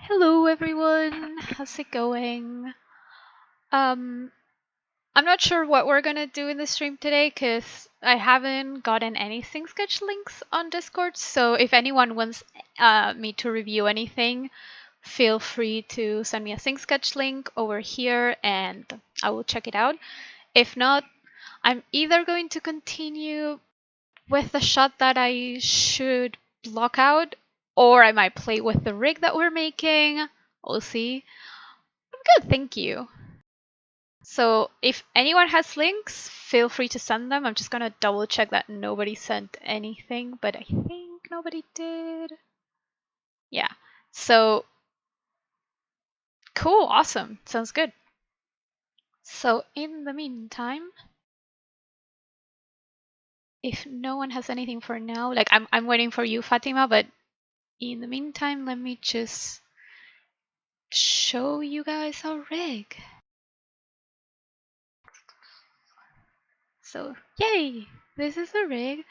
Hello everyone, how's it going? Um, I'm not sure what we're gonna do in the stream today because I haven't gotten any sync sketch links on Discord. So if anyone wants me to review anything, feel free to send me a sync sketch link over here and I will check it out. If not, I'm either going to continue with the shot that I should block out, or I might play with the rig that we're making. We'll see. I'm good, thank you. So if anyone has links, feel free to send them. I'm just gonna double check that nobody sent anything, but I think nobody did. Yeah. So cool, awesome. Sounds good. So in the meantime, if no one has anything for now, like I'm waiting for you, Fatima, but in the meantime, let me just show you guys our rig. So yay, this is the rig.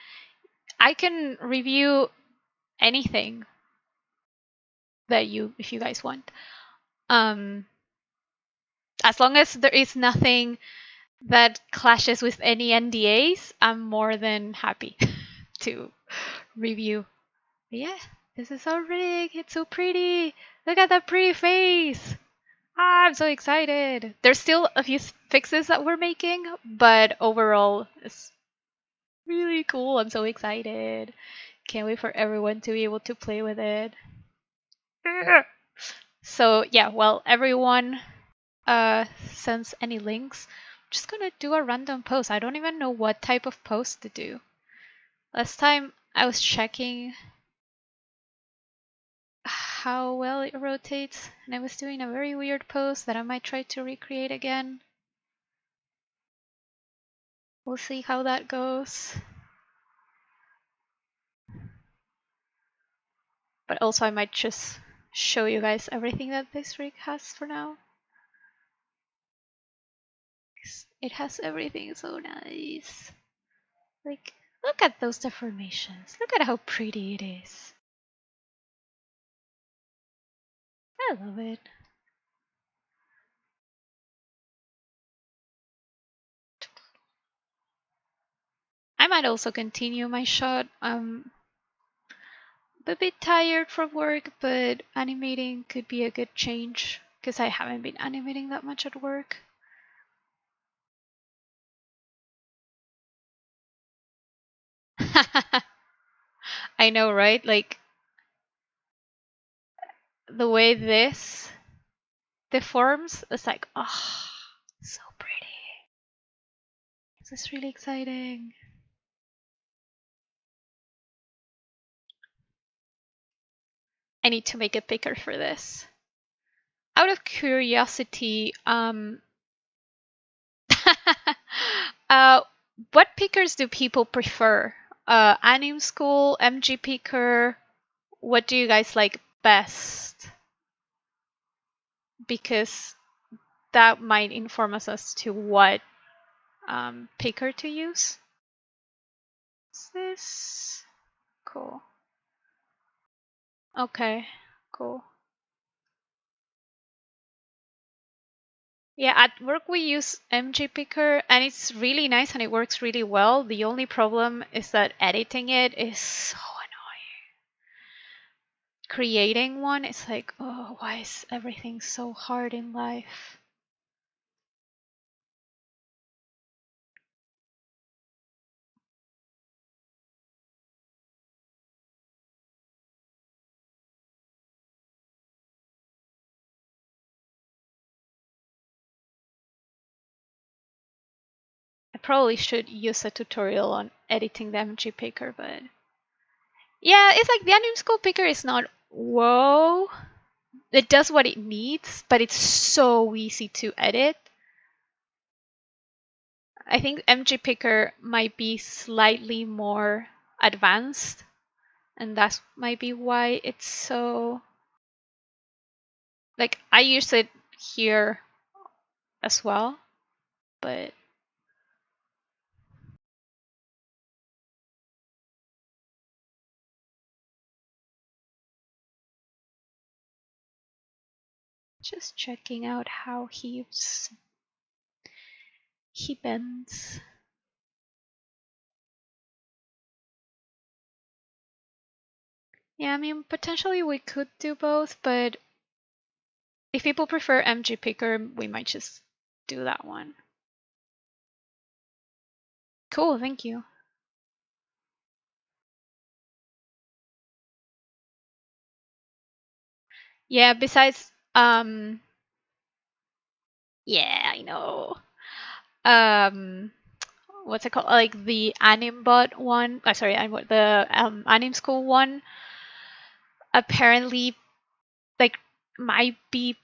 I can review anything that if you guys want. As long as there is nothing that clashes with any NDAs, I'm more than happy to review. But yeah, this is so rig. It's so pretty. Look at that pretty face. Ah, I'm so excited. There's still a few fixes that we're making, but overall, it's really cool. I'm so excited. Can't wait for everyone to be able to play with it. So yeah, well, everyone sends any links. I'm just gonna do a random post. I don't even know what type of post to do. Last time I was checking how well it rotates, and I was doing a very weird pose that I might try to recreate again. We'll see how that goes. But also I might just show you guys everything that this rig has for now. It has everything so nice. Like, look at those deformations. Look at how pretty it is. I love it. I might also continue my shot. I'm a bit tired from work, but animating could be a good change because I haven't been animating that much at work. I know, right? Like the way this deforms, it's like, oh, so pretty. This is really exciting. I need to make a picker for this. Out of curiosity, uh, what pickers do people prefer? Anim School, MG Picker? What do you guys like best? Because that might inform us as to what picker to use. Is this cool? Okay, cool. Yeah, at work we use MG Picker and it's really nice and it works really well. The only problem is that editing it is so annoying. Creating one is like, oh, why is everything so hard in life? I probably should use a tutorial on editing the MG Picker, but yeah, it's like the Anim School Picker is not whoa. It does what it needs, but it's so easy to edit. I think MG Picker might be slightly more advanced, and that's might be why it's so. Like, I use it here as well, but just checking out how he bends. Yeah, I mean, potentially we could do both, but if people prefer MG Picker, we might just do that one. Cool, thank you. Yeah, besides, yeah, I know. Um, what's it called? Like the Animbot one. Sorry, the Anim School one. Apparently, like might be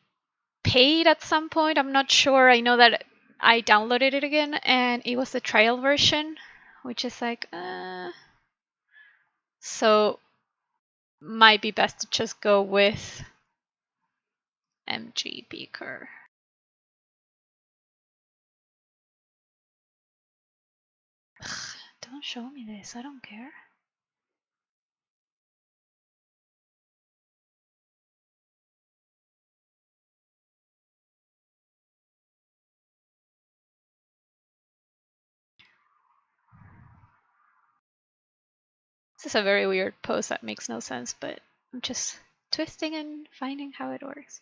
paid at some point. I'm not sure. I know that I downloaded it again, and it was the trial version, which is like, so might be best to just go with MG Beaker. Ugh, don't show me this. I don't care. This is a very weird pose that makes no sense, but I'm just twisting and finding how it works.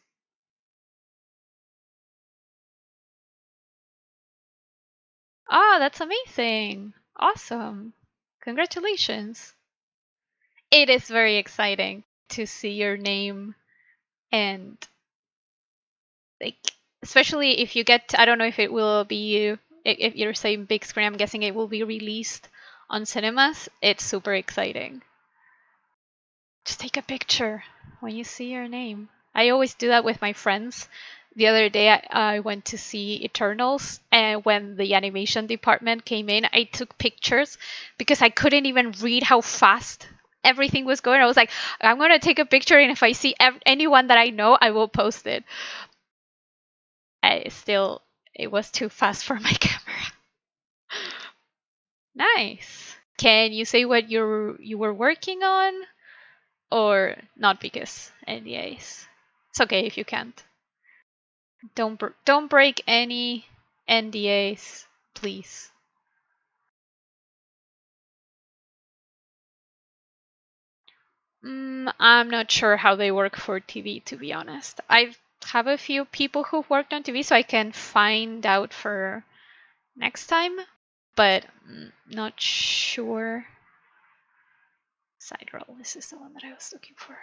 Ah, that's amazing. Awesome. Congratulations. It is very exciting to see your name and like especially if you get I don't know if it will be if you're saying big screen, I'm guessing it will be released on cinemas. It's super exciting. Just take a picture when you see your name. I always do that with my friends. The other day, I went to see Eternals, and when the animation department came in, I took pictures because I couldn't even read how fast everything was going. I was like, I'm going to take a picture, and if I see anyone that I know, I will post it. It was too fast for my camera. Nice. Can you say what you were working on? Or not because NDAs. It's okay if you can't. Don't break any NDAs, please. I'm not sure how they work for TV, to be honest. I have a few people who worked on TV, so I can find out for next time, but not sure. Side roll. This is the one that I was looking for.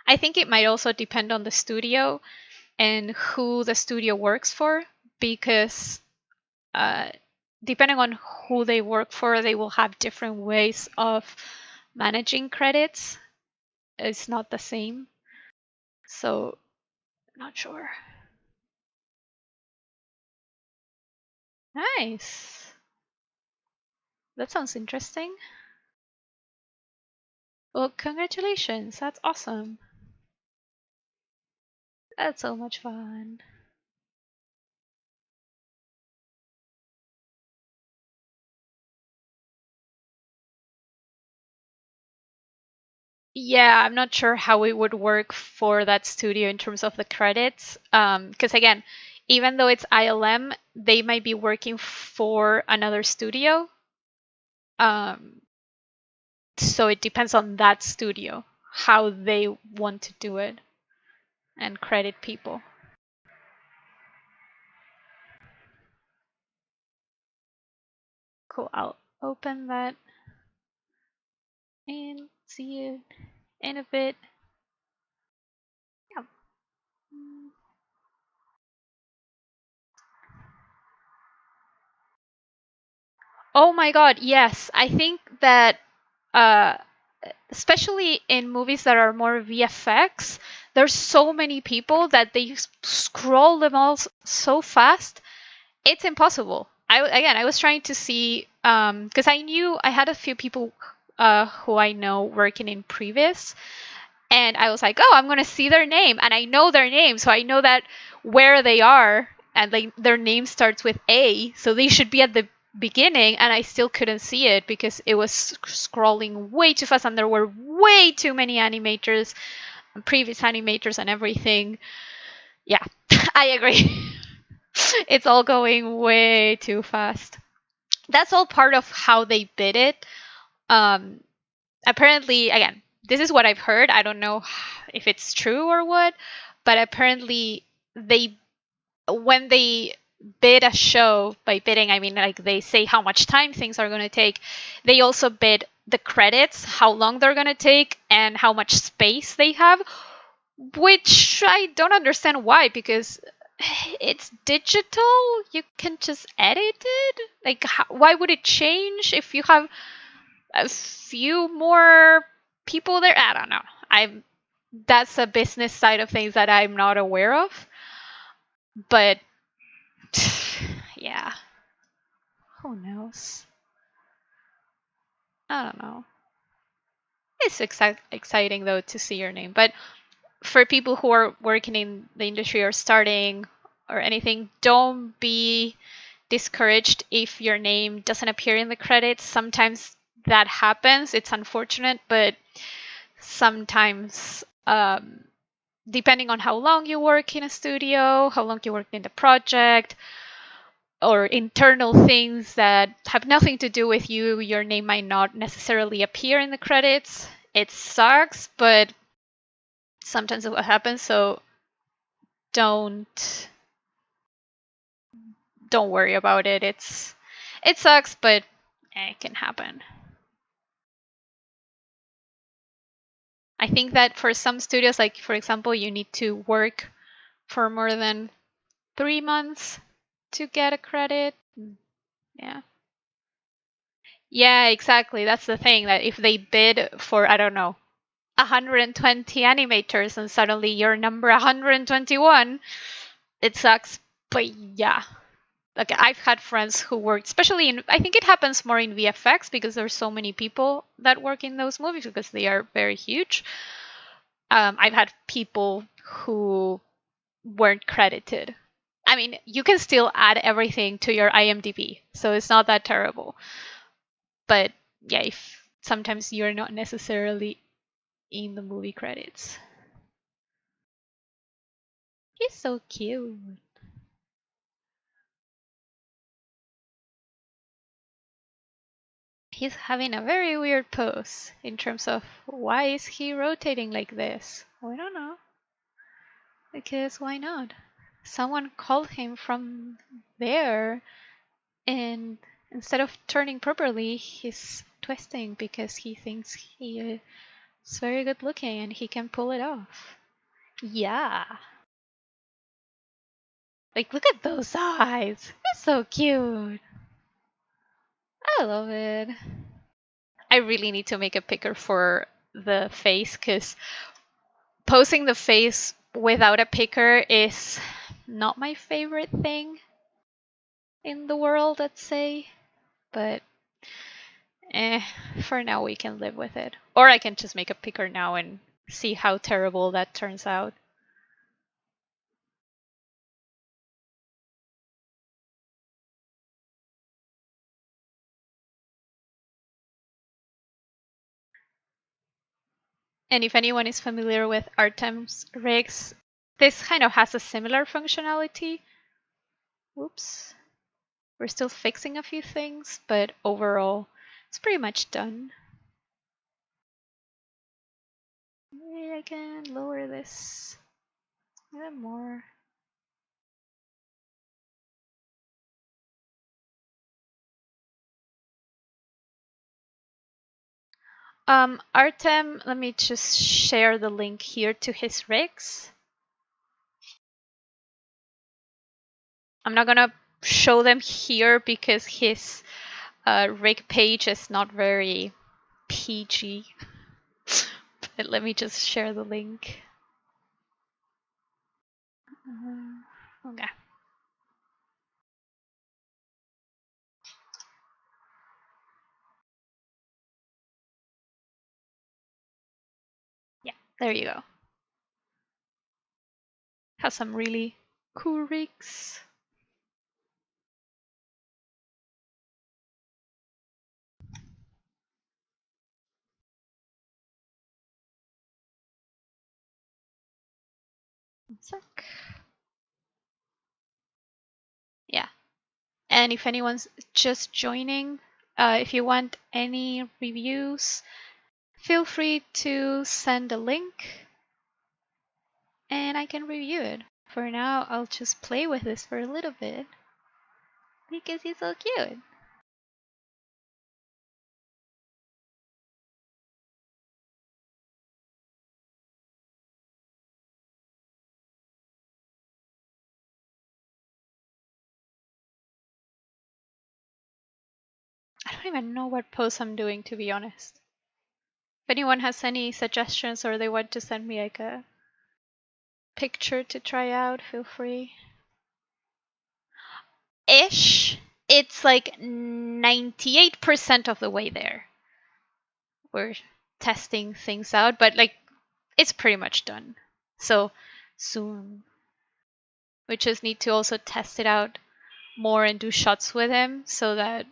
I think it might also depend on the studio and who the studio works for, because uh, depending on who they work for, they will have different ways of managing credits. It's not the same. So, not sure. Nice. That sounds interesting. Well, congratulations. That's awesome. That's so much fun. Yeah, I'm not sure how it would work for that studio in terms of the credits. Because again, even though it's ILM, they might be working for another studio. Um, so it depends on that studio how they want to do it and credit people. Cool. I'll open that and see you in a bit. Yeah. Oh my god, yes. I think that uh especially in movies that are more VFX, there's so many people that they scroll them all so fast. It's impossible. I was trying to see because I knew I had a few people who I know working in previous, and I was like, oh, I'm gonna see their name, and I know their name, so I know that where they are, and like their name starts with A, so they should be at the beginning, and I still couldn't see it because it was scrolling way too fast, and there were way too many animators, previous animators, and everything. Yeah, I agree. It's all going way too fast. That's all part of how they bid it. Um, Apparently, again, this is what I've heard. I don't know if it's true or what, but apparently they when they bid a show, by bidding I mean like they say how much time things are going to take, they also bid the credits, how long they're going to take, and how much space they have, which I don't understand why, because it's digital. You can just edit it. Like, why would it change if you have a few more people there? I don't know. That's a business side of things that I'm not aware of. But yeah, who knows? I don't know. It's exciting though to see your name. But for people who are working in the industry or starting or anything, don't be discouraged if your name doesn't appear in the credits. Sometimes that happens. It's unfortunate, but sometimes, depending on how long you work in a studio, how long you work in the project, or internal things that have nothing to do with you. Your name might not necessarily appear in the credits. It sucks, but sometimes it will happen. So don't don't worry about it. It sucks, but it can happen. I think that for some studios, like for example, you need to work for more than 3 months to get a credit. Yeah. Yeah, exactly. That's the thing, that if they bid for, I don't know, 120 animators and suddenly you're number 121, it sucks. But yeah, like I've had friends who worked, especially in, I think it happens more in VFX because there's so many people that work in those movies because they are very huge. I've had people who weren't credited. I mean, you can still add everything to your IMDb, so it's not that terrible. But yeah, if sometimes you're not necessarily in the movie credits. He's so cute. He's having a very weird pose in terms of why is he rotating like this? We don't know. Because why not? Someone called him from there, and instead of turning properly, he's twisting because he thinks he is very good looking and he can pull it off. Yeah. Like, look at those eyes. They're so cute. I love it. I really need to make a picker for the face because posing the face without a picker is not my favorite thing in the world, let's say. But for now we can live with it. Or I can just make a picker now and see how terrible that turns out. And if anyone is familiar with Artem's rigs, this kind of has a similar functionality. Whoops. We're still fixing a few things, but overall, it's pretty much done. Maybe I can lower this a little more. Artem, let me just share the link here to his rigs. I'm not gonna show them here because his rig page is not very PG. But let me just share the link. Okay. Yeah, there you go. Has some really cool rigs. One sec. Yeah. And if anyone's just joining, if you want any reviews, feel free to send a link and I can review it. For now, I'll just play with this for a little bit because he's so cute. I don't even know what pose I'm doing, to be honest. If anyone has any suggestions or they want to send me like a picture to try out, feel free. Ish. It's like 98% of the way there. We're testing things out, but like it's pretty much done. So soon. We just need to also test it out more and do shots with him so that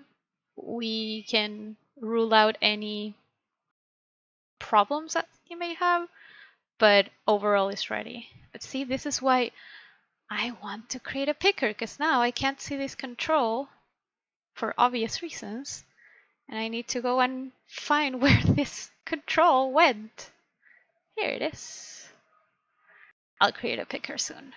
we can rule out any problems that he may have. But overall, it's ready. But see, this is why I want to create a picker because now I can't see this control for obvious reasons. And I need to go and find where this control went. Here it is. I'll create a picker soon.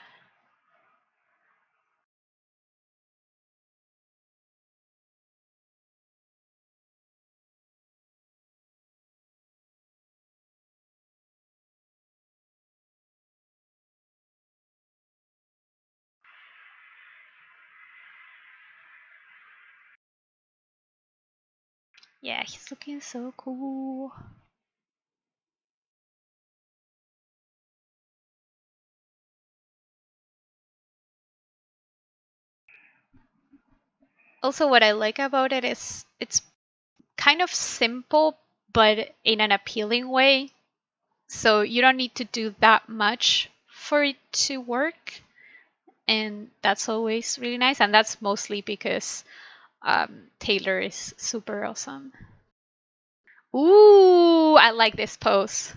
Yeah, he's looking so cool. Also, what I like about it is it's kind of simple, but in an appealing way. So you don't need to do that much for it to work. And that's always really nice. And that's mostly because Taylor is super awesome. Ooh, I like this pose.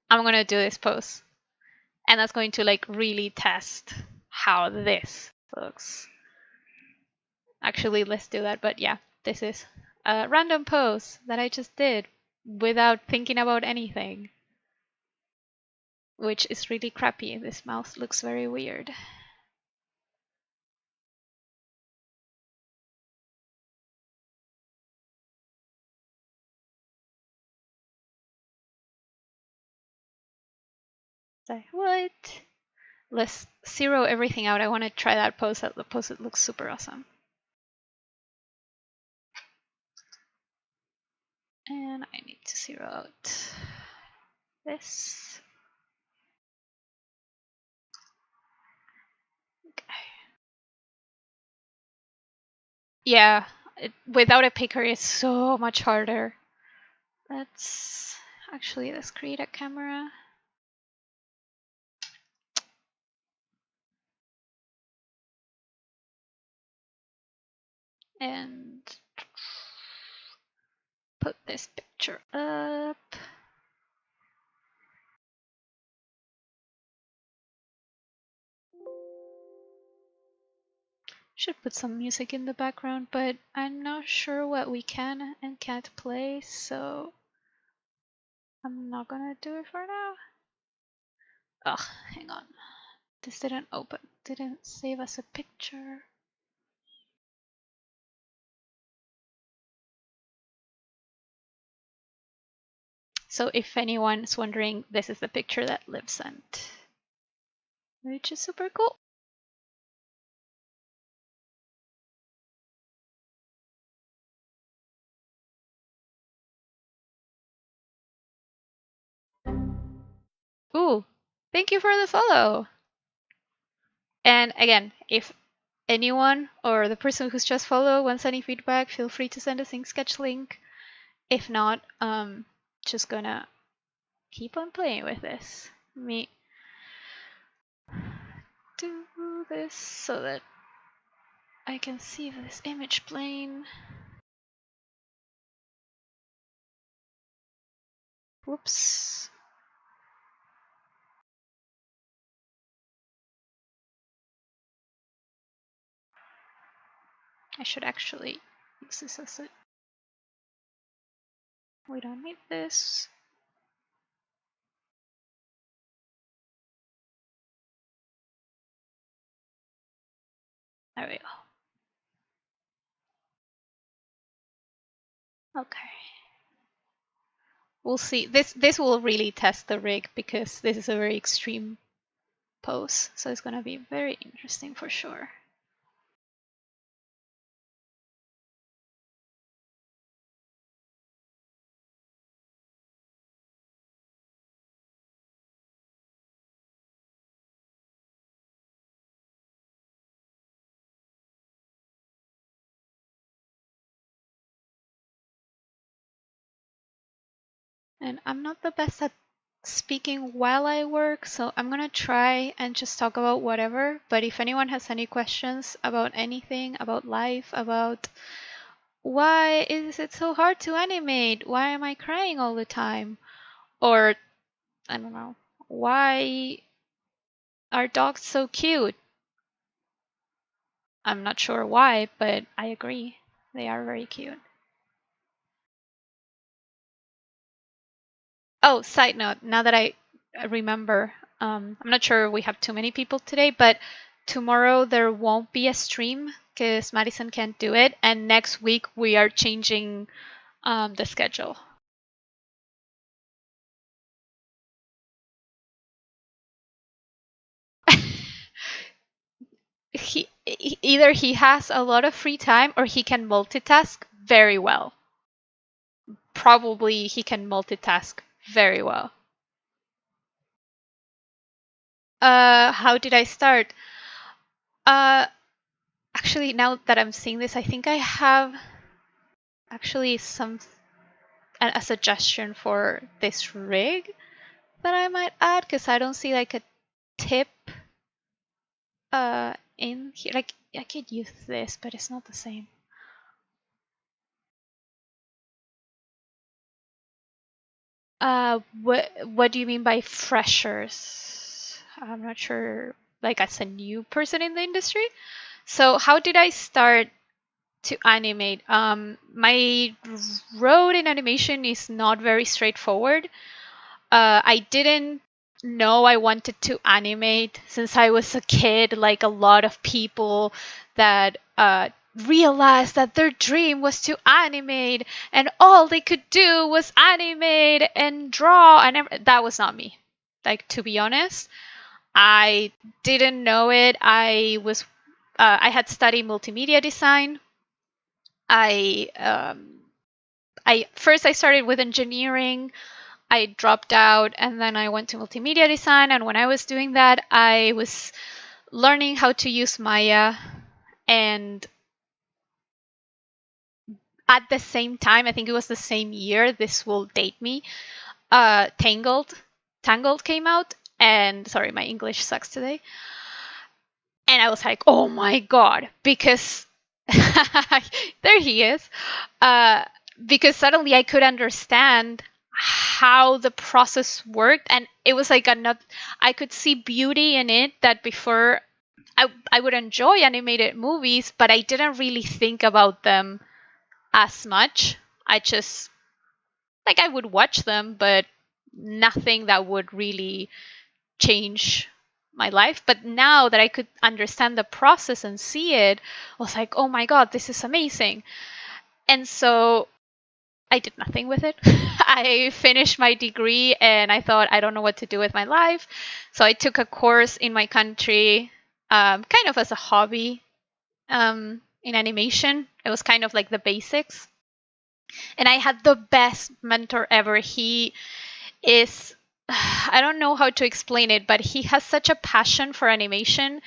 I'm gonna do this pose. And that's going to like really test how this looks. Actually, let's do that. But yeah, this is a random pose that I just did without thinking about anything, which is really crappy. This mouth looks very weird. So, what? Let's zero everything out. I want to try that pose. The pose it looks super awesome. And I need to zero out this. Okay. Yeah, without a picker, it's so much harder. Let's create a camera. And put this picture up. Should put some music in the background, but I'm not sure what we can and can't play, so I'm not gonna do it for now. Ugh, hang on. This didn't open, didn't save us a picture. So if anyone's wondering, this is the picture that Liv sent, which is super cool. Ooh, thank you for the follow. And again, if anyone or the person who's just followed wants any feedback, feel free to send us in sketch link. If not, just gonna keep on playing with this. Let me do this so that I can see this image plane. Whoops. I should actually use this as a... We don't need this. There we go. Okay. We'll see. This will really test the rig because this is a very extreme pose. So it's gonna be very interesting for sure. And I'm not the best at speaking while I work, so I'm gonna try and just talk about whatever. But if anyone has any questions about anything, about life, about why is it so hard to animate? Why am I crying all the time? Or, I don't know, why are dogs so cute? I'm not sure why, but I agree. They are very cute. Oh, side note, now that I remember, I'm not sure we have too many people today, but tomorrow there won't be a stream because Madison can't do it. And next week we are changing the schedule. Either he has a lot of free time or he can multitask very well. Probably he can multitask very well. How did I start? Uh, Actually, now that I'm seeing this, I think I have actually a suggestion for this rig that I might add because I don't see like a tip in here. Like I could use this, but it's not the same. What do you mean by freshers? I'm not sure. Like as a new person in the industry. So how did I start to animate? My road in animation is not very straightforward. I didn't know I wanted to animate since I was a kid, like a lot of people that realized that their dream was to animate and all they could do was animate and draw and that was not me. Like to be honest, I didn't know it. I had studied multimedia design. I first I started with engineering. I dropped out and then I went to multimedia design. And when I was doing that, I was learning how to use Maya. And at the same time, I think it was the same year, this will date me, Tangled. Tangled came out. And sorry, my English sucks today. And I was like, oh my God, because there he is. Because suddenly I could understand how the process worked. And it was like I could see beauty in it that before I would enjoy animated movies, but I didn't really think about them as much. I just, like, I would watch them, but nothing that would really change my life. But now that I could understand the process and see it, I was like, oh my God, this is amazing. And so I did nothing with it. I finished my degree and I thought, I don't know what to do with my life. So I took a course in my country, kind of as a hobby in animation. It was kind of like the basics. And I had the best mentor ever. He is, I don't know how to explain it, but he has such a passion for animation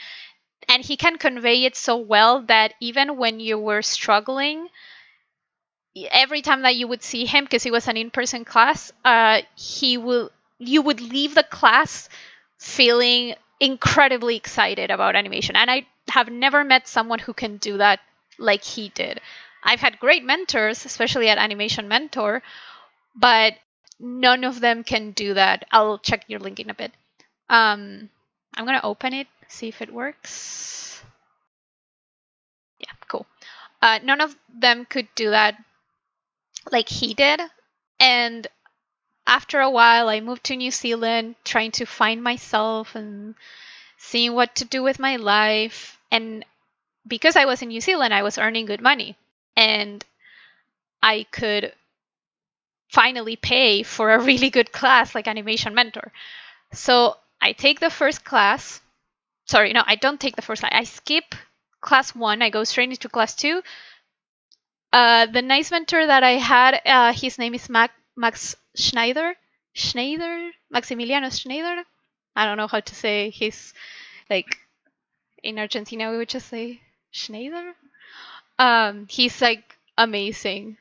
and he can convey it so well that even when you were struggling, every time that you would see him, because it was an in-person class, you would leave the class feeling incredibly excited about animation. And I have never met someone who can do that like he did. I've had great mentors, especially at Animation Mentor, but none of them can do that. I'll check your link in a bit. I'm gonna open it, see if it works. Yeah, cool. None of them could do that like he did. And after a while, I moved to New Zealand, trying to find myself and seeing what to do with my life. And because I was in New Zealand, I was earning good money. And I could finally pay for a really good class like Animation Mentor. So I take the first class. Sorry, no, I don't take the first class. I skip class 1. I go straight into class 2. The nice mentor that I had, his name is Max Schneider. Maximiliano Schneider. I don't know how to say his, like, in Argentina we would just say Schneider. He's like amazing.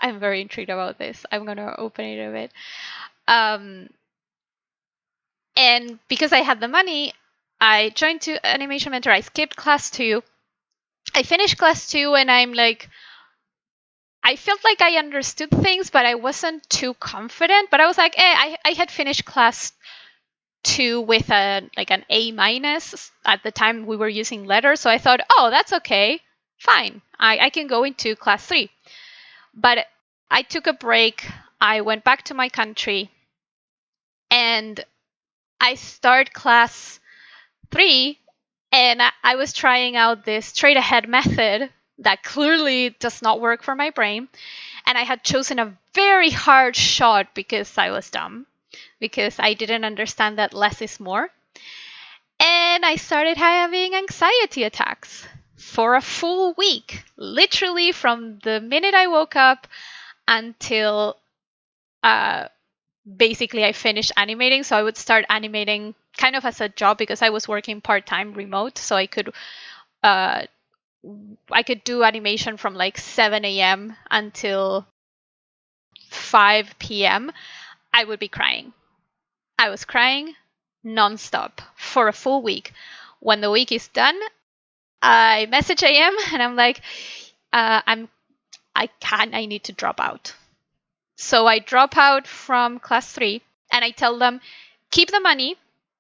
I'm very intrigued about this. I'm gonna open it a bit. And because I had the money, I joined to Animation Mentor. I skipped class 2. I finished class 2 and I'm like, I felt like I understood things, but I wasn't too confident. But I was like, I had finished class 2 with an A minus. At the time we were using letters, so I thought, oh, that's okay, fine, I can go into class 3. But I took a break, I went back to my country, and I start class 3, and I was trying out this straight ahead method that clearly does not work for my brain. And I had chosen a very hard shot because I was dumb, because I didn't understand that less is more. And I started having anxiety attacks for a full week, literally from the minute I woke up until basically I finished animating. So I would start animating kind of as a job because I was working part-time remote, so I could do animation from like 7 a.m. until 5 p.m. I would be crying. I was crying nonstop for a full week. When the week is done, I message AM and I'm like, I need to drop out. So I drop out from class 3 and I tell them, keep the money,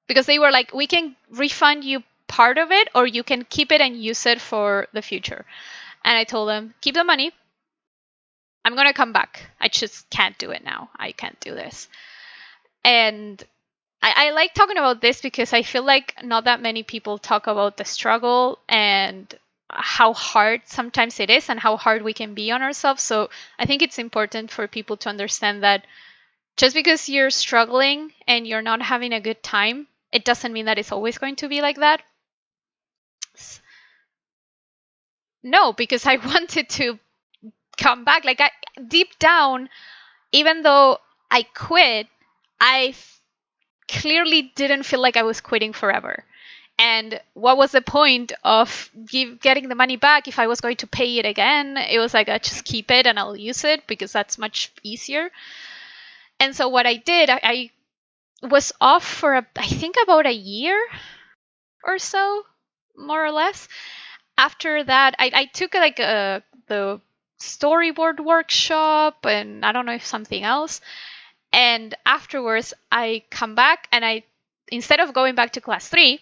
because they were like, we can refund you part of it or you can keep it and use it for the future. And I told them, keep the money. I'm going to come back. I just can't do it now. I can't do this. And I like talking about this because I feel like not that many people talk about the struggle and how hard sometimes it is and how hard we can be on ourselves. So I think it's important for people to understand that just because you're struggling and you're not having a good time, it doesn't mean that it's always going to be like that. No, because I wanted to come back. Like, deep down, even though I quit, I clearly didn't feel like I was quitting forever. And what was the point of getting the money back if I was going to pay it again? It was like, I just keep it and I'll use it because that's much easier. And so what I did, I was off for I think about a year or so, more or less. After that, I took like the storyboard workshop and I don't know if something else. And afterwards, I come back and instead of going back to class 3,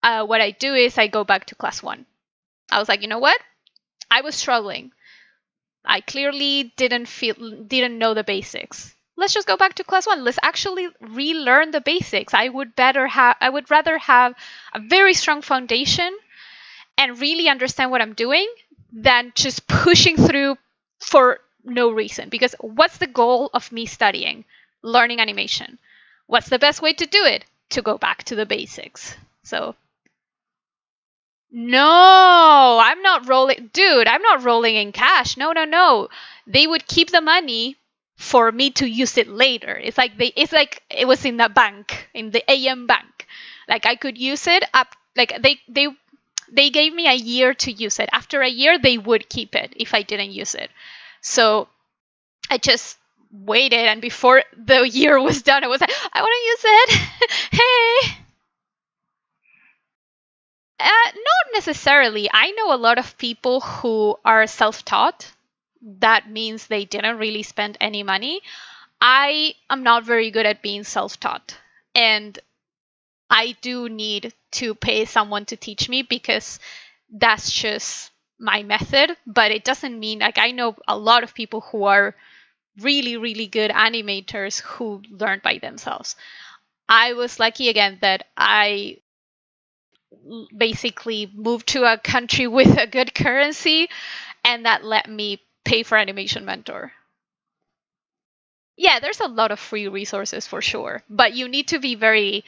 what I do is I go back to class 1. I was like, you know what? I was struggling. I clearly didn't know the basics. Let's just go back to class 1. Let's actually relearn the basics. I would rather have a very strong foundation and really understand what I'm doing than just pushing through for no reason. Because what's the goal of me studying? Learning animation. What's the best way to do it? To go back to the basics. So, no, I'm not rolling. Dude, I'm not rolling in cash. No. They would keep the money for me to use it later. It's like it was in the bank, in the AM bank. Like I could use it up. Like they gave me a year to use it. After a year, they would keep it if I didn't use it. So I just waited, and before the year was done, I was like, I want to use it. Hey. Not necessarily. I know a lot of people who are self-taught. That means they didn't really spend any money. I am not very good at being self-taught. And I do need to pay someone to teach me because that's just my method. But it doesn't mean, like, I know a lot of people who are really, really good animators who learned by themselves. I was lucky again that I basically moved to a country with a good currency, and that let me pay for Animation Mentor. Yeah, there's a lot of free resources for sure, but you need to be very,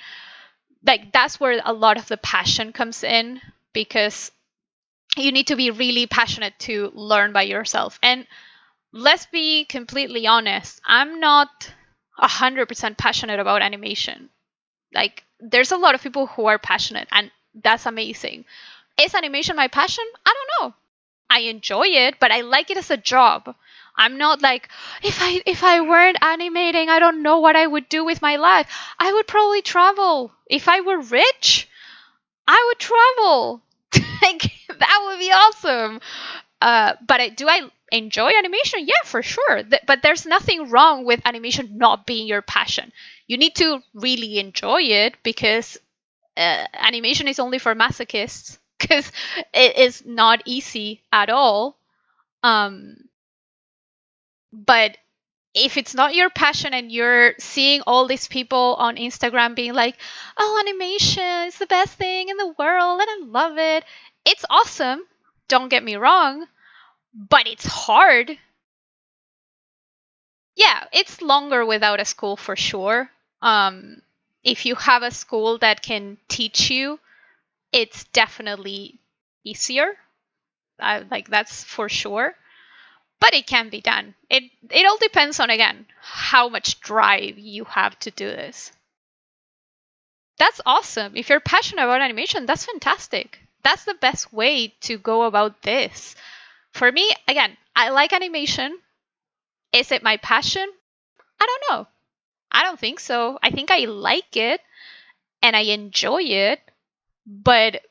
like, that's where a lot of the passion comes in, because you need to be really passionate to learn by yourself. And let's be completely honest, I'm not 100% passionate about animation. Like, there's a lot of people who are passionate, and that's amazing. Is animation my passion? I don't know. I enjoy it, but I like it as a job. I'm not like, if I weren't animating, I don't know what I would do with my life. I would probably travel. If I were rich, I would travel. Like, that would be awesome. Do I enjoy animation? Yeah, for sure. But there's nothing wrong with animation not being your passion. You need to really enjoy it, because animation is only for masochists, because it is not easy at all. But if it's not your passion and you're seeing all these people on Instagram being like, oh, animation is the best thing in the world and I love it, it's awesome. Don't get me wrong, but it's hard. Yeah, it's longer without a school for sure. If you have a school that can teach you, it's definitely easier. Like, that's for sure. But it can be done. It all depends on, again, how much drive you have to do this. That's awesome. If you're passionate about animation, that's fantastic. That's the best way to go about this. For me, again, I like animation. Is it my passion? I don't know. I don't think so. I think I like it and I enjoy it, but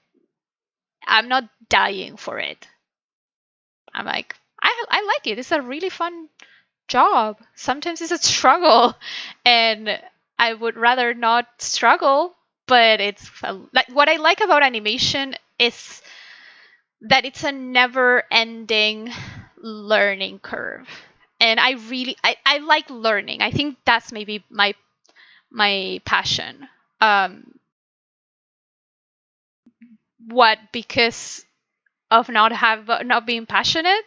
I'm not dying for it. I'm like, I like it. It's a really fun job. Sometimes it's a struggle, and I would rather not struggle. But like, what I like about animation is that it's a never-ending learning curve, and I like learning. I think that's maybe my passion. What, because of not being passionate?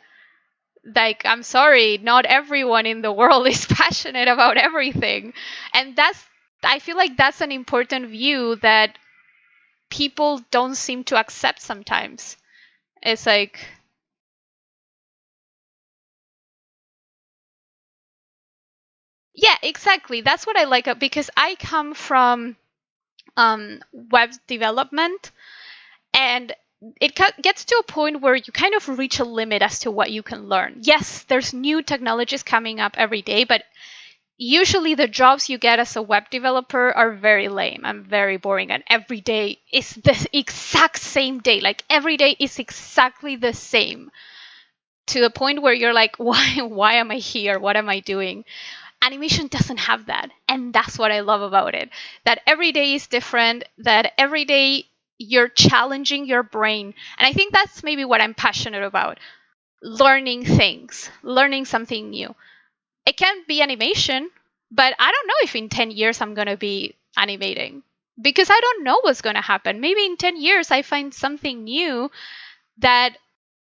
Like, I'm sorry, not everyone in the world is passionate about everything. And I feel like that's an important view that people don't seem to accept sometimes. It's like, yeah, exactly. That's what I like, because I come from web development, and it gets to a point where you kind of reach a limit as to what you can learn. Yes, there's new technologies coming up every day, but usually the jobs you get as a web developer are very lame and very boring, and every day is the exact same day. Like, every day is exactly the same, to the point where you're like, why am I here? What am I doing? Animation doesn't have that, and that's what I love about it. That every day is different, that every day you're challenging your brain. And I think that's maybe what I'm passionate about. Learning things, learning something new. It can be animation, but I don't know if in 10 years I'm going to be animating, because I don't know what's going to happen. Maybe in 10 years I find something new that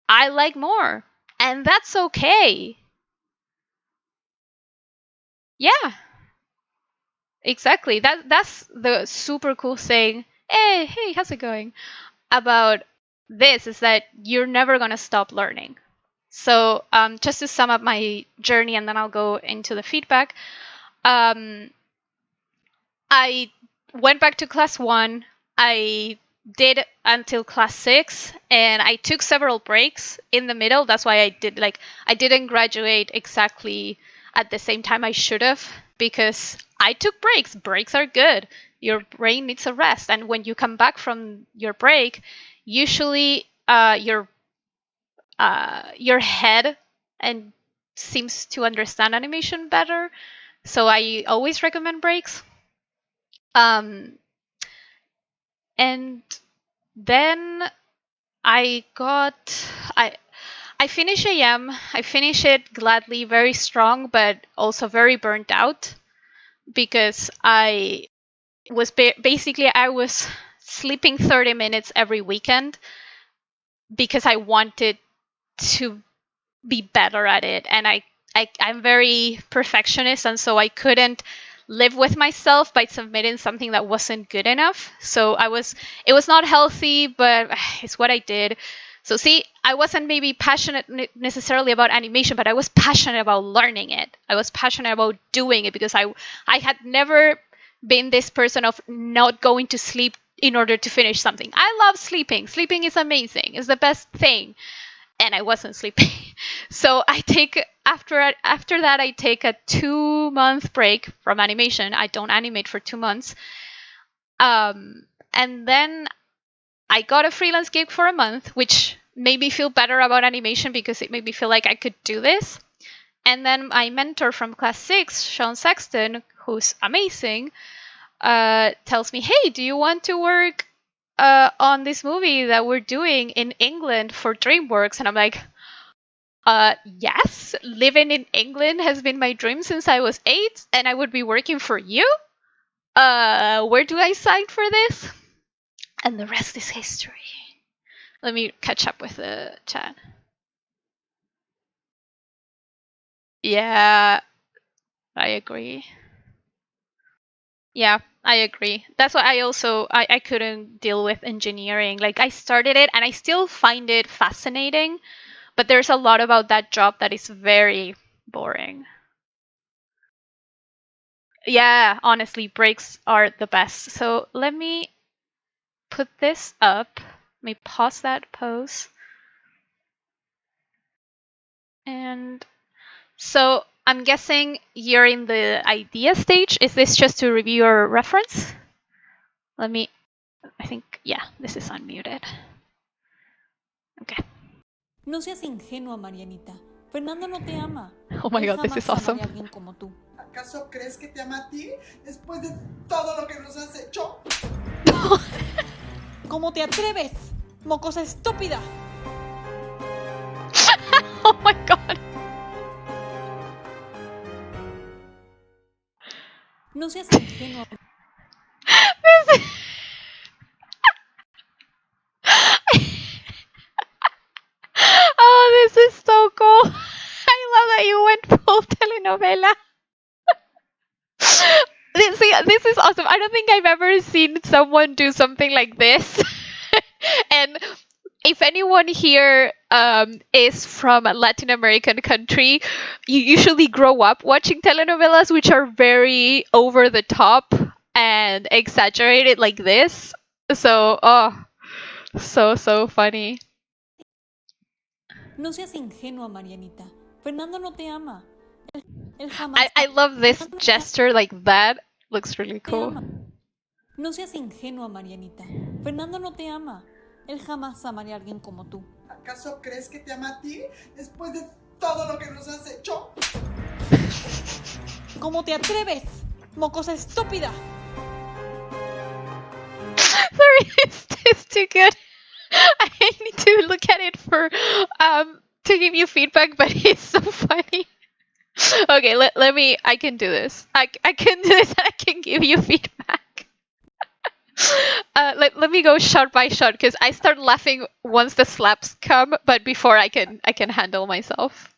I like more, and that's okay. Yeah, exactly. That's the super cool thing. Hey, how's it going? About this is that you're never going to stop learning. So, just to sum up my journey, and then I'll go into the feedback. Um, I went back to class 1. I did until class 6, and I took several breaks in the middle. That's why I didn't graduate exactly at the same time I should have, because I took breaks. Breaks are good. Your brain needs a rest, and when you come back from your break, usually your head and seems to understand animation better. So I always recommend breaks. Um, and then I got I I finished AM. I finished it gladly, very strong, but also very burnt out, because basically I was sleeping 30 minutes every weekend, because I wanted to be better at it, and I'm very perfectionist, and so I couldn't live with myself by submitting something that wasn't good enough. So it was not healthy, but it's what I did. So see, I wasn't maybe passionate necessarily about animation, but I was passionate about learning it. I was passionate about doing it, because I had never been this person of not going to sleep in order to finish something. I love sleeping. Sleeping is amazing. It's the best thing. And I wasn't sleeping. So after that I take a 2-month break from animation. I don't animate for 2 months. And then I got a freelance gig for a month, which made me feel better about animation because it made me feel like I could do this. And then my mentor from class 6, Sean Sexton, who's amazing, tells me, hey, do you want to work on this movie that we're doing in England for DreamWorks? And I'm like, yes, living in England has been my dream since I was 8, and I would be working for you? Where do I sign for this? And the rest is history. Let me catch up with the chat. Yeah, I agree. Yeah, I agree. That's why I couldn't deal with engineering. Like I started it and I still find it fascinating, but there's a lot about that job that is very boring. Yeah, honestly, breaks are the best. So let me put this up. Let me pause that pose. And so I'm guessing you're in the idea stage. Is this just to review your reference? I think, yeah, this is unmuted. Okay. No seas ingenua, Marianita. Fernando no te ama. Oh my god, this is awesome. A alguien como tú. ¿Acaso crees que te ama a ti después de todo lo que nos has hecho? ¿Cómo te atreves, mocosa estúpida? Oh my god. No seas ingenua. Oh, this is so cool. I love that you went full telenovela. This is awesome. I don't think I've ever seen someone do something like this. And if anyone here is from a Latin American country, you usually grow up watching telenovelas, which are very over the top and exaggerated like this. So, oh, so funny. No seas ingenua, Marianita. Fernando no te ama. I love this gesture like that. Looks really cool. No seas ingenua, Marianita. Fernando no te ama. Él jamás amaría a alguien como tú. ¿Acaso crees que te ama a ti después de todo lo que nos has hecho? ¿Cómo te atreves, mocosa estúpida? Sorry, it's too good. I need to look at it for to give you feedback, but it's so funny. Okay, let me. I can do this. I can do this. And I can give you feedback. Let me go shot by shot because I start laughing once the slaps come, but before I can handle myself.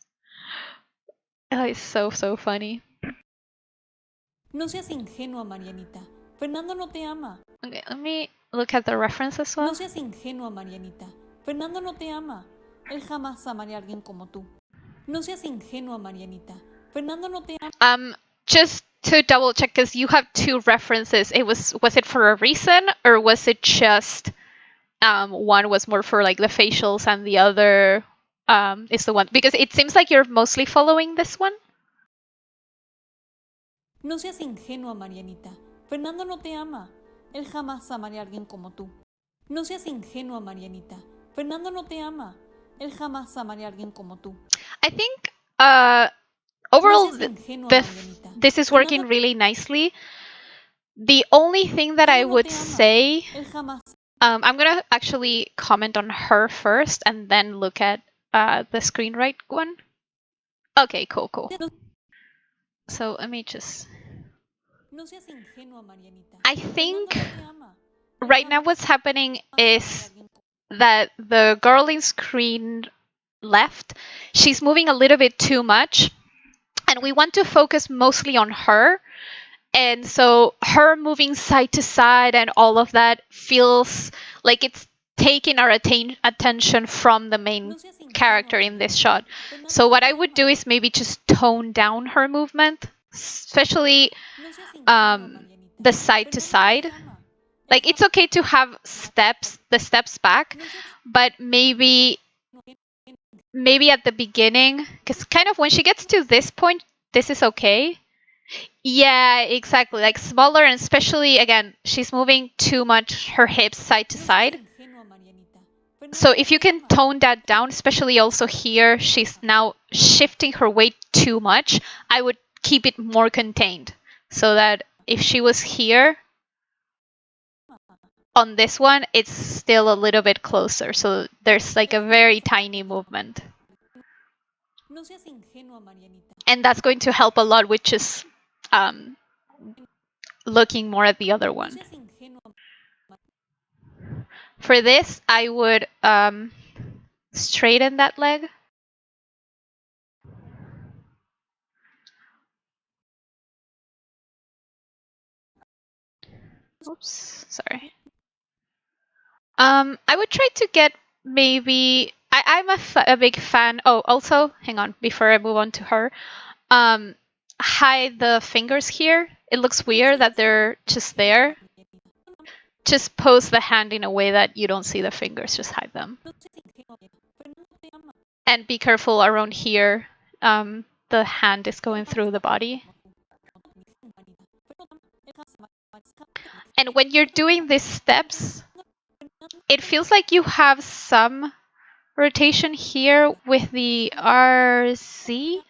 Oh, it's so funny. No seas ingenua, Marianita. Fernando no te ama. Okay, let me look at the reference as well. No seas ingenua, Marianita. Fernando no te ama. Él jamás amaría a alguien como tú. No seas ingenua, Marianita. Fernando no te ama. Just to double check, because you have two references. Was it for a reason, or was it just one was more for like the facials and the other is the one, because it seems like you're mostly following this one. No seas ingenua, Marianita. Fernando no te ama. Él jamás amaría a alguien como tú. No seas ingenua, Marianita. Fernando no te ama. Él jamás amaría a alguien como tú. I think overall this is working really nicely. The only thing that I would say, I'm gonna actually comment on her first and then look at the screen right one. Okay, cool. So let me just. I think right now what's happening is that the girl in screen left, she's moving a little bit too much, and we want to focus mostly on her. And so her moving side to side and all of that feels like it's taking our attention from the main character in this shot. So what I would do is maybe just tone down her movement, especially the side to side. Like it's okay to have the steps back, but maybe at the beginning, because kind of when she gets to this point, this is okay. Yeah, exactly. Like smaller, and especially again, she's moving too much her hips side to side. So if you can tone that down, especially also here, she's now shifting her weight too much. I would keep it more contained so that if she was here on this one, it's still a little bit closer. So there's like a very tiny movement. And that's going to help a lot with just looking more at the other one. For this, I would straighten that leg. Oops, sorry. I would try to get maybe I'm a big fan. Oh, also, hang on before I move on to her. Hide the fingers here. It looks weird that they're just there. Just pose the hand in a way that you don't see the fingers. Just hide them. And be careful around here. The hand is going through the body. And when you're doing these steps, it feels like you have some rotation here with the RZ,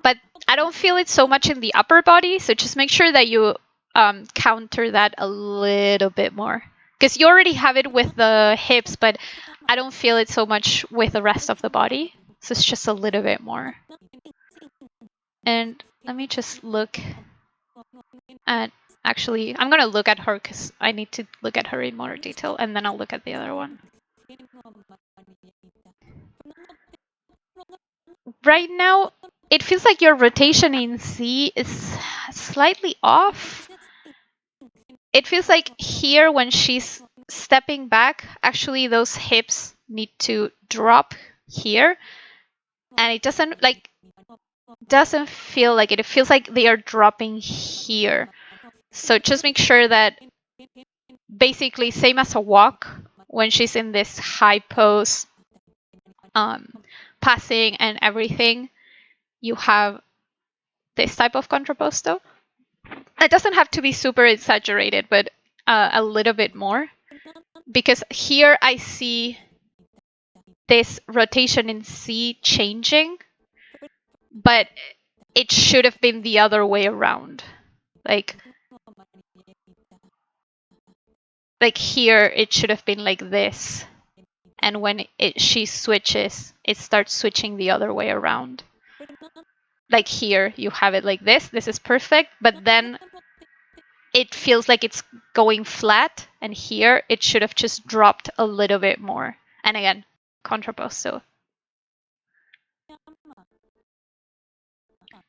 but I don't feel it so much in the upper body. So just make sure that you counter that a little bit more, because you already have it with the hips, but I don't feel it so much with the rest of the body. So it's just a little bit more. And let me just look at, actually, I'm going to look at her because I need to look at her in more detail, and then I'll look at the other one. Right now, it feels like your rotation in Z is slightly off. It feels like here when she's stepping back, actually those hips need to drop here. And it doesn't feel like it. It feels like they are dropping here. So just make sure that basically same as a walk, when she's in this high pose, passing and everything, you have this type of contrapposto. It doesn't have to be super exaggerated, but a little bit more. Because here I see this rotation in C changing, but it should have been the other way around. Like here, it should have been like this. And when she switches, it starts switching the other way around. Like here, you have it like this. This is perfect. But then it feels like it's going flat. And here, it should have just dropped a little bit more. And again, contrapposto.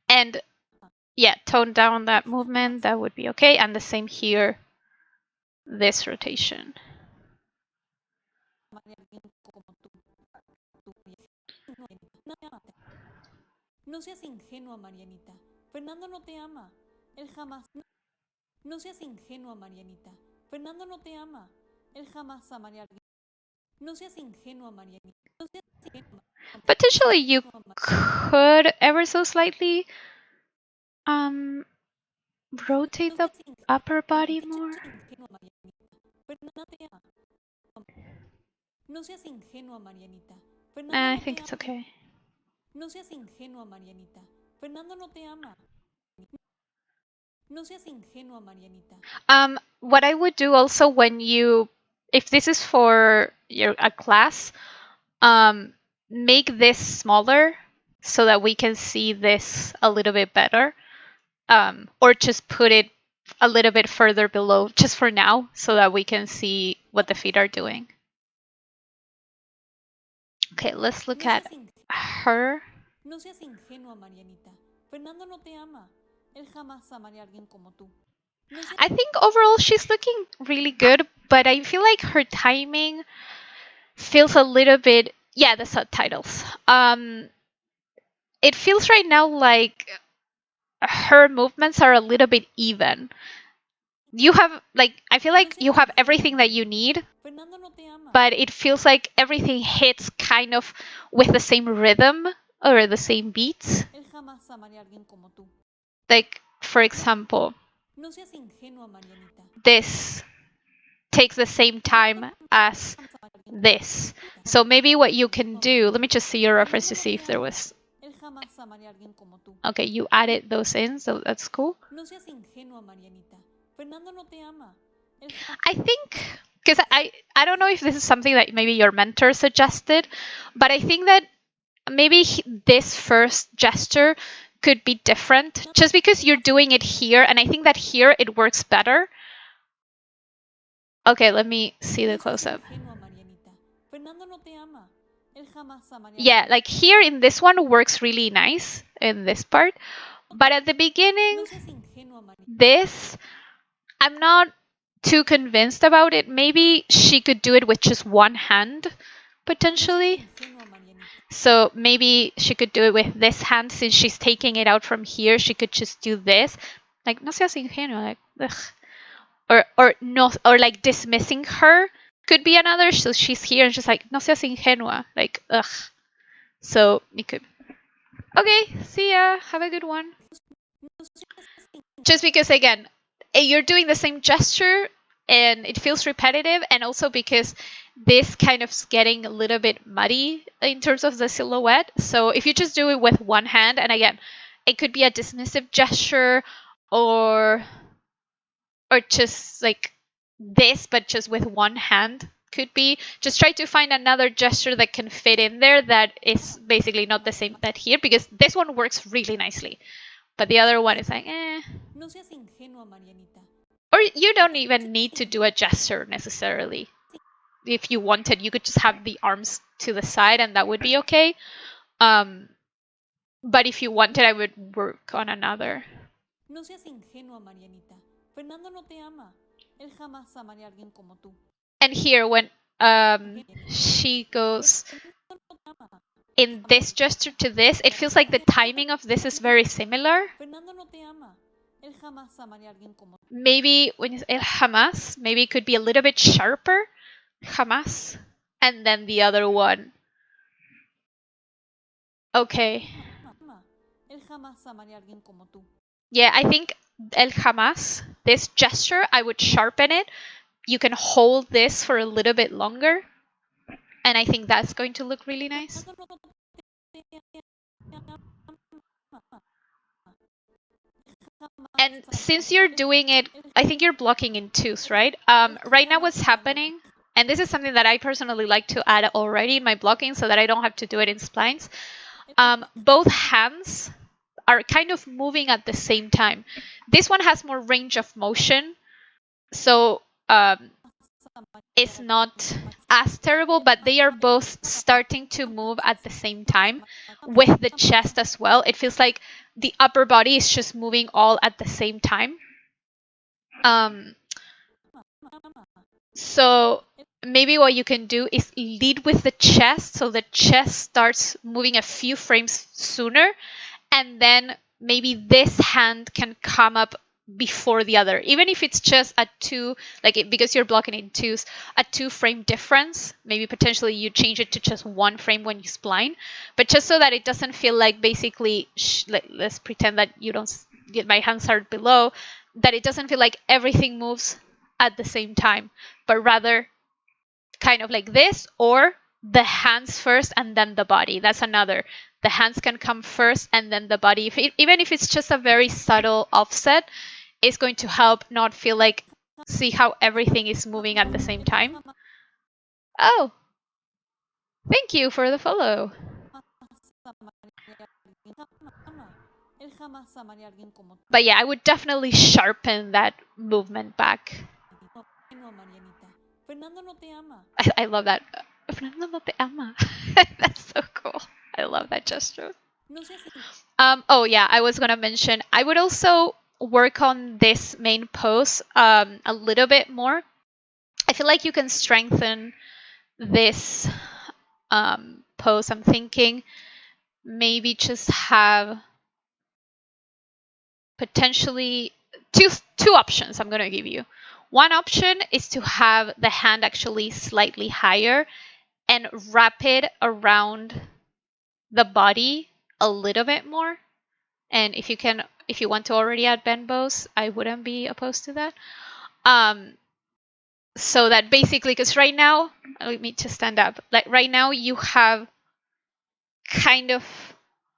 And yeah, tone down that movement. That would be okay. And the same here, this rotation. No seas ingenua, Marianita. Fernando no te ama. Él jamás... No seas ingenua, Marianita. Fernando no te ama. Él jamás amaría a alguien. No seas ingenua, Marianita. No seas ingenua. Potentially, you could ever so slightly rotate the upper body more. No seas ingenua, Marianita. I think it's okay. No seas ingenua, Marianita. Fernando no te ama. No seas ingenua, Marianita. What I would do also when if this is for a class, make this smaller so that we can see this a little bit better. Or just put it a little bit further below, just for now, so that we can see what the feet are doing. Okay, let's look at her. No seas ingenua, Marianita. Fernando no te ama. Él jamás amaría a alguien como tú. I think overall she's looking really good, but I feel like her timing feels a little bit, yeah, the subtitles. It feels right now like her movements are a little bit even. You have, I feel like you have everything that you need, but it feels like everything hits kind of with the same rhythm or the same beats. Like, for example, this takes the same time as this. So maybe what you can do, let me just see your reference to see if there was. Él jamás amaría a alguien como tú. Okay, you added those in, so that's cool. No seas ingenua, Marianita. Fernando no te ama. Él I think, because I don't know if this is something that maybe your mentor suggested, but I think that maybe this first gesture could be different just because you're doing it here, and I think that here it works better. Okay, let me see the no seas close-up. ingenua, Marianita. Fernando no te ama. Él jamás amaría a Yeah, alguien. like here in this one works really nice in this part, but at the beginning, No seas ingenua, Marianita. this, I'm not too convinced about it. Maybe she could do it with just one hand, No seas potentially. ingenua, Marianita. So maybe she could do it with this hand since she's taking it out from here. She could just do this, like no seas ingenua, like ugh. Or no, or like dismissing her could be another. So she's here and she's like no seas ingenua, like ugh. So you could. Okay, see ya. Have a good one. No seas ingenua. Just because again, you're doing the same gesture and it feels repetitive, and also because this kind of getting a little bit muddy in terms of the silhouette. So if you just do it with one hand, and again, it could be a dismissive gesture or just like this, but just with one hand could be. Just try to find another gesture that can fit in there that is basically not the same that here, because this one works really nicely. But the other one is like, eh. No seas ingenua, Marianita. Or you don't even need to do a gesture necessarily. If you wanted, you could just have the arms to the side and that would be okay. But if you wanted, I would work on another. No seas ingenua, Marianita. Fernando no te ama. Él jamás amaría a alguien como tú. And here, when she goes in this gesture to this, it feels like the timing of this is very similar. Fernando no te ama. Él jamás amaría a alguien como tú. Maybe when you say jamás, maybe it could be a little bit sharper. Jamás. And then the other one. Okay. Él jamás amaría a alguien como tú. Yeah, I think el jamás, this gesture, I would sharpen it. You can hold this for a little bit longer. And I think that's going to look really nice. And since you're doing it, I think you're blocking in twos, right? Right now what's happening, and this is something that I personally like to add already in my blocking so that I don't have to do it in splines. Both hands are kind of moving at the same time. This one has more range of motion, so it's not as terrible, but they are both starting to move at the same time with the chest as well. It feels like the upper body is just moving all at the same time. So maybe what you can do is lead with the chest, so the chest starts moving a few frames sooner, and then maybe this hand can come up before the other, even if it's just a two, like because you're blocking in twos, a 2-frame difference. Maybe potentially you change it to just 1 frame when you spline, but just so that it doesn't feel like basically let's pretend that you don't get my hands are below, that it doesn't feel like everything moves at the same time, but rather kind of like this, or the hands first and then the body. That's another. The hands can come first and then the body. Even if it's just a very subtle offset, it's going to help not feel like, see how everything is moving at the same time. Oh, thank you for the follow. But yeah, I would definitely sharpen that movement back. I love that. Fernando no te ama. That's so cool. I love that gesture. Oh yeah, I was gonna mention, I would also work on this main pose a little bit more. I feel like you can strengthen this pose. I'm thinking maybe just have potentially two options I'm gonna give you. One option is to have the hand actually slightly higher and wrap it around the body a little bit more. And if you want to already add bend bows, I wouldn't be opposed to that. So that basically, because right now, let me just stand up. Like right now, you have kind of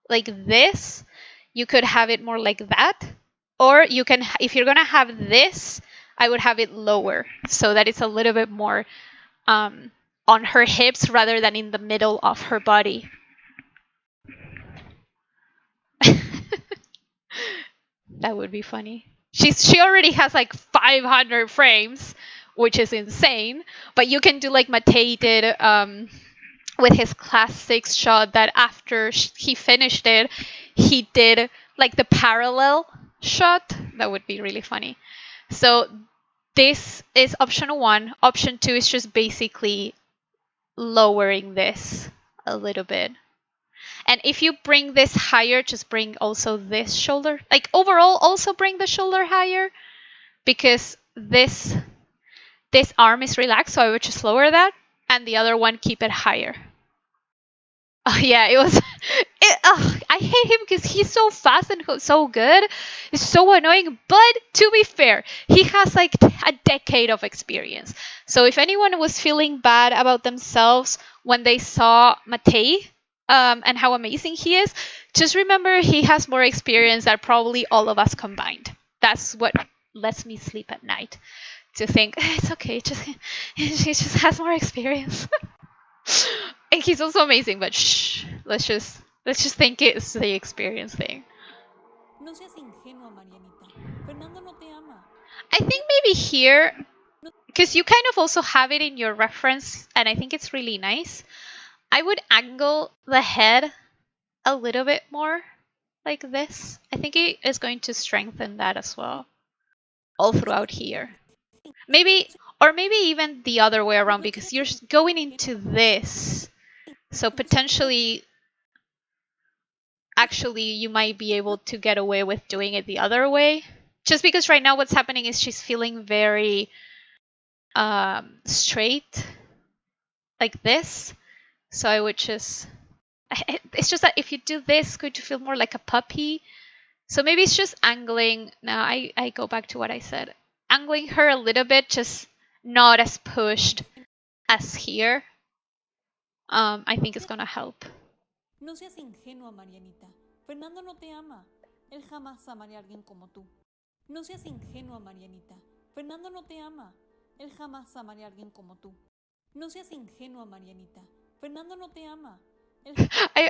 like this. You could have it more like that, or you can, if you're gonna have this, I would have it lower so that it's a little bit more on her hips rather than in the middle of her body. That would be funny. She already has like 500 frames, which is insane. But you can do like Matei did with his class 6 shot that after he finished it, he did like the parallel shot. That would be really funny. So this is option 1. Option 2 is just basically lowering this a little bit. And if you bring this higher, just bring also this shoulder. Like overall, also bring the shoulder higher because this arm is relaxed. So I would just lower that, and the other one keep it higher. Oh yeah, it was. I hate him because he's so fast and so good. It's so annoying. But to be fair, he has like a decade of experience. So if anyone was feeling bad about themselves when they saw Matei and how amazing he is, just remember he has more experience than probably all of us combined. That's what lets me sleep at night. To think it's okay, he just has more experience. And he's also amazing, but shh, let's just think it's the experience thing. No seas ingenua, Marianita. Fernando no te ama. I think maybe here, because you kind of also have it in your reference, and I think it's really nice, I would angle the head a little bit more like this. I think it is going to strengthen that as well, all throughout here. Maybe, or maybe even the other way around, because you're going into this. So potentially, actually, you might be able to get away with doing it the other way. Just because right now what's happening is she's feeling very straight, like this. So I would just, it's just that if you do this, it's going to feel more like a puppy. So maybe it's just angling. Now I go back to what I said. Angling her a little bit, just not as pushed as here. I think it's gonna help. No seas ingenua, Marianita. Fernando no te ama. Él jamás amaría a alguien como tú. No seas ingenua, Marianita. Fernando no te ama. Él jamás amaría a alguien como tú. No seas ingenua, Marianita. Fernando no te ama.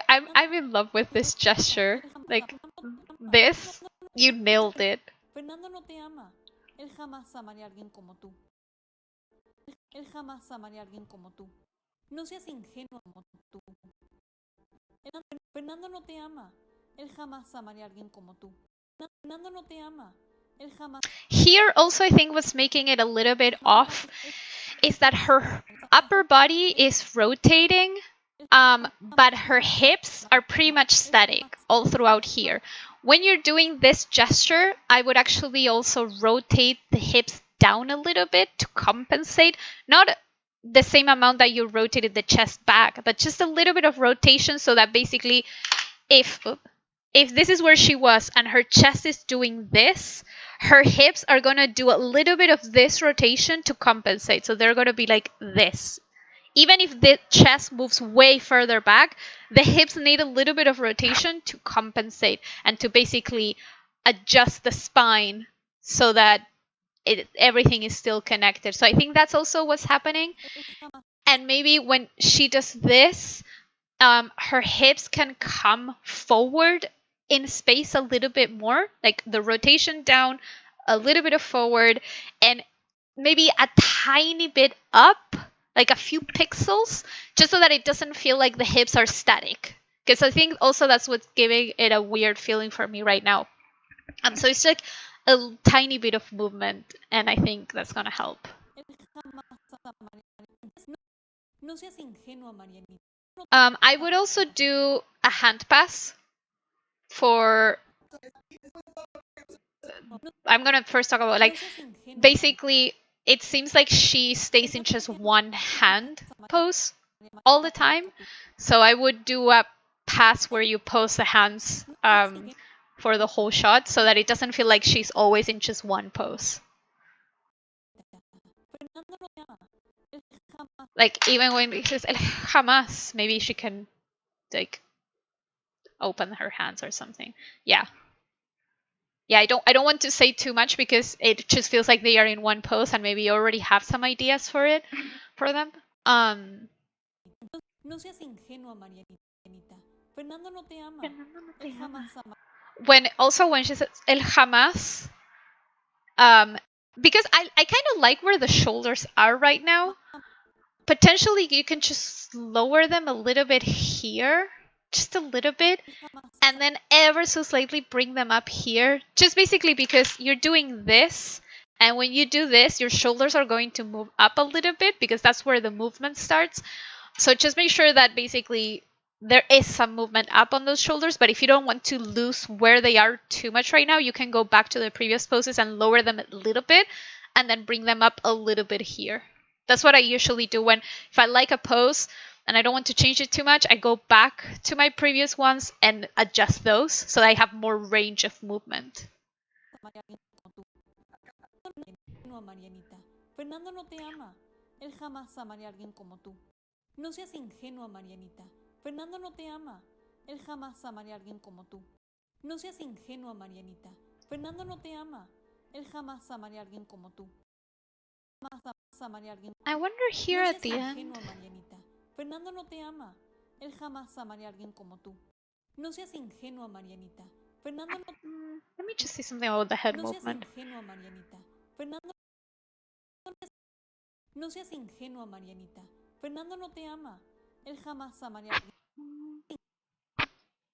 I'm in love with this gesture. Like this, you nailed it. Fernando no te ama. Él jamás amaría a alguien como tú. Él jamás amaría a alguien como tú. No seas ingenua como tú. Fernando no te ama. Él jamás amaría a alguien como tú. Fernando no te ama. Él jamás. Here also I think what's making it a little bit off is that her upper body is rotating, but her hips are pretty much static all throughout here. When you're doing this gesture, I would actually also rotate the hips down a little bit to compensate. Not the same amount that you rotated the chest back, but just a little bit of rotation so that basically if this is where she was and her chest is doing this, her hips are going to do a little bit of this rotation to compensate. So they're going to be like this. Even if the chest moves way further back, the hips need a little bit of rotation to compensate and to basically adjust the spine so that everything is still connected. So I think that's also what's happening. And maybe when she does this, her hips can come forward in space a little bit more, like the rotation down, a little bit of forward, and maybe a tiny bit up, like a few pixels, just so that it doesn't feel like the hips are static. Because I think also that's what's giving it a weird feeling for me right now. So it's like a tiny bit of movement, and I think that's gonna help. No seas ingenua, Marianita. I would also do a hand pass for. I'm gonna first talk about like basically it seems like she stays in just one hand pose all the time. So I would do a pass where you pose the hands for the whole shot so that it doesn't feel like she's always in just one pose. Like even when he says el jamás, maybe she can like open her hands or something. Yeah. Yeah, I don't want to say too much because it just feels like they are in one pose and maybe you already have some ideas for it for them. No seas ingenua, Marianita. Fernando no te ama. Él jamás ama. When she says el jamás, because I kind of like where the shoulders are right now. Potentially you can just lower them a little bit here, just a little bit, and then ever so slightly bring them up here, just basically because you're doing this, and when you do this your shoulders are going to move up a little bit because that's where the movement starts. So just make sure that basically there is some movement up on those shoulders, but if you don't want to lose where they are too much right now, you can go back to the previous poses and lower them a little bit and then bring them up a little bit here. That's what I usually do if I like a pose and I don't want to change it too much, I go back to my previous ones and adjust those so I have more range of movement. Marianita. Fernando no te ama. Él jamás amaría a alguien como tú. No seas ingenua, Marianita. Fernando no te ama. Él jamás amaría a alguien como tú. No seas ingenua, Marianita. Fernando no te ama. Él jamás amaría a alguien como tú. I wonder here at the end. Marianita. Fernando no te ama. Él jamás amaría a alguien como tú. No seas ingenua, Marianita. Fernando no... Let me just say something about the head no movement. Seas ingenua, Marianita. Fernando... No seas ingenua, Marianita. Fernando no te ama. Él jamás amaría a alguien.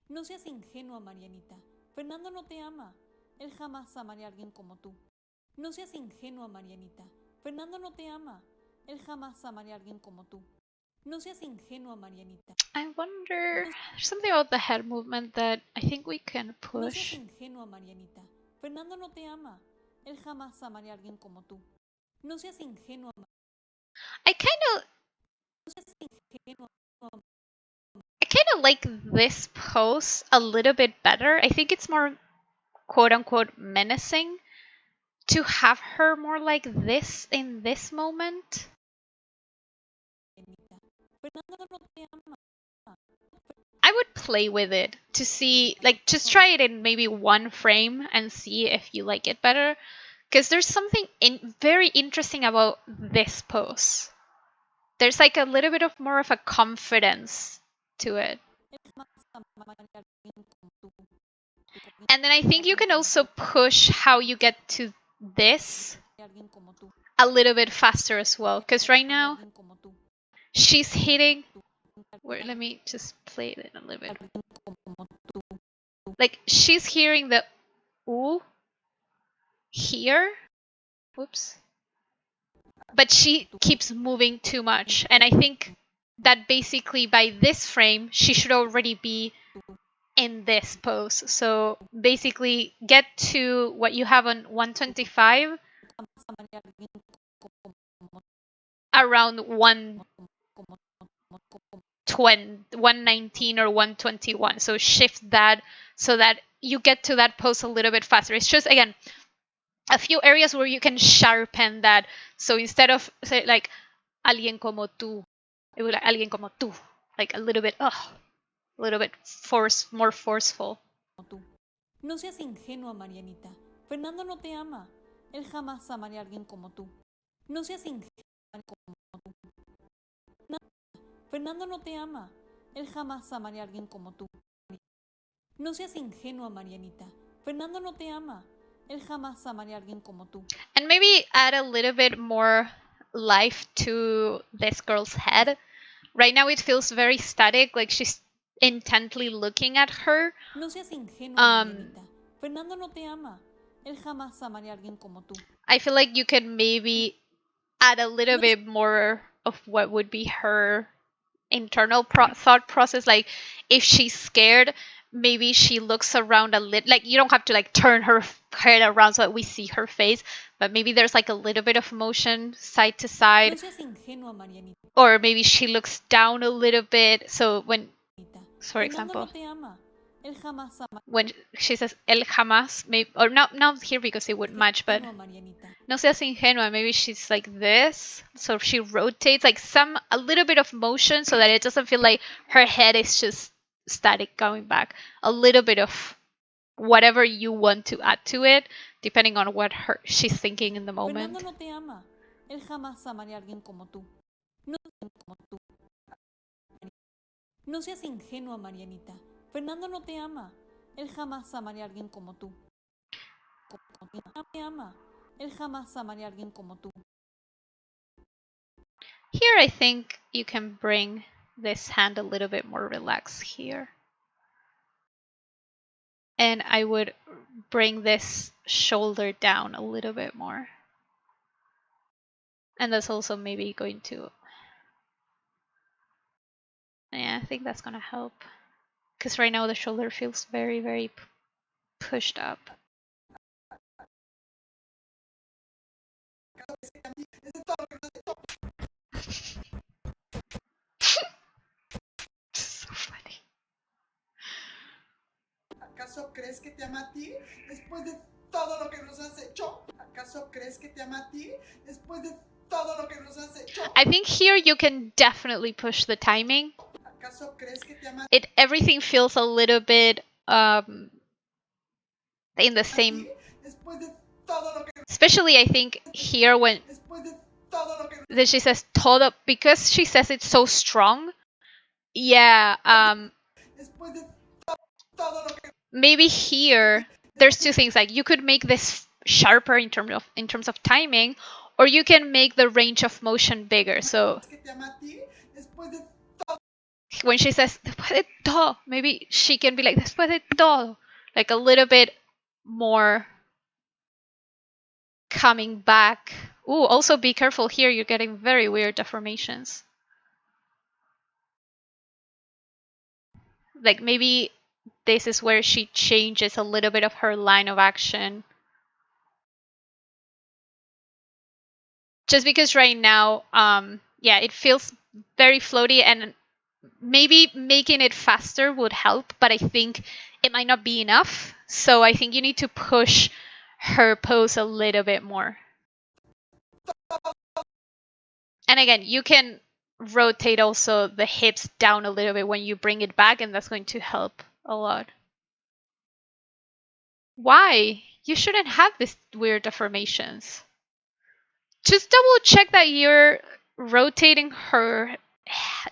No seas ingenua, Marianita. Fernando no te ama. Él jamás amaría a alguien como tú. No seas ingenua, Marianita. Fernando no te ama. Él jamás amaría a alguien como tú. No seas ingenua, Marianita. I wonder, there's something about the head movement that I think we can push. No seas ingenua, Marianita. Fernando no te ama. Él jamás amaría a alguien como tú. No seas ingenua. I kind of like this pose a little bit better. I think it's more quote unquote menacing to have her more like this in this moment. I would play with it to see, like, just try it in maybe one frame and see if you like it better. Because there's something very interesting about this pose. There's like a little bit of more of a confidence to it. And then I think you can also push how you get to this a little bit faster as well. Because right now, she's hitting... let me just play it a little bit. Like, she's hearing the ooh here. Whoops. But she keeps moving too much. And I think that basically by this frame, she should already be in this pose. So basically get to what you have on 125 around 119 or 121. So shift that so that you get to that pose a little bit faster. It's just, again, a few areas where you can sharpen that. So instead of, say, like, alguien como tú, it would be like, alguien como tú. Like a little bit, more forceful. No seas ingenua, Marianita. Fernando no te ama. Él jamás amaría a alguien como tú. No seas ingenua como tú. Fernando no te ama. Él jamás amaría a alguien como tú. No seas ingenua, Marianita. Fernando no te ama. Él jamás amaría a alguien como tú. And maybe add a little bit more life to this girl's head. Right now it feels very static, like she's intently looking at her. No seas ingenua, Marianita. Fernando no te ama. Él jamás amaría a alguien como tú. I feel like you can maybe add a little bit more of what would be her internal thought process. Like, if she's scared, maybe she looks around a little. Like, you don't have to like turn her head around so that we see her face, but maybe there's like a little bit of motion side to side. No seas ingenua, Marianita. Or maybe she looks down a little bit. So when, for example, no te ama. Él jamás amaría. When she says el jamás, maybe, or not here because it would match, but no seas ingenua, maybe she's like this, so she rotates like a little bit of motion so that it doesn't feel like her head is just static going back. A little bit of whatever you want to add to it, depending on what she's thinking in the moment. Fernando no te ama. Él jamás amaría a alguien como tú. No como tú. No seas ingenua, Marianita. Fernando no te ama. Él jamás amaría a alguien como tú. No te ama. Él jamás amaría a alguien como tú. Here I think you can bring this hand a little bit more relaxed here. And I would bring this shoulder down a little bit more. And that's also maybe going to... Yeah, I think that's going to help. Because right now the shoulder feels very, very pushed up. So funny. ¿Acaso crees que te ama a ti después de todo lo que nos has hecho? ¿Acaso crees que te ama a ti después de todo lo que nos has hecho? I think here you can definitely push the timing. ¿Acaso crees que te ama Everything feels a little bit in the same. Especially I think here when she says todo, because she says it's so strong. Yeah, maybe here there's two things. Like you could make this sharper in terms of timing, or you can make the range of motion bigger. So when she says después de todo, maybe she can be like después de todo, like a little bit more coming back. Ooh, also be careful here, you're getting very weird deformations. Like maybe this is where she changes a little bit of her line of action. Just because right now, yeah, it feels very floaty, and maybe making it faster would help, but I think it might not be enough. So I think you need to push her pose a little bit more. And again, you can rotate also the hips down a little bit when you bring it back, and that's going to help a lot. Why? You shouldn't have these weird deformations. Just double check that you're rotating her.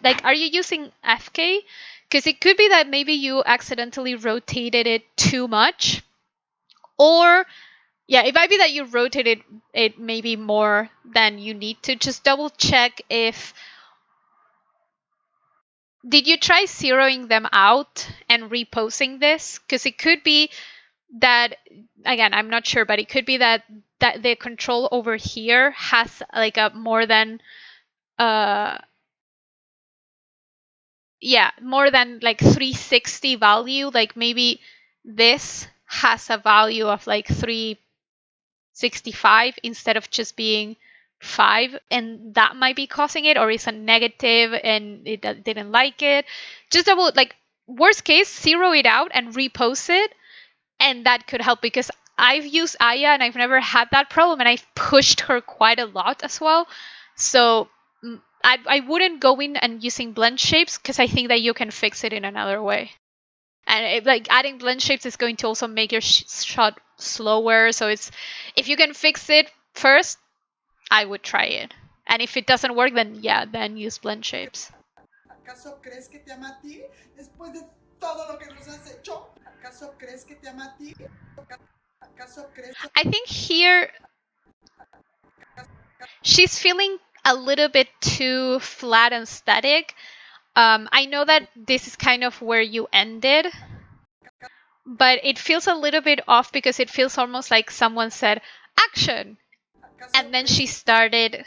Like, are you using FK? Because it could be that maybe you accidentally rotated it too much. Or, yeah, it might be that you rotated it maybe more than you need to. Just double check if... Did you try zeroing them out and reposing this? Because it could be that, again, I'm not sure, but it could be that the control over here has like a more than more than like 360 value. Like maybe this has a value of like 365 instead of just being 5, and that might be causing it, or it's a negative and it didn't like it. Just double, like, worst case, zero it out and repose it, and that could help, because I've used Aya and I've never had that problem, and I've pushed her quite a lot as well. So I wouldn't go in and using blend shapes, because I think that you can fix it in another way. And like adding blend shapes is going to also make your shot slower. So it's, if you can fix it first, I would try it. And if it doesn't work, then yeah, then use blend shapes. ¿Acaso crees que te ama a ti después de todo lo que nos has hecho? ¿Acaso crees que te ama a ti? ¿Acaso crees? I think here she's feeling a little bit too flat and static. I know that this is kind of where you ended, but it feels a little bit off, because it feels almost like someone said action and then she started.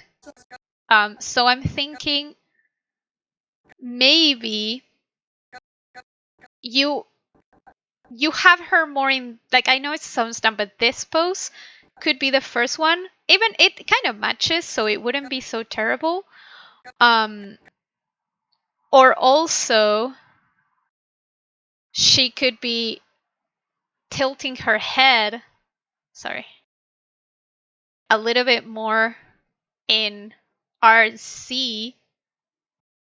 So I'm thinking maybe you have her more in, like, I know it sounds dumb, but this pose could be the first one. Even it kind of matches, so it wouldn't be so terrible. Or also she could be tilting her head, a little bit more in RC,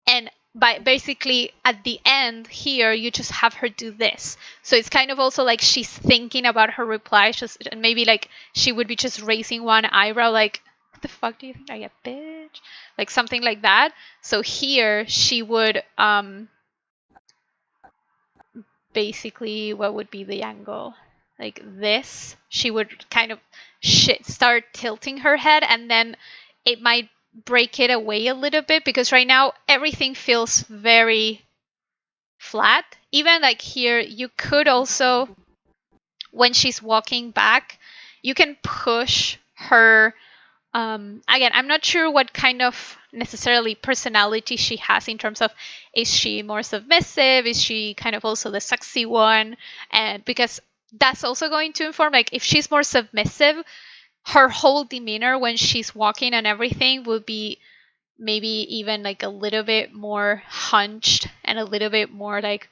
and by basically at the end here you just have her do this, so it's kind of also like she's thinking about her reply, just, and maybe like she would be just raising one eyebrow like, what the fuck do you think I get, bitch, like something like that. So here she would basically, what would be the angle, like this, she would kind of start tilting her head, and then it might break it away a little bit, because right now everything feels very flat. Even like here, you could also, when she's walking back, you can push her. Again, I'm not sure what kind of necessarily personality she has in terms of, is she more submissive? Is she kind of also the sexy one? And because that's also going to inform, like if she's more submissive, her whole demeanor when she's walking and everything will be maybe even like a little bit more hunched and a little bit more like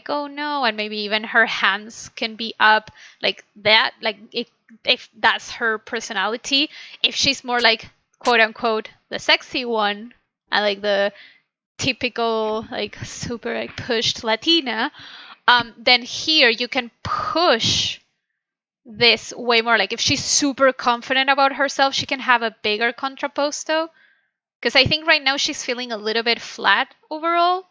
oh no, and maybe even her hands can be up like that, like if that's her personality. If she's more like quote unquote the sexy one and like the typical like super like pushed Latina, then here you can push this way more. Like if she's super confident about herself, she can have a bigger contrapposto, because I think right now she's feeling a little bit flat overall.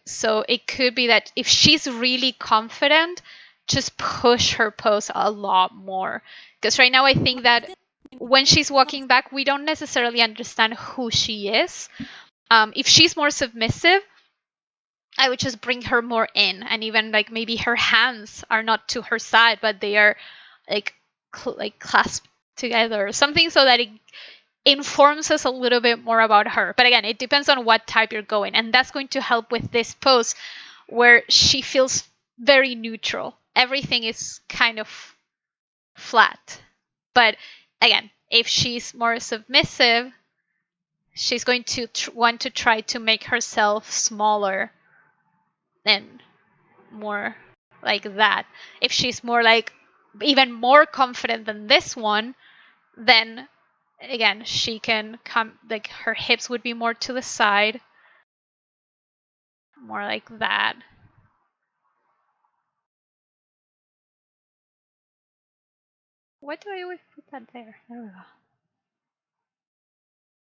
So it could be that if she's really confident, just push her pose a lot more. Because right now I think that when she's walking back, we don't necessarily understand who she is. If she's more submissive, I would just bring her more in, and even like maybe her hands are not to her side, but they are like like clasped together or something, so that it informs us a little bit more about her. But again, it depends on what type you're going, and that's going to help with this pose where she feels very neutral. Everything is kind of flat. But again, if she's more submissive, she's going to want to try to make herself smaller and more like that. If she's more like even more confident than this one, then again she can come, like her hips would be more to the side, more like that. Why do I always put that there? There we go.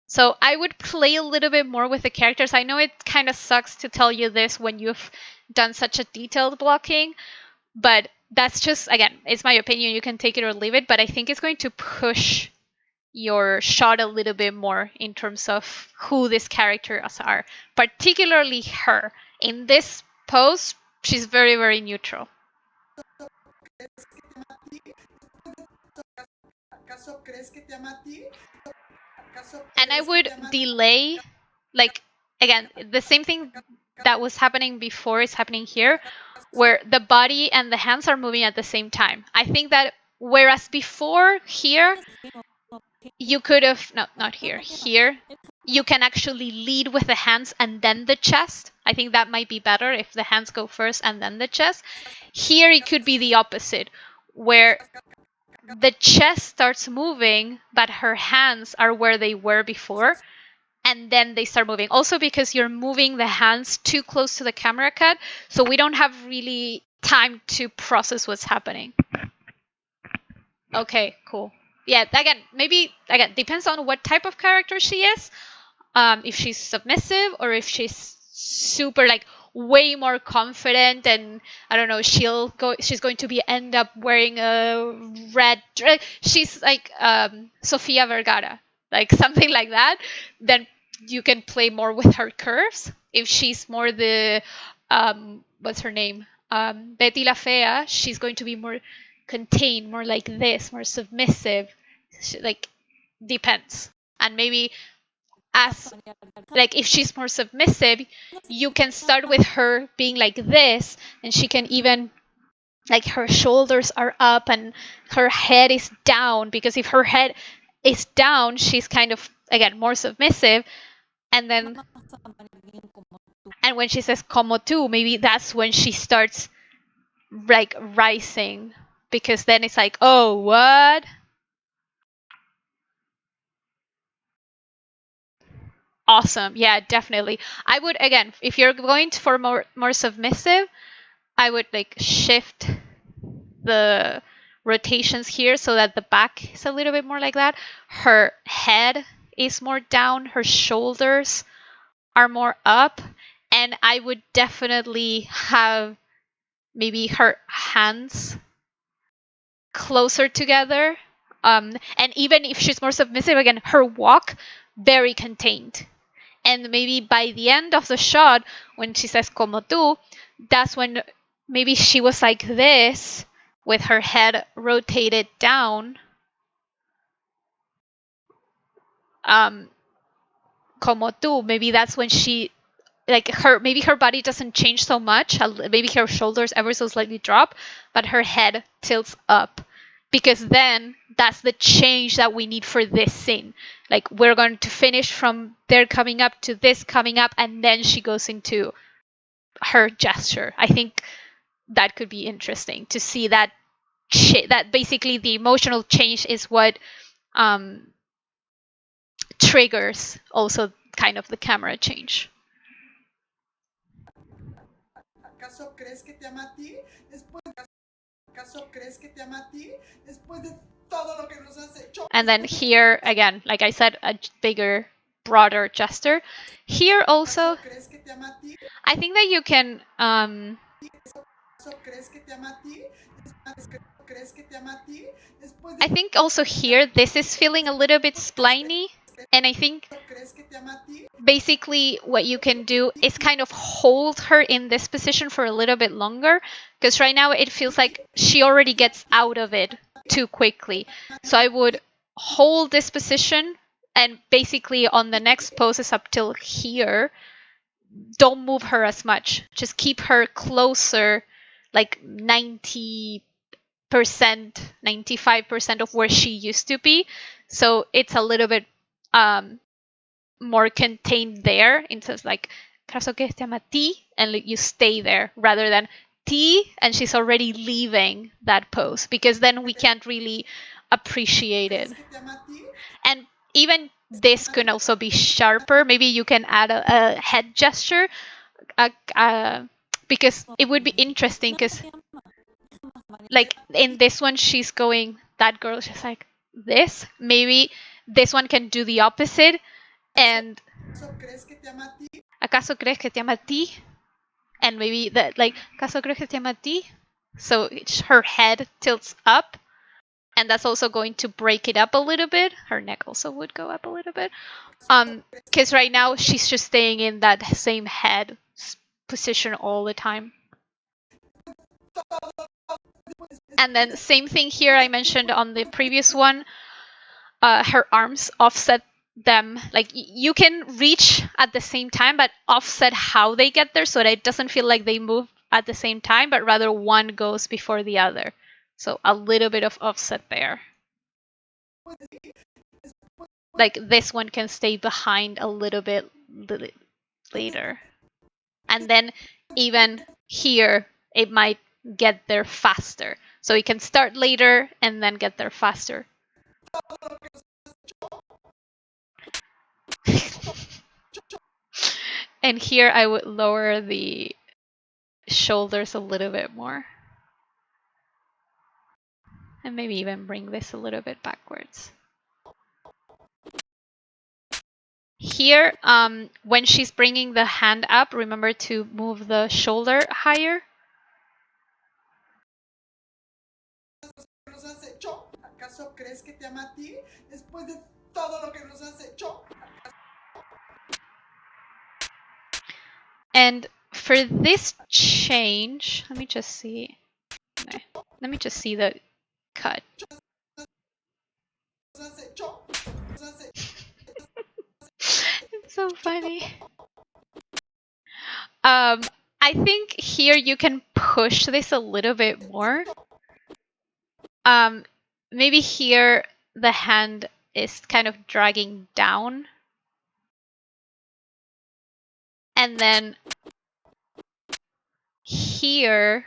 So I would play a little bit more with the characters. I know it kind of sucks to tell you this when you've done such a detailed blocking, but that's just, again, it's my opinion. You can take it or leave it, but I think it's going to push your shot a little bit more in terms of who these characters are, particularly her. In this pose, she's very, very neutral. And I would delay, like, again, the same thing that was happening before is happening here, where the body and the hands are moving at the same time. I think that whereas before here, you could have, no, not here, here, you can actually lead with the hands and then the chest. I think that might be better if the hands go first and then the chest. Here it could be the opposite, where the chest starts moving, but her hands are where they were before, and then they start moving. Also because you're moving the hands too close to the camera cut, so we don't have really time to process what's happening. Okay, cool. Yeah, again, maybe, again, depends on what type of character she is. If she's submissive or if she's super like way more confident, and I don't know, she's going to be end up wearing a red dress. She's like Sofia Vergara, like something like that. Then you can play more with her curves. If she's more the what's her name, Betty La Fea, she's going to be more contained, more like this, more submissive. Like depends. And maybe as like if she's more submissive, you can start with her being like this, and she can even like her shoulders are up and her head is down, because if her head is down, she's kind of again more submissive, and And when she says como tú, maybe that's when she starts like rising, because then it's like, oh, what? Awesome. Yeah, definitely. I would, again, if you're going for more submissive, I would like shift the rotations here so that the back is a little bit more like that. Her head is more down, her shoulders are more up, and I would definitely have maybe her hands closer together. And even if she's more submissive, again, her walk very contained. And maybe by the end of the shot, when she says como tú, that's when maybe she was like this with her head rotated down. Como tú, maybe that's when she, like, maybe her body doesn't change so much, maybe her shoulders ever so slightly drop, but her head tilts up, because then that's the change that we need for this scene. Like, we're going to finish from there coming up to this coming up, and then she goes into her gesture. I think that could be interesting to see that that basically the emotional change is what triggers also kind of the camera change. ¿Acaso crees que te ama a ti? ¿Acaso crees que te ama a ti? Después de todo lo que nos has hecho. And then here, again, like I said, a bigger, broader gesture. Here also, I think that you can... I think also here, this is feeling a little bit spliny. And I think basically what you can do is kind of hold her in this position for a little bit longer, because right now it feels like she already gets out of it too quickly. So I would hold this position, and basically on the next poses up till here, don't move her as much. Just keep her closer, like 90%, 95% of where she used to be. So it's a little bit more contained there, into like caso que te ama ti, and you stay there rather than ti and she's already leaving that pose, because then we can't really appreciate it. And even this can also be sharper. Maybe you can add a head gesture, because it would be interesting, because like in this one she's going, that girl, she's like this. Maybe this one can do the opposite, and ¿acaso crees que te ama a ti? And maybe that, like, ¿acaso crees que te ama a ti? So her head tilts up, and that's also going to break it up a little bit. Her neck also would go up a little bit. Because right now she's just staying in that same head position all the time. And then same thing here, I mentioned on the previous one, her arms offset them. Like, you can reach at the same time, but offset how they get there so that it doesn't feel like they move at the same time, but rather one goes before the other. So a little bit of offset there. Like, this one can stay behind a little bit later. And then even here, it might get there faster. So it can start later and then get there faster. And here I would lower the shoulders a little bit more. And maybe even bring this a little bit backwards. Here, when she's bringing the hand up, remember to move the shoulder higher. ¿Acaso crees que te ama a ti? Después de todo lo que nos has hecho. And for this change, let me just see. No, let me just see the cut. It's so funny. I think here you can push this a little bit more. Maybe here the hand is kind of dragging down. And then here.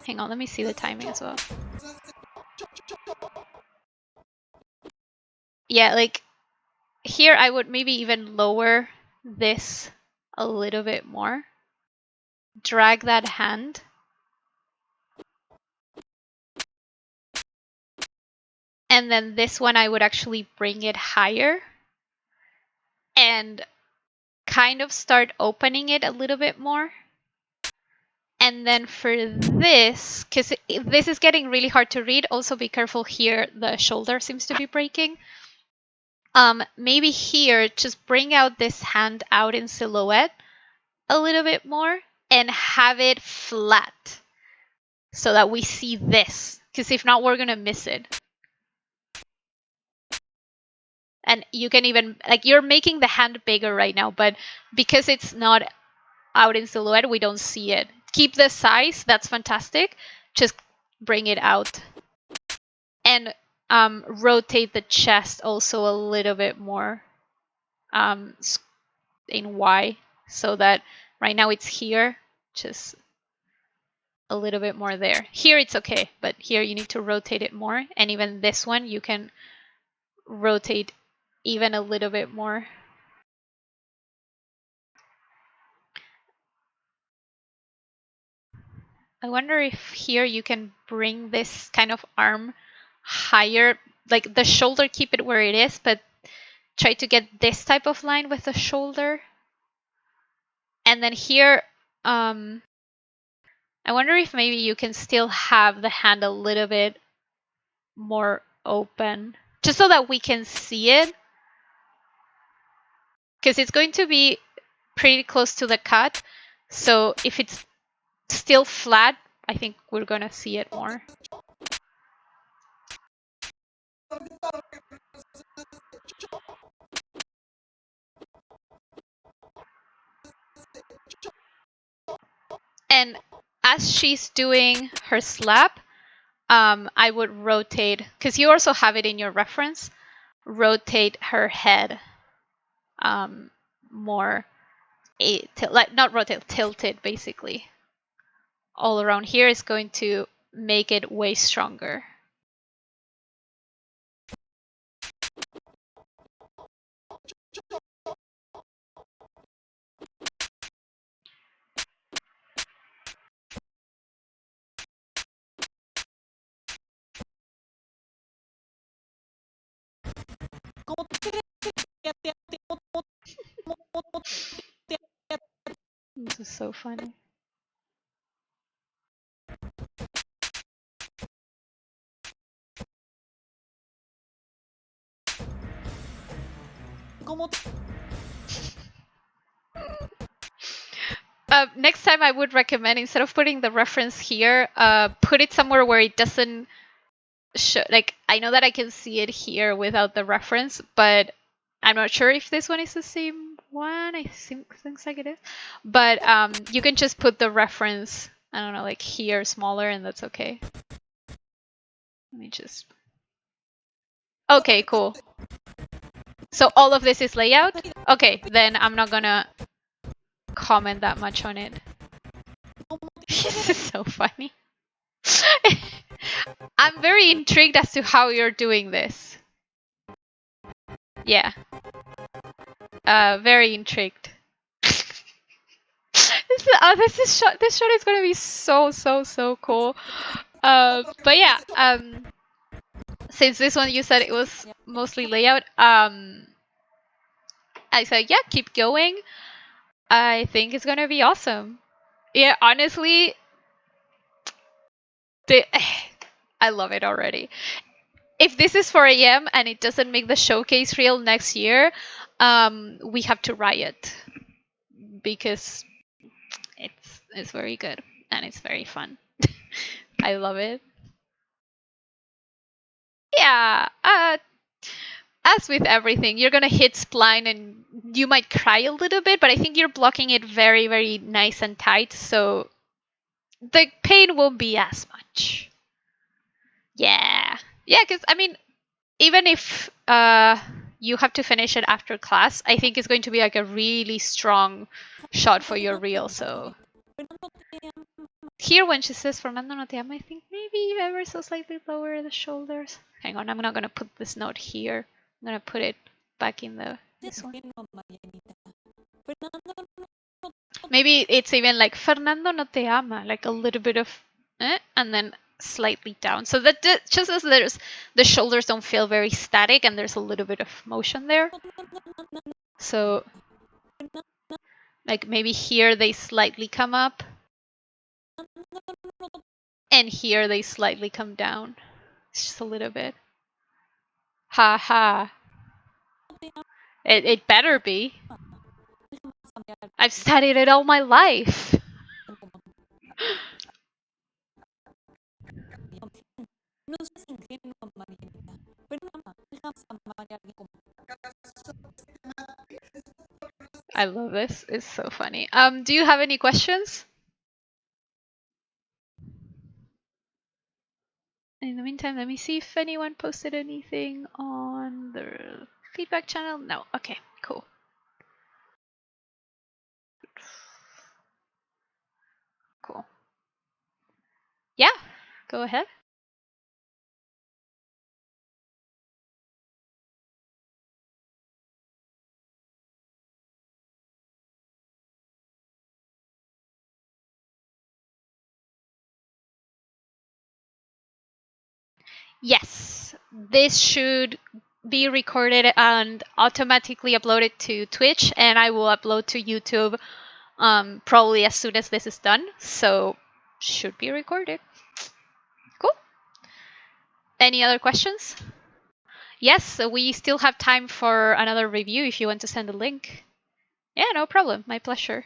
Hang on, let me see the timing as well. Yeah, like here I would maybe even lower this a little bit more. Drag that hand. And then this one I would actually bring it higher and kind of start opening it a little bit more. And then for this, because this is getting really hard to read, also be careful here, the shoulder seems to be breaking. Maybe here, just bring out this hand out in silhouette a little bit more and have it flat so that we see this, because if not, we're going to miss it. And you can even, like, you're making the hand bigger right now, but because it's not out in silhouette, we don't see it. Keep the size, that's fantastic. Just bring it out. And rotate the chest also a little bit more in Y, so that right now it's here, just a little bit more there. Here it's okay, but here you need to rotate it more. And even this one, you can rotate even a little bit more. I wonder if here you can bring this kind of arm higher, like the shoulder, keep it where it is, but try to get this type of line with the shoulder. And then here, I wonder if maybe you can still have the hand a little bit more open, just so that we can see it. Because it's going to be pretty close to the cut. So if it's still flat, I think we're going to see it more. And as she's doing her slap, I would rotate, because you also have it in your reference, rotate her head more, like not rotate, tilt it basically. All around here is going to make it way stronger. This is so funny. Next time I would recommend, instead of putting the reference here, put it somewhere where it doesn't show, like, I know that I can see it here without the reference, but I'm not sure if this one is the same one. I think things like it is. But you can just put the reference, I don't know, like here smaller, and that's okay. Let me just... Okay, cool. So all of this is layout? Okay, then I'm not gonna comment that much on it. This is so funny. I'm very intrigued as to how you're doing this. Yeah. Very intrigued. This shot is gonna be so cool. But yeah, since this one you said it was mostly layout, I said, yeah, keep going. I think it's gonna be awesome. Yeah, honestly, I love it already. If this is 4 AM and it doesn't make the showcase reel next year, we have to riot, because it's very good and it's very fun. I love it. Yeah, as with everything, you're gonna hit spline and you might cry a little bit, but I think you're blocking it very, very nice and tight, so the pain won't be as much. Yeah, because I mean, even if you have to finish it after class, I think it's going to be like a really strong shot for your reel. So here when she says Fernando no te ama, I think maybe ever so slightly lower the shoulders. Hang on, I'm not gonna put this note here. I'm gonna put it back in this one. Maybe it's even like Fernando no te ama, like a little bit of and then slightly down. So that just as the shoulders don't feel very static and there's a little bit of motion there. So like maybe here they slightly come up and here they slightly come down. It's just a little bit. Ha ha. It better be. I've studied it all my life. I love this. It's so funny. Do you have any questions? In the meantime, let me see if anyone posted anything on the feedback channel. No. Okay, cool. Cool. Yeah, go ahead. Yes, this should be recorded and automatically uploaded to Twitch, and I will upload to YouTube probably as soon as this is done. So should be recorded. Cool. Any other questions? Yes, so we still have time for another review if you want to send a link. Yeah, no problem. My pleasure.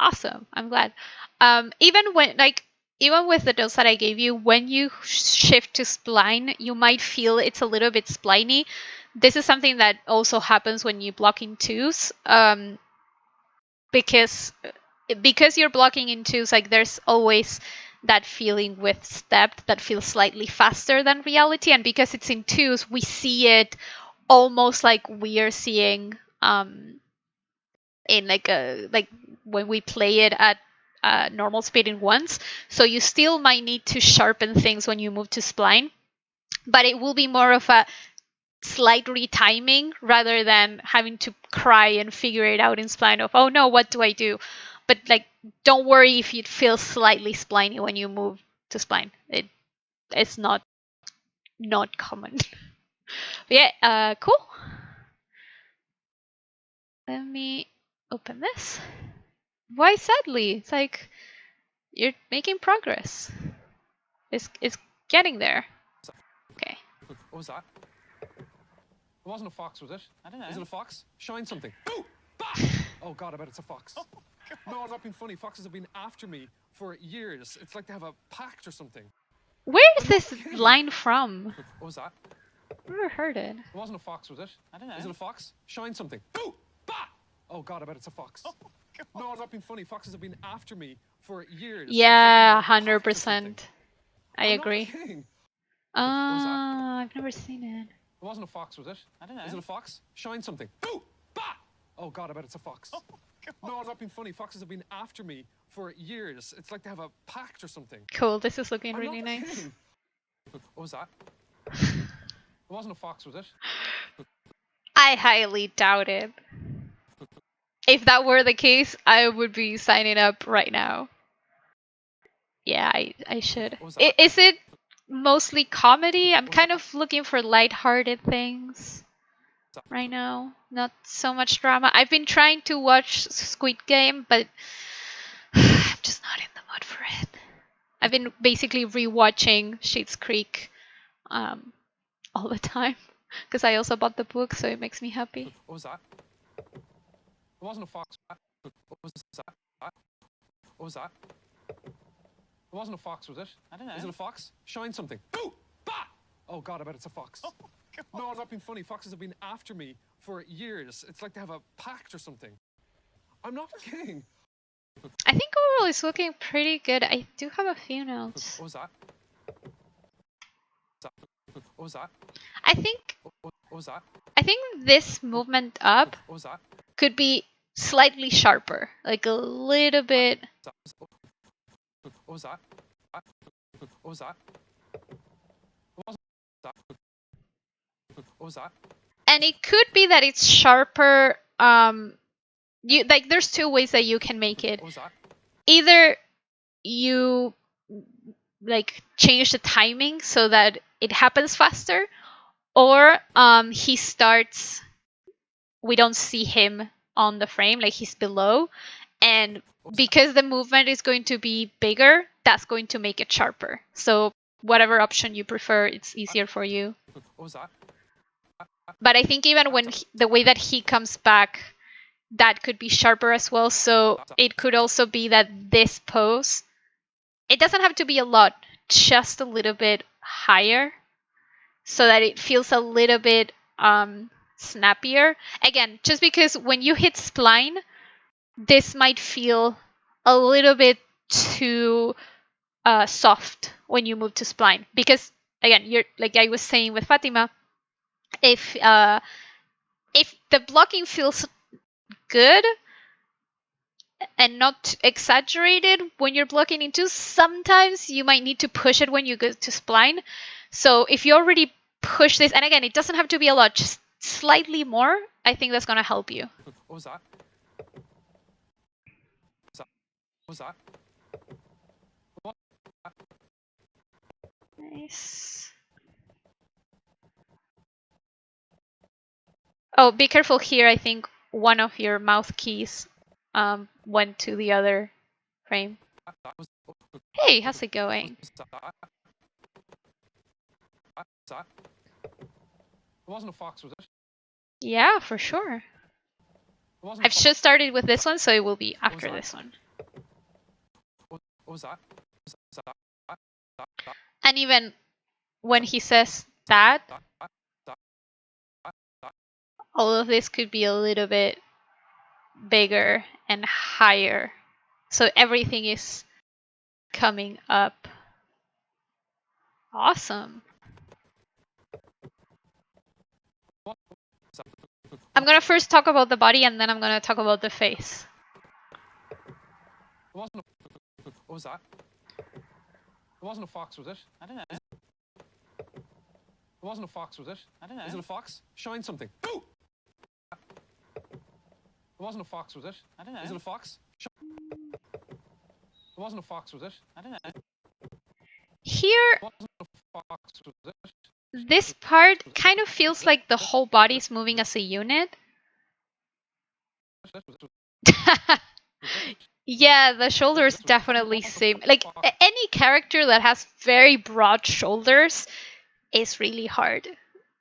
Awesome. I'm glad. Even with the dose that I gave you, when you shift to spline, you might feel it's a little bit spliny. This is something that also happens when you block in twos. Because you're blocking in twos, like there's always that feeling with stepped that feels slightly faster than reality, and because it's in twos, we see it almost like we are seeing in like when we play it at normal speed in ones. So you still might need to sharpen things when you move to spline, but it will be more of a slight retiming rather than having to cry and figure it out in spline of, oh no, what do I do? But like, don't worry if it feels slightly spliny when you move to spline. It's not common. But yeah, cool. Let me open this. Why sadly? It's like you're making progress. It's getting there. Okay. What was that? It wasn't a fox, was it? I don't know. Is it a fox? Shine something. Ooh! Bah! Oh god, I bet it's a fox. Oh, no, I'm not being funny. Foxes have been after me for years. It's like they have a pact or something. Where is this line from? What was that? I've never heard it. It wasn't a fox, was it? I don't know. Is it a fox? Shine something. Ooh! Bah! Oh god, I bet it's a fox. Oh, no, I'm not being funny. Foxes have been after me for years. Yeah, 100%. I agree. I've never seen it. It wasn't a fox, was it? I don't know. Is it a fox? Shine something. Ooh! Bah! Oh god, I bet it's a fox. Oh, no, I'm not being funny. Foxes have been after me for years. It's like they have a pact or something. Cool, this is looking I'm really not nice. kidding. What was that? It wasn't a fox, was it? I highly doubt it. If that were the case, I would be signing up right now. Yeah, I should. Is it mostly comedy? I'm kind of looking for lighthearted things right now. Not so much drama. I've been trying to watch Squid Game, but I'm just not in the mood for it. I've been basically rewatching Schitt's Creek all the time because I also bought the book, so it makes me happy. What was that? It wasn't a fox. What was that? What was that? It wasn't a fox, was it? I don't know. Is it a fox? Shine something. Ooh! Bah! Oh god, I bet it's a fox. Oh, no, I'm not being funny. Foxes have been after me for years. It's like they have a pact or something. I'm not kidding. I think overall it's looking pretty good. I do have a few notes. What was that? What was that? I think What was that? this movement up What was that? could be slightly sharper, like a little bit. What was that? What was that? What was that? What was that? And it could be that it's sharper. You like there's two ways that you can make it. What was that? Either you like change the timing so that it happens faster, or he starts, we don't see him on the frame, like he's below, and because the movement is going to be bigger, that's going to make it sharper. So whatever option you prefer, it's easier for you. What was that? But I think even when the way that he comes back, that could be sharper as well. So it could also be that this pose, it doesn't have to be a lot, just a little bit higher, so that it feels a little bit snappier. Again, just because when you hit spline, this might feel a little bit too soft when you move to spline. Because again, you're like I was saying with Fatima, if the blocking feels good and not exaggerated when you're blocking into, sometimes you might need to push it when you go to spline. So if you already push this, and again, it doesn't have to be a lot, just slightly more, I think that's going to help you. What was that? What was that? What? Nice. Oh, be careful here. I think one of your mouth keys went to the other frame. Hey, how's it going? It wasn't a fox, was it? Yeah, for sure. It wasn't a I've fox. just started with this one, so it will be after this one. What was that? And even when he says that, all of this could be a little bit bigger and higher. So everything is coming up. Awesome. I'm going to first talk about the body and then I'm going to talk about the face. It wasn't a, what was that? It wasn't a fox, was it? I don't know. It wasn't a fox, was it? I don't know. Is it a fox? Shine something. Ooh! It wasn't a fox, was it? I don't know. Is it a fox? It wasn't a fox, was it? I don't know. Here, It wasn't a fox, was it? this part kind of feels like the whole body's moving as a unit. Yeah, the shoulders definitely seem like any character that has very broad shoulders is really hard.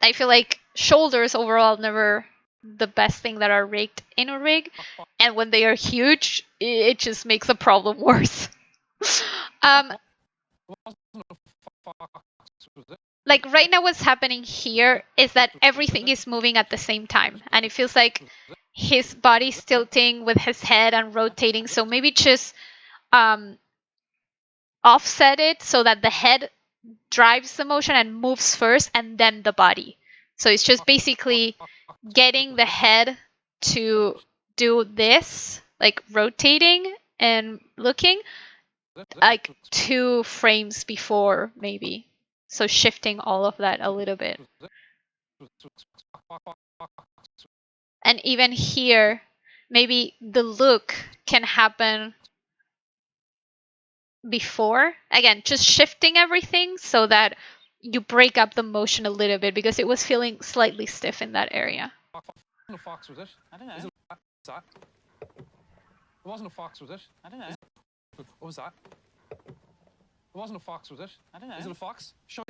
I feel like shoulders overall never the best thing that are rigged in a rig, and when they are huge, it just makes the problem worse. Like right now what's happening here is that everything is moving at the same time, and it feels like his body's tilting with his head and rotating, so maybe just offset it so that the head drives the motion and moves first and then the body. So it's just basically getting the head to do this, like rotating and looking, like 2 frames before maybe. So shifting all of that a little bit. And even here, maybe the look can happen before. Again, just shifting everything so that you break up the motion a little bit because it was feeling slightly stiff in that area. It wasn't a fox, was it? I don't know. Is it that? It wasn't a fox, was it? I don't know. What was that? It wasn't a fox, was it? I don't know. Is it a fox? Shine.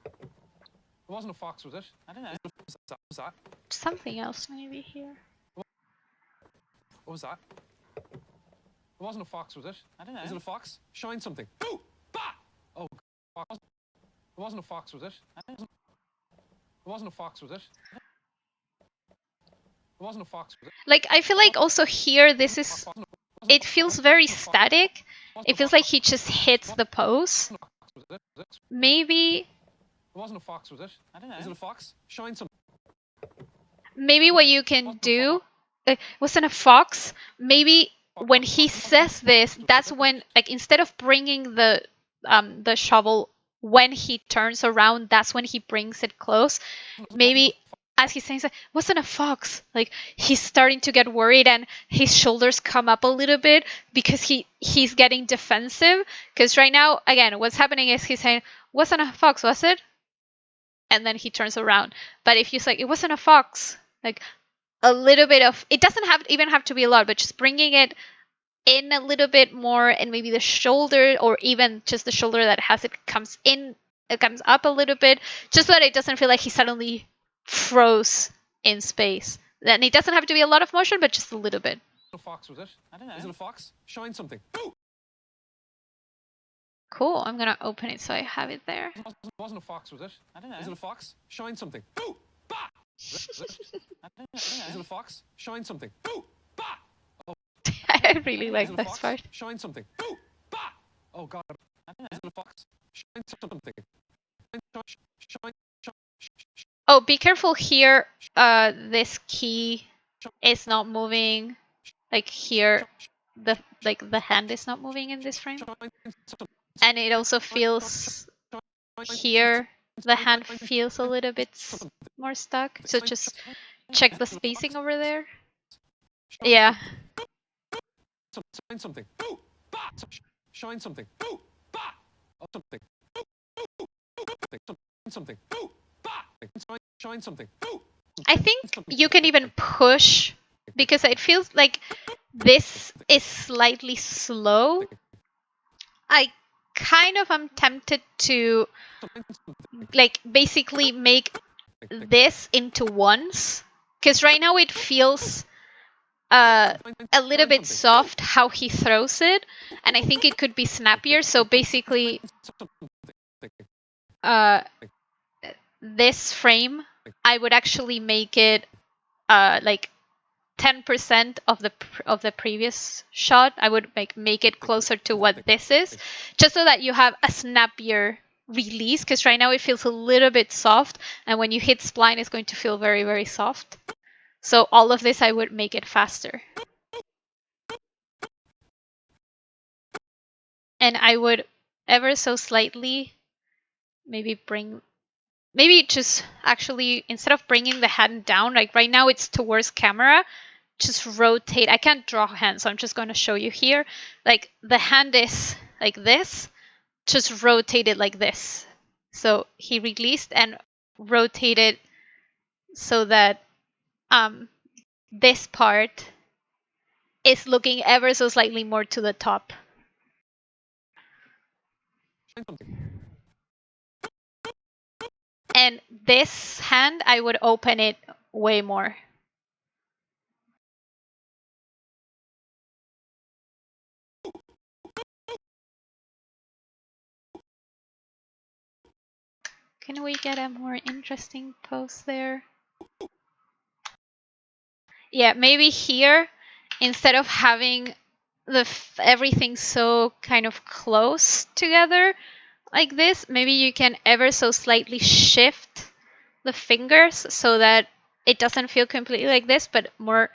It wasn't a fox, was it? I don't know. What was that? Something else maybe here. What was that? It wasn't a fox, was it? I don't know. Is it a fox? Shine something. Ooh! Bah! Oh, fox. It wasn't a fox, was it? I don't know. It wasn't a fox, was it? It wasn't a fox, was it? Like, I feel like also here, this is, it feels very static. It feels like he just hits the pose. Maybe It wasn't a fox, was it? I don't know. Is it a fox? Shine some. Maybe what you can do, wasn't a fox. Maybe when he says this, that's when, like, instead of bringing the shovel when he turns around, that's when he brings it close. Maybe as he's saying, wasn't a fox. Like, he's starting to get worried, and his shoulders come up a little bit because he's getting defensive. Because right now, again, what's happening is he's saying, wasn't a fox, was it? And then he turns around. But if you say it wasn't a fox, like a little bit of, it doesn't even have to be a lot, but just bringing it in a little bit more, and maybe the shoulder, or even just the shoulder that has it comes in, it comes up a little bit, just so that it doesn't feel like he suddenly froze in space. Then it doesn't have to be a lot of motion, but just a little bit. A fox, was it? I don't know. Is it a fox? Shine something. Ooh! Cool. I'm gonna open it so I have it there. It wasn't a fox, was it? I don't know. Is it a fox? Shine something. Ooh! Bah! I don't know. Is it a fox? Shine something. Ooh! Bah! Oh. I really like this part. Shine something. Ooh! Bah! Oh god. I don't know. Is it a fox? Shine something. Shine. Oh, be careful here. This key is not moving. Like here, the hand is not moving in this frame. And it also feels here, the hand feels a little bit more stuck. So just check the spacing over there. Yeah. Shine something. Ooh! Bah! Shine something. Ooh! Bah! Oh, something. Something. Ooh! Bah! Shine something. Ooh! I think you can even push, because it feels like this is slightly slow. I kind of am tempted to like basically make this into ones, because right now it feels a little bit soft how he throws it, and I think it could be snappier. So basically this frame, I would actually make it like 10% of the previous shot. I would make it closer to what this is, just so that you have a snappier release, because right now it feels a little bit soft, and when you hit spline it's going to feel very, very soft. So all of this I would make it faster. And I would ever so slightly maybe just actually, instead of bringing the hand down, like right now it's towards camera, just rotate. I can't draw hands, so I'm just going to show you here. Like the hand is like this, just rotate it like this. So he released and rotated so that this part is looking ever so slightly more to the top. And this hand, I would open it way more. Can we get a more interesting pose there? Yeah, maybe here, instead of having everything so kind of close together like this, maybe you can ever so slightly shift the fingers so that it doesn't feel completely like this, but more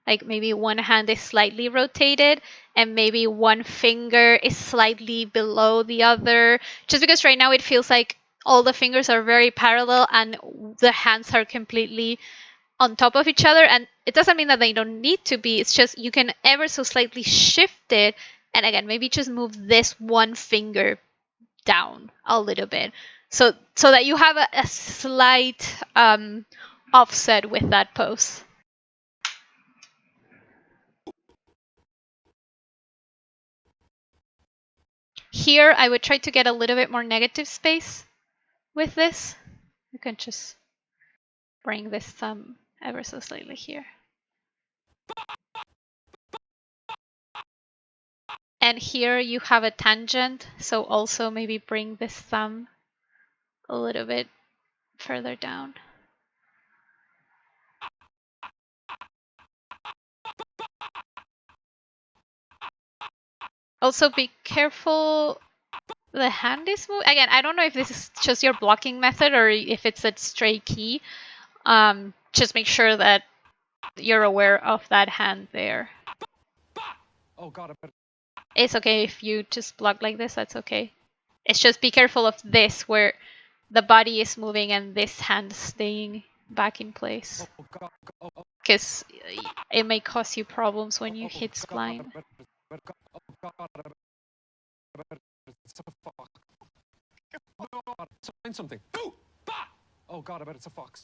like maybe one hand is slightly rotated and maybe one finger is slightly below the other, just because right now it feels like all the fingers are very parallel and the hands are completely on top of each other. And it doesn't mean that they don't need to be, it's just you can ever so slightly shift it, and again maybe just move this one finger down a little bit so that you have a slight offset with that pose. Here I would try to get a little bit more negative space with this. You can just bring this thumb ever so slightly here. And here you have a tangent, so also maybe bring this thumb a little bit further down. Also be careful the hand is moving. Again, I don't know if this is just your blocking method or if it's a stray key. Just make sure that you're aware of that hand there. Oh god, I better. It's okay if you just block like this, that's okay. It's just be careful of this where the body is moving and this hand staying back in place. Oh god, Because it may cause you problems when you oh hit god, I spline. better, oh god, I better, it's a fox. No, find something. Ooh, bah! Oh god, I bet it's a fox.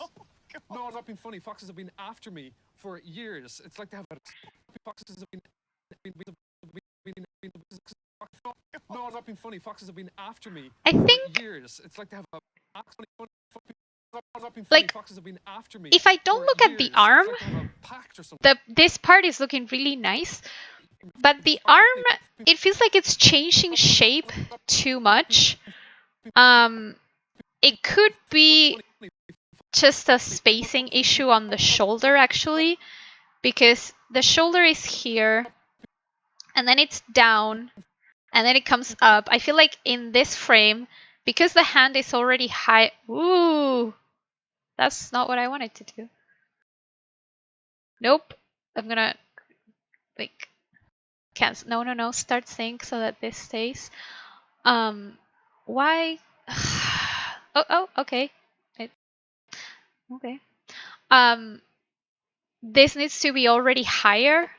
No, I'm not being funny. Foxes have been after me for years. It's like they have foxes have been no, I'm not being funny. Foxes have been after me I for think, years. It's like they have a like, foxes have been after me if I don't for look at the years. arm, It's like they have a pact or something. this part is looking really nice. But the arm, it feels like it's changing shape too much. It could be just a spacing issue on the shoulder, actually, because the shoulder is here, and then it's down, and then it comes up. I feel like in this frame, because the hand is already high. Ooh, that's not what I wanted to do. Nope. I'm gonna, like, cancel. No. Start sync so that this stays. Why? Oh, okay. Okay. This needs to be already higher,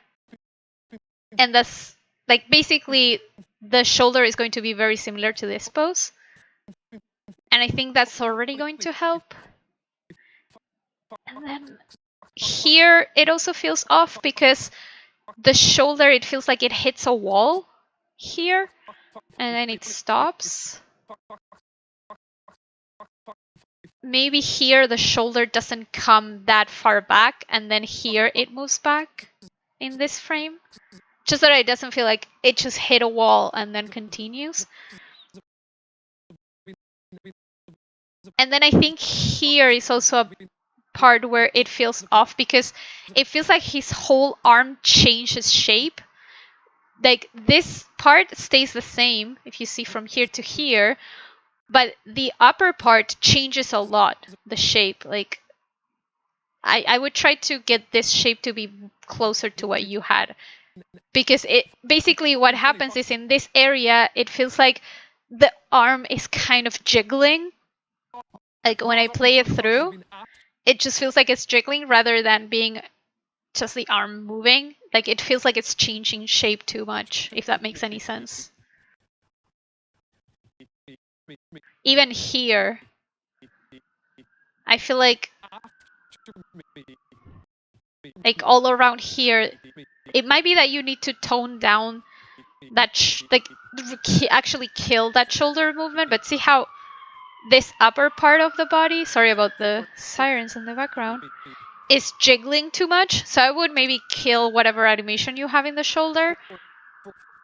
and that's like basically the shoulder is going to be very similar to this pose, and I think that's already going to help. And then here it also feels off because the shoulder, it feels like it hits a wall here, and then it stops. Maybe here the shoulder doesn't come that far back, and then here it moves back in this frame. Just that it doesn't feel like it just hit a wall and then continues. And then I think here is also a part where it feels off because it feels like his whole arm changes shape. Like this part stays the same if you see from here to here, but the upper part changes a lot, the shape. Like I would try to get this shape to be closer to what you had, because it basically what happens is in this area it feels like the arm is kind of jiggling. Like when I play it through, it just feels like it's jiggling rather than being just the arm moving. Like it feels like it's changing shape too much, if that makes any sense. Even here, I feel like all around here, it might be that you need to tone down that, actually kill that shoulder movement. But see how this upper part of the body, sorry about the sirens in the background, is jiggling too much. So I would maybe kill whatever animation you have in the shoulder,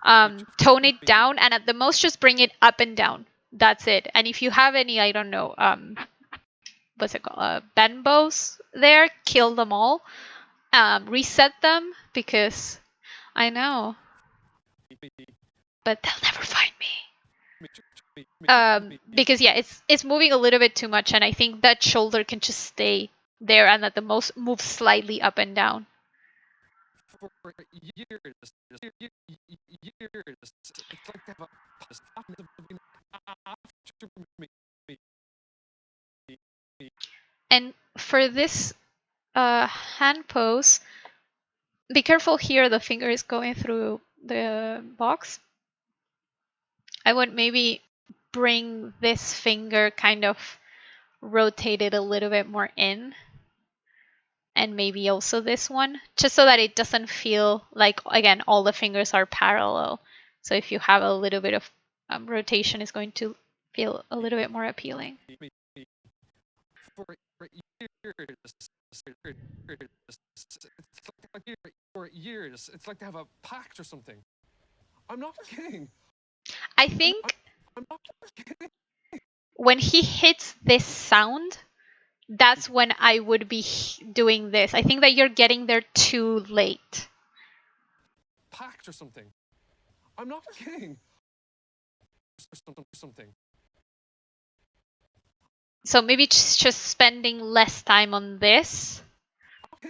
tone it down, and at the most just bring it up and down. That's it. And if you have any, I don't know, what's it called, bend bows there, kill them all, reset them, because I know, but they'll never find me. Because yeah, it's moving a little bit too much, and I think that shoulder can just stay there and at the most move slightly up and down. For years, it's like they have a after me. And for this hand pose, be careful here, the finger is going through the box. I would maybe bring this finger kind of rotated a little bit more in, and maybe also this one, just so that it doesn't feel like, again, all the fingers are parallel. So if you have a little bit of rotation, it's going to feel a little bit more appealing. For years, it's like they have a pact or something. I'm not kidding. I think I'm not kidding. when he hits this sound, that's when I would be doing this. I think that you're getting there too late. Pact or something. I'm not kidding. something. So maybe just spending less time on this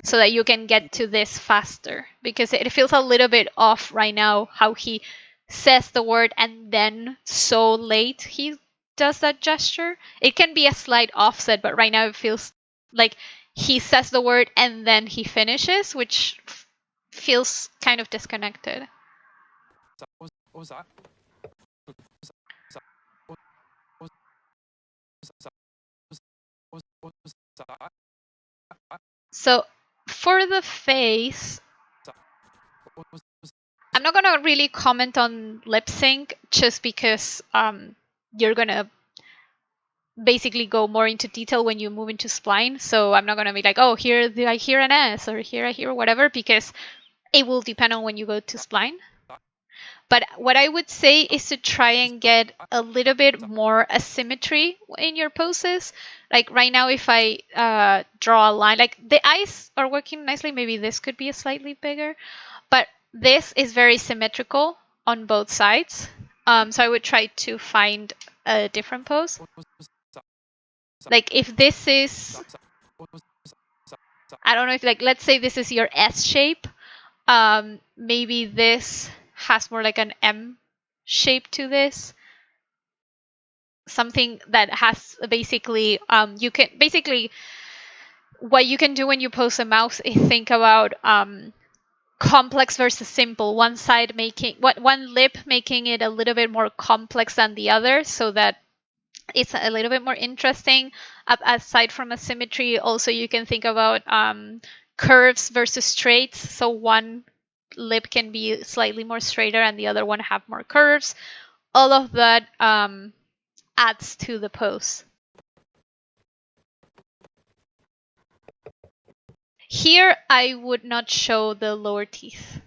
so that you can get to this faster, because it feels a little bit off right now how he says the word and then so late he does that gesture. It can be a slight offset, but right now it feels like he says the word and then he finishes, which feels kind of disconnected. What was that? So for the face, I'm not gonna really comment on lip sync just because you're gonna basically go more into detail when you move into spline. So I'm not gonna be like, oh, here I hear an S or here I hear whatever, because it will depend on when you go to spline. But what I would say is to try and get a little bit more asymmetry in your poses. Like right now, if I draw a line, like the eyes are working nicely, maybe this could be a slightly bigger, but this is very symmetrical on both sides. So I would try to find a different pose. Like if this is, I don't know if, like, let's say this is your S shape, maybe this has more like an M shape to this. Something that has basically, you can basically, what you can do when you pose a mouse is think about complex versus simple. One side making, one lip making it a little bit more complex than the other, so that it's a little bit more interesting. Aside from asymmetry, also you can think about curves versus straights. So one lip can be slightly more straighter and the other one have more curves. All of that adds to the pose. Here, I would not show the lower teeth.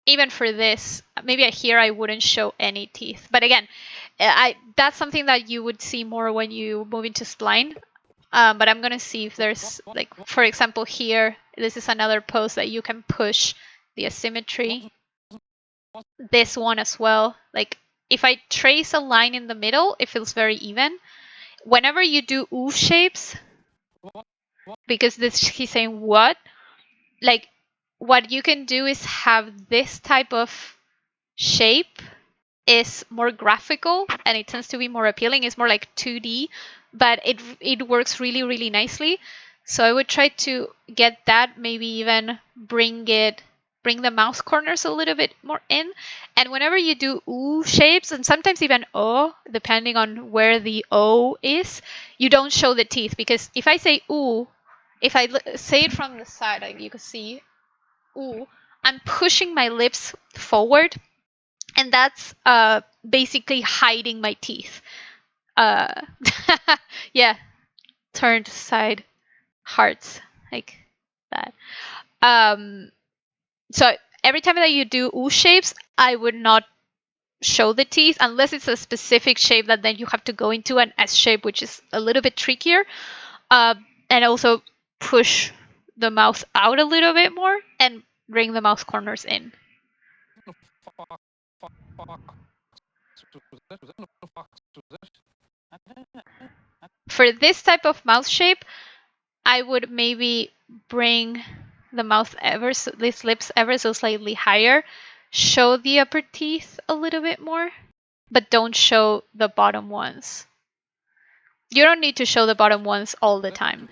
Even for this, maybe here I wouldn't show any teeth. But again, that's something that you would see more when you move into spline. But I'm gonna see if there's, like, for example, here, this is another pose that you can push the asymmetry. This one as well. Like, if I trace a line in the middle, it feels very even. Whenever you do ooh shapes, because this he's saying what, like, what you can do is have this type of shape is more graphical and it tends to be more appealing. It's more like 2D, but it works really, really nicely. So I would try to get that, maybe even bring the mouth corners a little bit more in. And whenever you do ooh shapes, and sometimes even o, depending on where the o is, you don't show the teeth, because if I say ooh, if I say it from the side, like you can see ooh, I'm pushing my lips forward, and that's basically hiding my teeth. Yeah, turned side hearts like that. So every time that you do ooh shapes, I would not show the teeth unless it's a specific shape that then you have to go into an S shape, which is a little bit trickier. And also push the mouth out a little bit more and bring the mouth corners in. For this type of mouth shape, I would maybe bring the mouth these lips ever so slightly higher, show the upper teeth a little bit more, but don't show the bottom ones. You don't need to show the bottom ones all the time.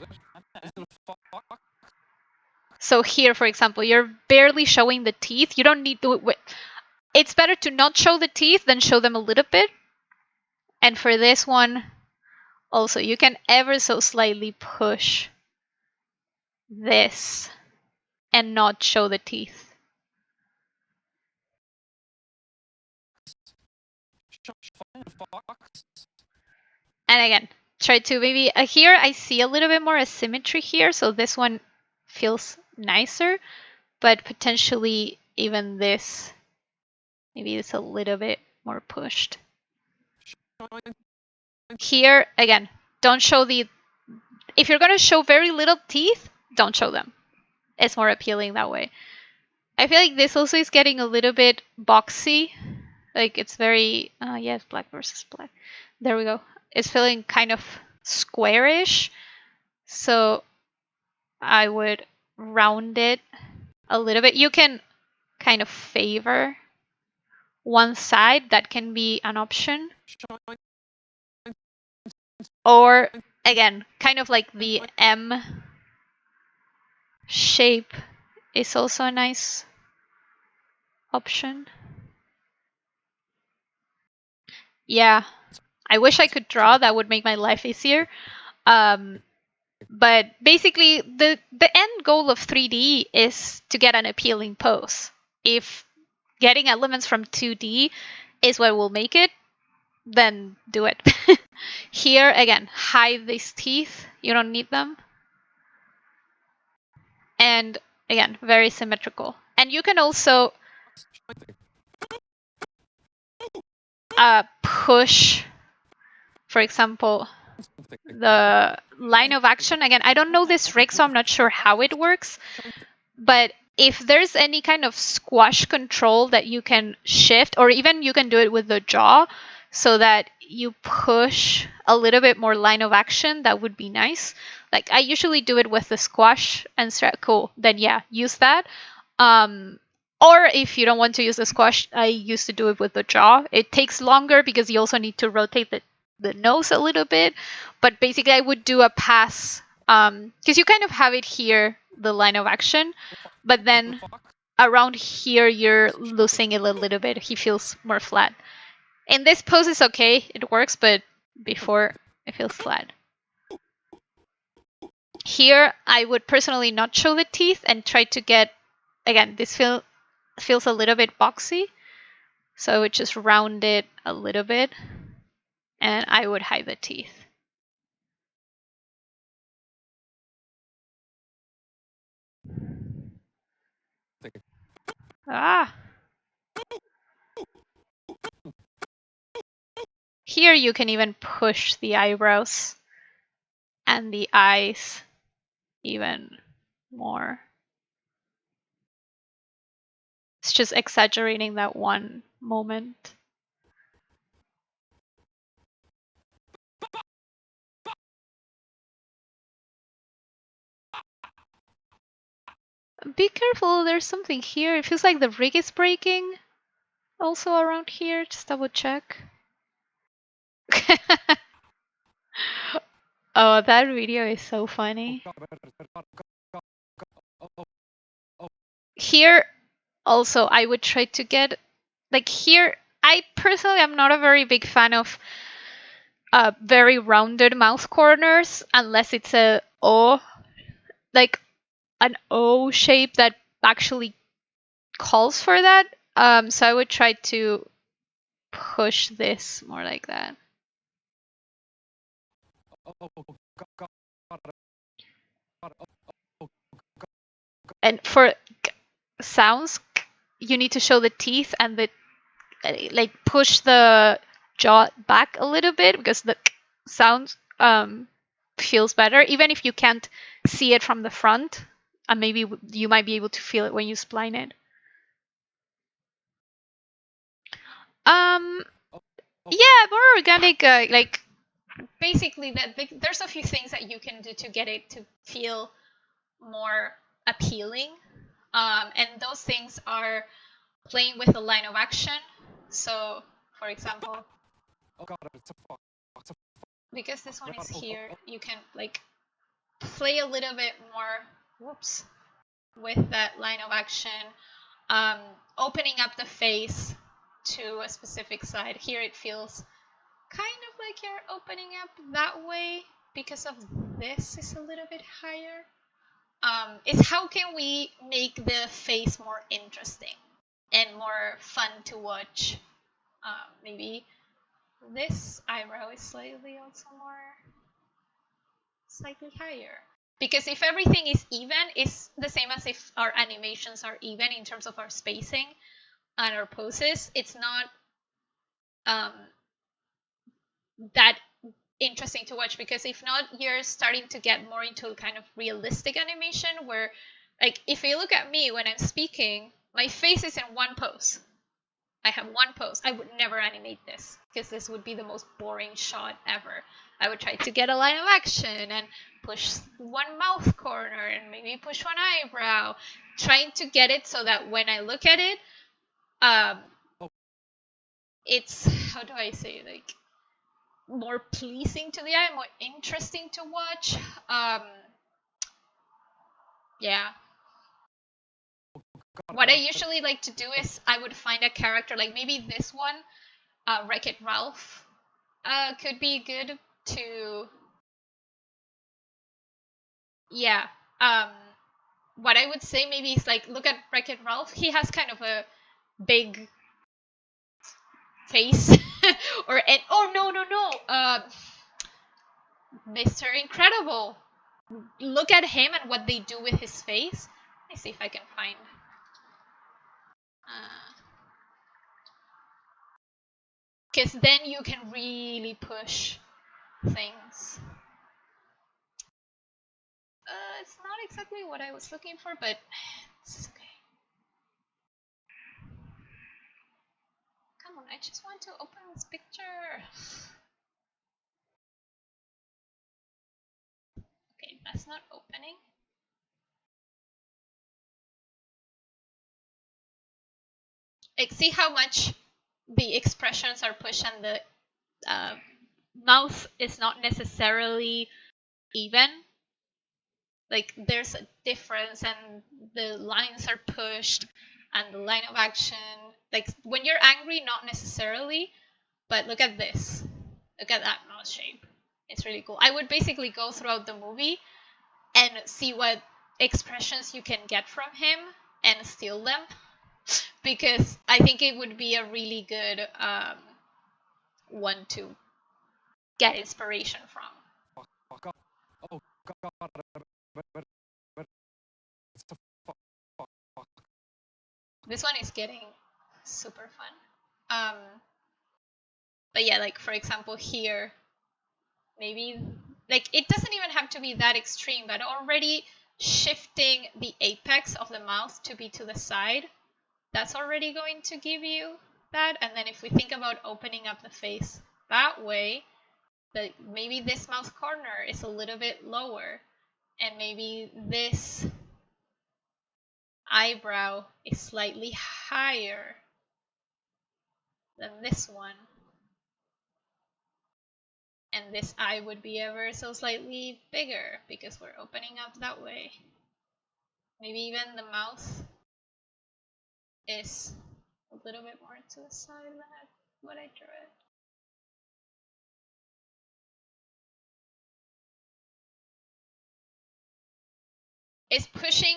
So here, for example, you're barely showing the teeth. You don't need to. It's better to not show the teeth than show them a little bit. And for this one, also, you can ever so slightly push this and not show the teeth. And again, try to maybe here I see a little bit more asymmetry here, so this one feels nicer, but potentially even this, maybe it's a little bit more pushed. Here, again, don't show if you're gonna show very little teeth, don't show them. It's more appealing that way. I feel like this also is getting a little bit boxy. Like it's very yes, black versus black. There we go. It's feeling kind of squarish. So I would round it a little bit. You can kind of favor one side. That can be an option. Or again, kind of like the M shape is also a nice option. Yeah, I wish I could draw. That would make my life easier. But basically, the end goal of 3D is to get an appealing pose. If getting elements from 2D is what will make it, then do it. Here, again, hide these teeth. You don't need them. And again, very symmetrical. And you can also push, for example, the line of action. Again, I don't know this rig, so I'm not sure how it works. But if there's any kind of squash control that you can shift, or even you can do it with the jaw, so that you push a little bit more line of action, that would be nice. Like I usually do it with the squash and cool. Then yeah, use that. Or if you don't want to use the squash, I used to do it with the jaw. It takes longer because you also need to rotate the nose a little bit. But basically I would do a pass, because you kind of have it here, the line of action, but then around here you're losing it a little bit. He feels more flat. In this pose is okay, it works, but before it feels flat. Here I would personally not show the teeth and try to get, again, this feels a little bit boxy. So I would just round it a little bit and I would hide the teeth. Ah. Here you can even push the eyebrows and the eyes even more. It's just exaggerating that one moment. Be careful, there's something here. It feels like the rig is breaking. Also around here, just double check. Oh, that video is so funny. Here, also, I would try to get, like here, I personally am not a very big fan of very rounded mouth corners unless it's a O, like an O shape that actually calls for that. So I would try to push this more like that. And for sounds, you need to show the teeth and the like push the jaw back a little bit because the sound feels better, even if you can't see it from the front. And maybe you might be able to feel it when you spline it. Yeah, more organic. Like basically, there's a few things that you can do to get it to feel more appealing, and those things are playing with the line of action. So, for example, because this one is here, you can like play a little bit more. Whoops. With that line of action, opening up the face to a specific side. Here it feels kind of like you're opening up that way because of this is a little bit higher. Is how can we make the face more interesting and more fun to watch? Maybe this eyebrow is slightly higher. Because if everything is even, it's the same as if our animations are even in terms of our spacing and our poses. It's not that interesting to watch, because if not, you're starting to get more into kind of realistic animation where, like, if you look at me when I'm speaking, my face is in one pose. I have one pose. I would never animate this because this would be the most boring shot ever. I would try to get a line of action and push one mouth corner and maybe push one eyebrow, trying to get it so that when I look at it, it's, how do I say, like, more pleasing to the eye, more interesting to watch. Yeah. What I usually like to do is I would find a character, like maybe this one, Wreck-It Ralph, could be good to, yeah. What I would say maybe is like, look at Wreck-It Ralph. He has kind of a big face, oh no, Mr. Incredible. Look at him and what they do with his face. Let me see if I can find. Because then you can really push things. It's not exactly what I was looking for, but it's okay. Come on, I just want to open this picture. Okay, that's not opening. Like, see how much the expressions are pushed and the mouth is not necessarily even. Like, there's a difference and the lines are pushed and the line of action. Like, when you're angry, not necessarily, but look at this. Look at that mouth shape. It's really cool. I would basically go throughout the movie and see what expressions you can get from him and steal them, because I think it would be a really good one to get inspiration from. Oh God. This one is getting super fun. But yeah, like for example here, maybe like it doesn't even have to be that extreme, but already shifting the apex of the mouth to be to the side, that's already going to give you that. And then if we think about opening up the face that way, that maybe this mouth corner is a little bit lower, and maybe this eyebrow is slightly higher than this one, and this eye would be ever so slightly bigger because we're opening up that way. Maybe even the mouth is a little bit more to the side than what I drew it. It's pushing,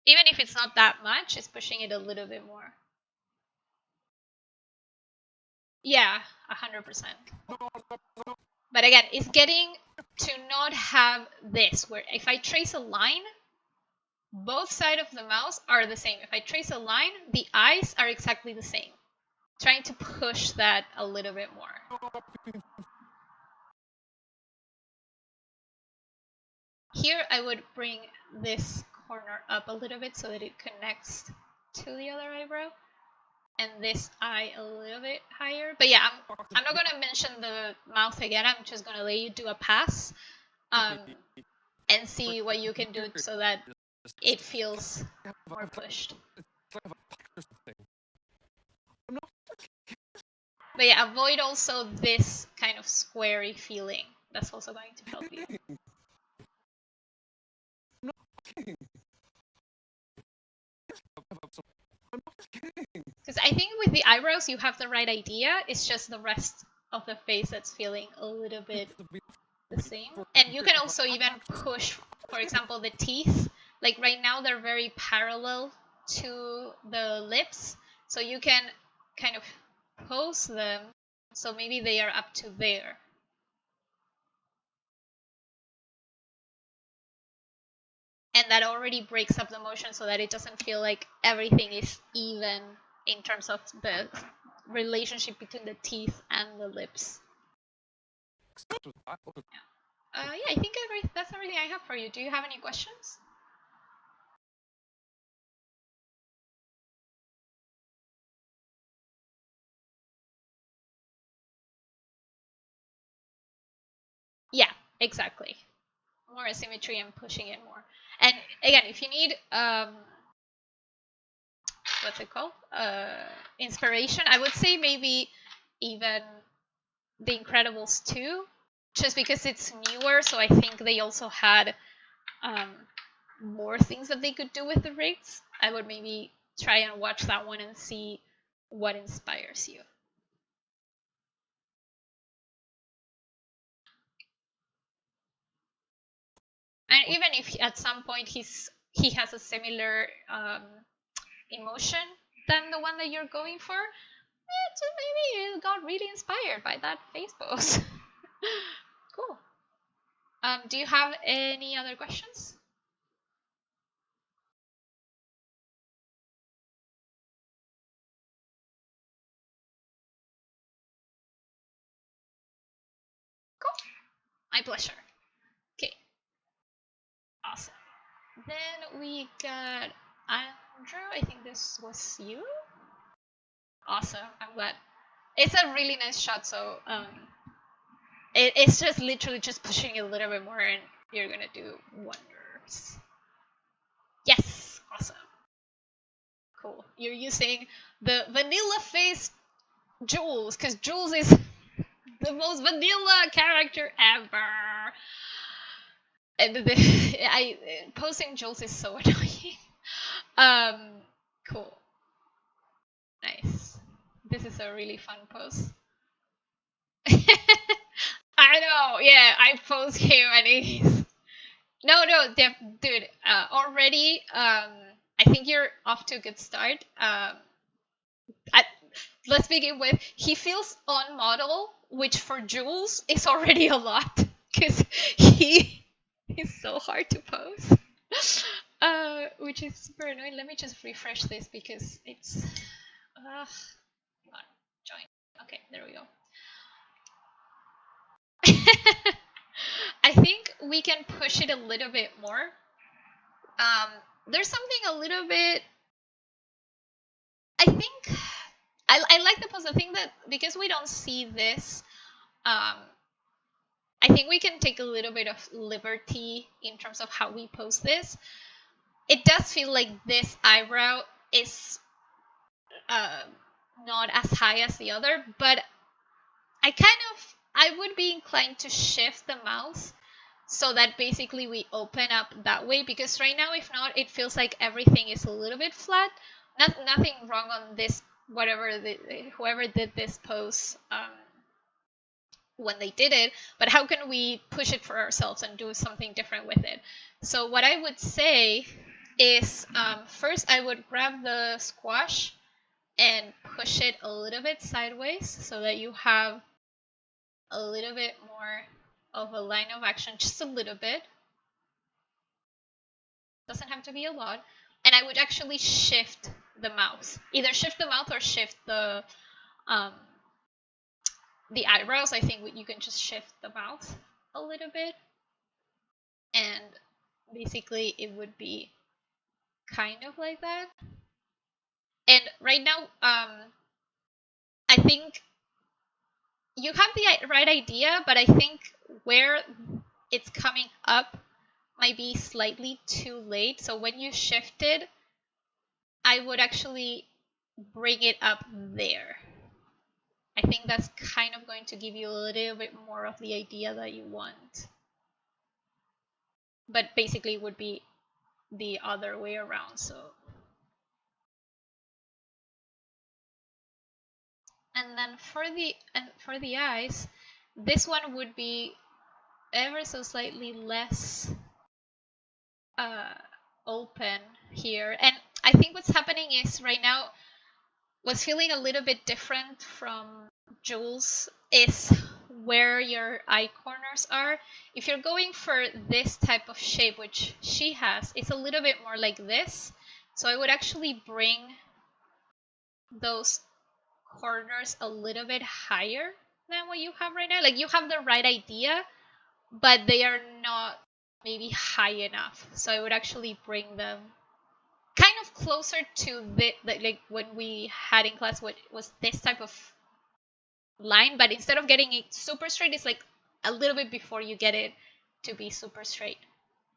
even if it's not that much, it's pushing it a little bit more. Yeah, 100%. But again, it's getting to not have this, where if I trace a line, both sides of the mouth are the same. If I trace a line, the eyes are exactly the same. Trying to push that a little bit more. Here I would bring this corner up a little bit so that it connects to the other eyebrow, and this eye a little bit higher. But yeah, I'm not going to mention the mouth again. I'm just going to let you do a pass and see what you can do so that it feels more pushed. But yeah, avoid also this kind of squarey feeling. That's also going to help you. Because I think with the eyebrows you have the right idea. It's just the rest of the face that's feeling a little bit the same. And you can also even push, for example, the teeth. Like right now they're very parallel to the lips, so you can kind of pose them so maybe they are up to there. And that already breaks up the motion so that it doesn't feel like everything is even in terms of the relationship between the teeth and the lips. Yeah, I think that's everything I have for you. Do you have any questions? Exactly. More asymmetry and pushing it more. And again, if you need what's it called? Inspiration, I would say maybe even The Incredibles 2, just because it's newer, so I think they also had more things that they could do with the rigs. I would maybe try and watch that one and see what inspires you. And even if at some point he has a similar emotion than the one that you're going for, so maybe you got really inspired by that face pose. Cool. Do you have any other questions? Cool. My pleasure. Okay. Awesome. Then we got Andrew. I think this was you. Awesome. I'm glad. It's a really nice shot, so it's just literally just pushing it a little bit more and you're gonna do wonders. Yes. Awesome. Cool. You're using the vanilla face Jules, because Jules is the most vanilla character ever. And posting Jules is so annoying. Cool. Nice. This is a really fun pose. I know, yeah, I post him and he's no, dude. Already, I think you're off to a good start. Let's begin with he feels on model, which for Jules is already a lot because he is so hard to pose. Which is super annoying. Let me just refresh this because it's not join. Okay, there we go. I think we can push it a little bit more. There's something a little bit. I think I like the pose. I think that because we don't see this, I think we can take a little bit of liberty in terms of how we pose this. It does feel like this eyebrow is not as high as the other, but I would be inclined to shift the mouth so that basically we open up that way, because right now if not it feels like everything is a little bit flat. Nothing wrong on this, whoever did this pose when they did it, but how can we push it for ourselves and do something different with it? So what I would say is first I would grab the squash and push it a little bit sideways so that you have a little bit more of a line of action, just a little bit. Doesn't have to be a lot. And I would actually shift the mouth. Either shift the mouth or shift the eyebrows. I think you can just shift the mouth a little bit. And basically it would be kind of like that. And right now, I think you have the right idea, but I think where it's coming up might be slightly too late. So when you shift it, I would actually bring it up there. I think that's kind of going to give you a little bit more of the idea that you want. But basically it would be the other way around. So, and then for the eyes, this one would be ever so slightly less open here. And I think what's happening is right now what's feeling a little bit different from Jules is where your eye corners are. If you're going for this type of shape, which she has, it's a little bit more like this. So I would actually bring those corners a little bit higher than what you have right now. Like you have the right idea, but they are not maybe high enough. So I would actually bring them kind of closer to like when we had in class what was this type of line, but instead of getting it super straight, it's like a little bit before you get it to be super straight.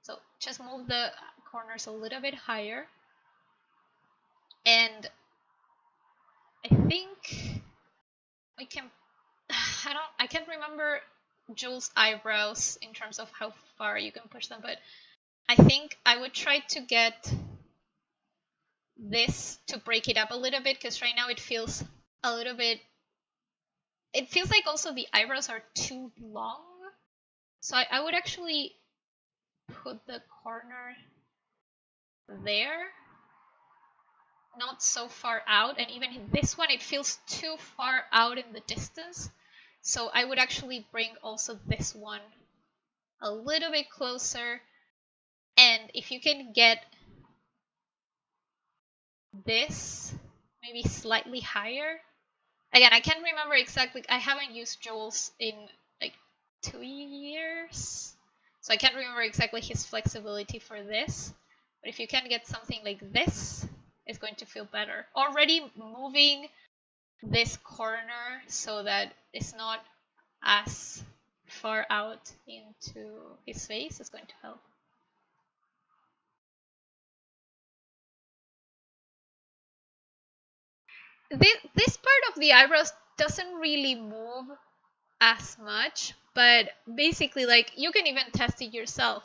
So just move the corners a little bit higher. And I think we can, I can't remember Jules' eyebrows in terms of how far you can push them, but I think I would try to get this to break it up a little bit, because right now it feels a little bit, it feels like also the eyebrows are too long. So I would actually put the corner there, not so far out, and even this one, it feels too far out in the distance. So I would actually bring also this one a little bit closer, and if you can get this maybe slightly higher. Again, I can't remember exactly, I haven't used Jules in like 2 years, so I can't remember exactly his flexibility for this, but if you can get something like this, it's going to feel better. Already moving this corner so that it's not as far out into his face is going to help. This part of the eyebrows doesn't really move as much, but basically, like, you can even test it yourself.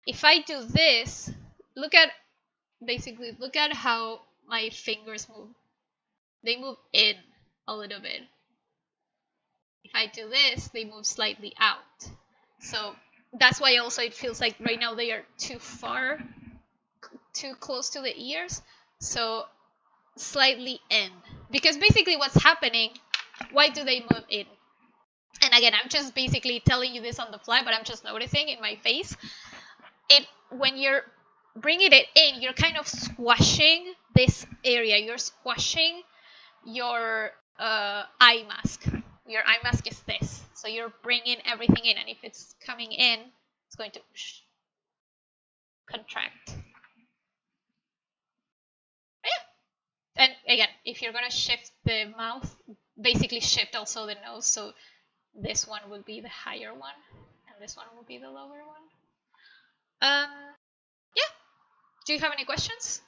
If I do this, look at how my fingers move. They move in a little bit. If I do this, they move slightly out. So that's why also it feels like right now they are too close to the ears. So slightly in, because basically what's happening, why do they move in? And again, I'm just basically telling you this on the fly, but I'm just noticing in my face, when you're bringing it in, you're kind of squashing this area, you're squashing your eye mask. Your eye mask is this, so you're bringing everything in, and if it's coming in, it's going to contract. And again, if you're going to shift the mouth, basically shift also the nose, so this one will be the higher one and this one will be the lower one. Yeah, do you have any questions?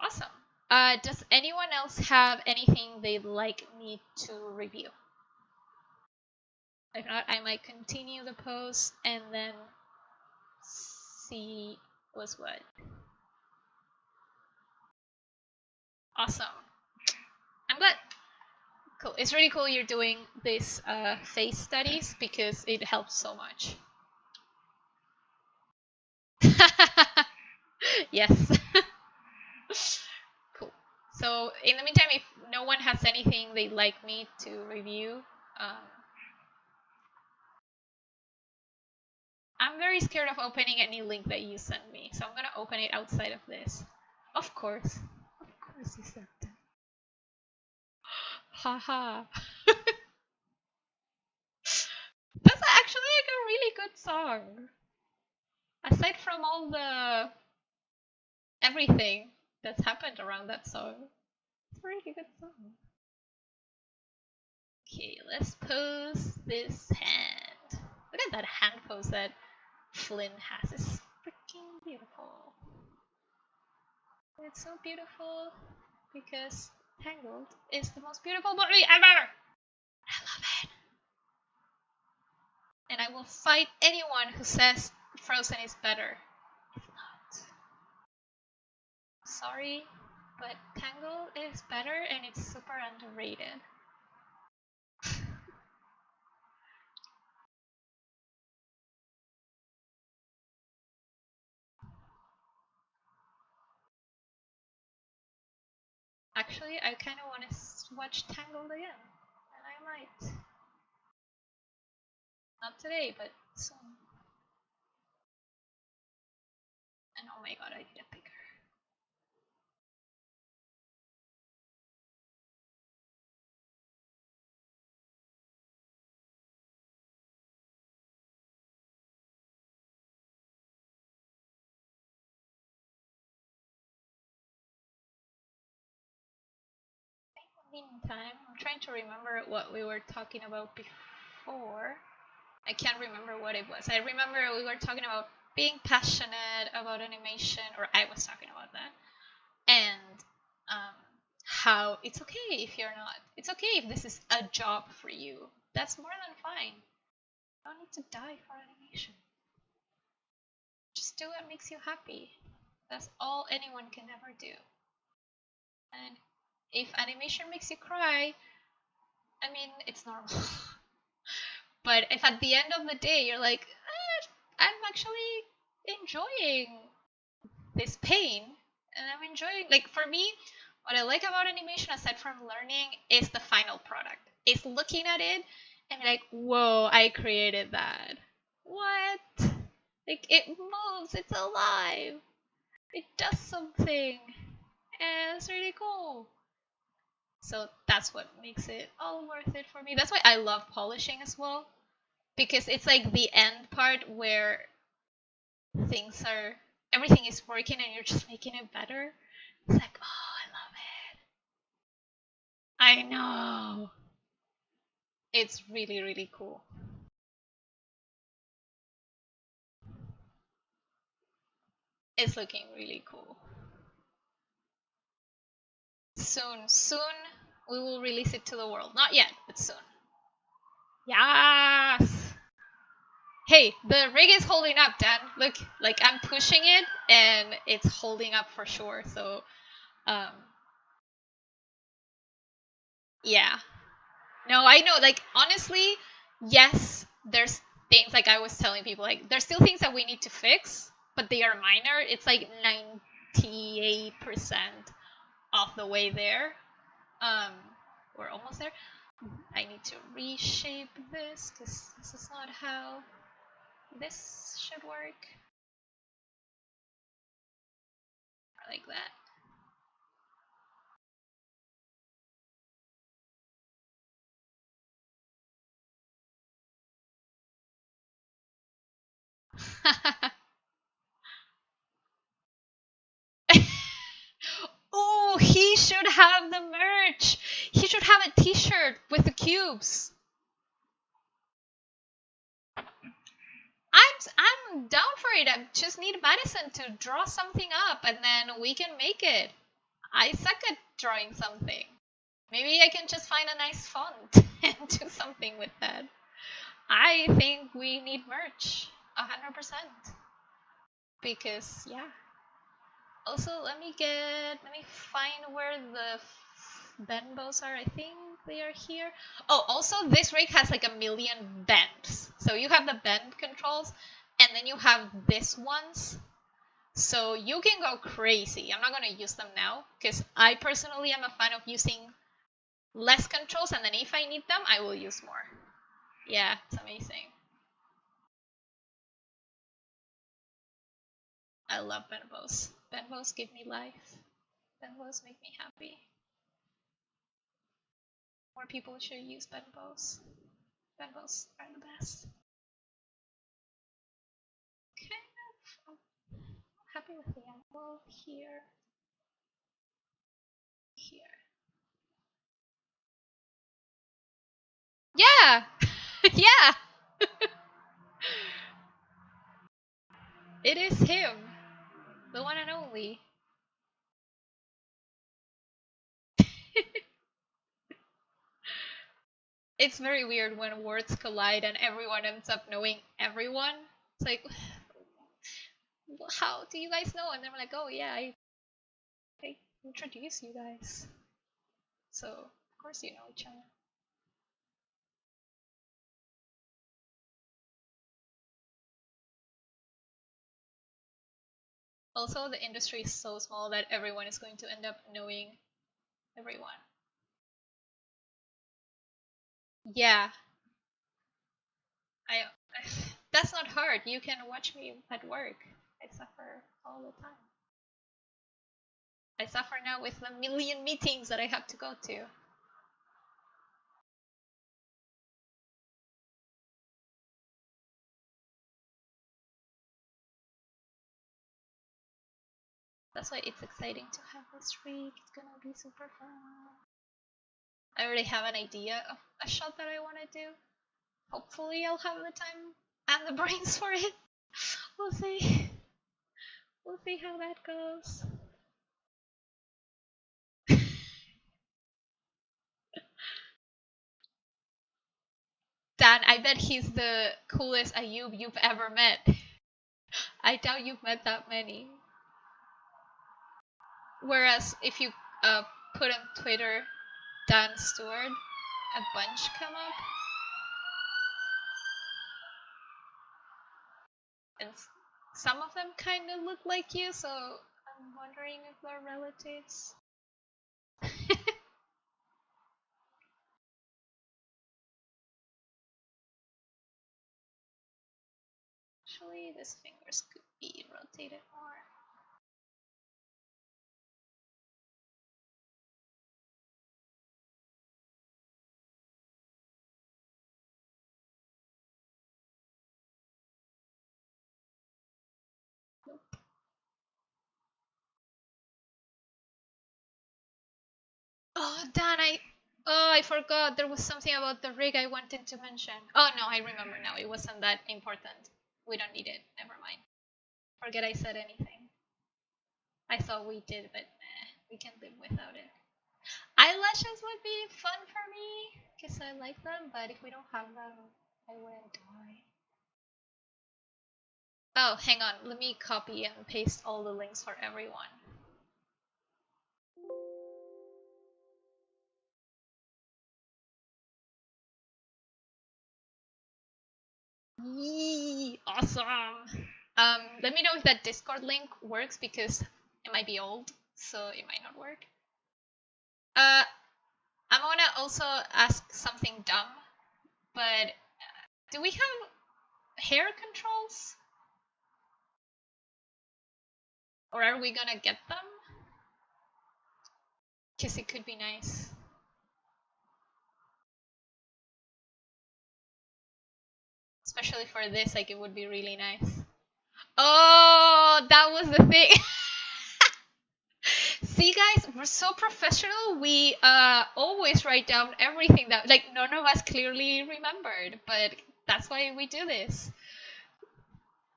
Awesome. Does anyone else have anything they'd like me to review? If not, I might continue the pose and then see what's what. Awesome. I'm glad. Cool. It's really cool you're doing these face studies, because it helps so much. Yes. Cool. So in the meantime, if no one has anything they'd like me to review, I'm very scared of opening any link that you send me, so I'm gonna open it outside of this. Of course you said that. Haha. That's actually like a really good song. Aside from all the everything that's happened around that song, it's a really good song. Okay, let's pose this hand. Look at that hand pose that Flynn has. It's freaking beautiful. It's so beautiful because Tangled is the most beautiful movie ever! I love it. And I will fight anyone who says Frozen is better. It's not. Sorry, but Tangled is better and it's super underrated. Actually, I kind of want to watch Tangled again. And I might. Not today, but soon. And oh my god, I need a bigger. Meantime, I'm trying to remember what we were talking about before. I can't remember what it was. I remember we were talking about being passionate about animation, or I was talking about that, and how it's okay if you're not. It's okay if this is a job for you. That's more than fine. You don't need to die for animation. Just do what makes you happy. That's all anyone can ever do. And if animation makes you cry, I mean, it's normal. But if at the end of the day you're like, I'm actually enjoying this pain, and I'm enjoying, like, for me, what I like about animation aside from learning is the final product. It's looking at it and be like, whoa, I created that. What? Like, it moves, it's alive, it does something, and it's really cool. So that's what makes it all worth it for me. That's why I love polishing as well, because it's like the end part where everything is working and you're just making it better. It's like, oh, I love it. I know. It's really, really cool. It's looking really cool. Soon we will release it to the world. Not yet, but soon. Yes. Hey, the rig is holding up, Dan. Look, like I'm pushing it and it's holding up for sure. So, yeah. No, I know. Like, honestly, yes, there's things, like I was telling people, like there's still things that we need to fix, but they are minor. It's like 98% of the way there. We're almost there. I need to reshape this because this is not how this should work. Like that. Oh, he should have the merch. He should have a t-shirt with the cubes. I'm down for it. I just need Madison to draw something up and then we can make it. I suck at drawing something. Maybe I can just find a nice font and do something with that. I think we need merch. 100%. Because, yeah. Also, let me find where the bendbows are. I think they are here. Oh, also this rig has like a million bends. So you have the bend controls and then you have this ones. So you can go crazy. I'm not going to use them now because I personally am a fan of using less controls, and then if I need them, I will use more. Yeah, it's amazing. I love bendbows. Bendbows give me life. Bendbows make me happy. More people should use bendbows. Bendbows are the best. Kind of happy with the angle here. Here. Yeah! Yeah! It is him. The one and only. It's very weird when words collide and everyone ends up knowing everyone. It's like, how do you guys know? And they're like, oh yeah, I introduce you guys. So, of course you know each other. Also, the industry is so small that everyone is going to end up knowing everyone. Yeah. I that's not hard. You can watch me at work. I suffer all the time. I suffer now with the million meetings that I have to go to. That's why it's exciting to have this week. It's gonna be super fun. I already have an idea of a shot that I want to do. Hopefully I'll have the time and the brains for it. We'll see. We'll see how that goes. Dan, I bet he's the coolest Ayub you've ever met. I doubt you've met that many. Whereas if you put on Twitter Dan Stewart, a bunch come up. And some of them kind of look like you, so I'm wondering if they're relatives. Actually, these fingers could be rotated more. Nope. Oh, Dan, I forgot there was something about the rig I wanted to mention. Oh no, I remember now. It wasn't that important. We don't need it. Never mind. Forget I said anything. I thought we did, but we can live without it. Eyelashes would be fun for me because I like them, but if we don't have them, I wouldn't die. Oh, hang on. Let me copy and paste all the links for everyone. Yee, awesome. Let me know if that Discord link works because it might be old, so it might not work. I'm gonna also ask something dumb, but do we have hair controls? Or are we gonna get them? Because it could be nice. Especially for this, like it would be really nice. Oh, that was the thing. See, guys, we're so professional. We always write down everything that, like, none of us clearly remembered, but that's why we do this.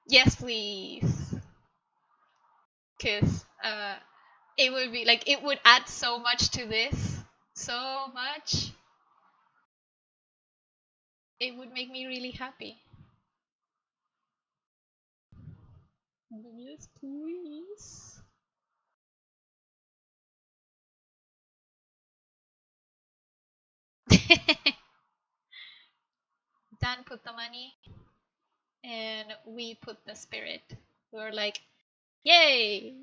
Yes, please. Because it would be like, it would add so much to this. So much. It would make me really happy. Yes, please. Dan put the money and we put the spirit. We were like, yay!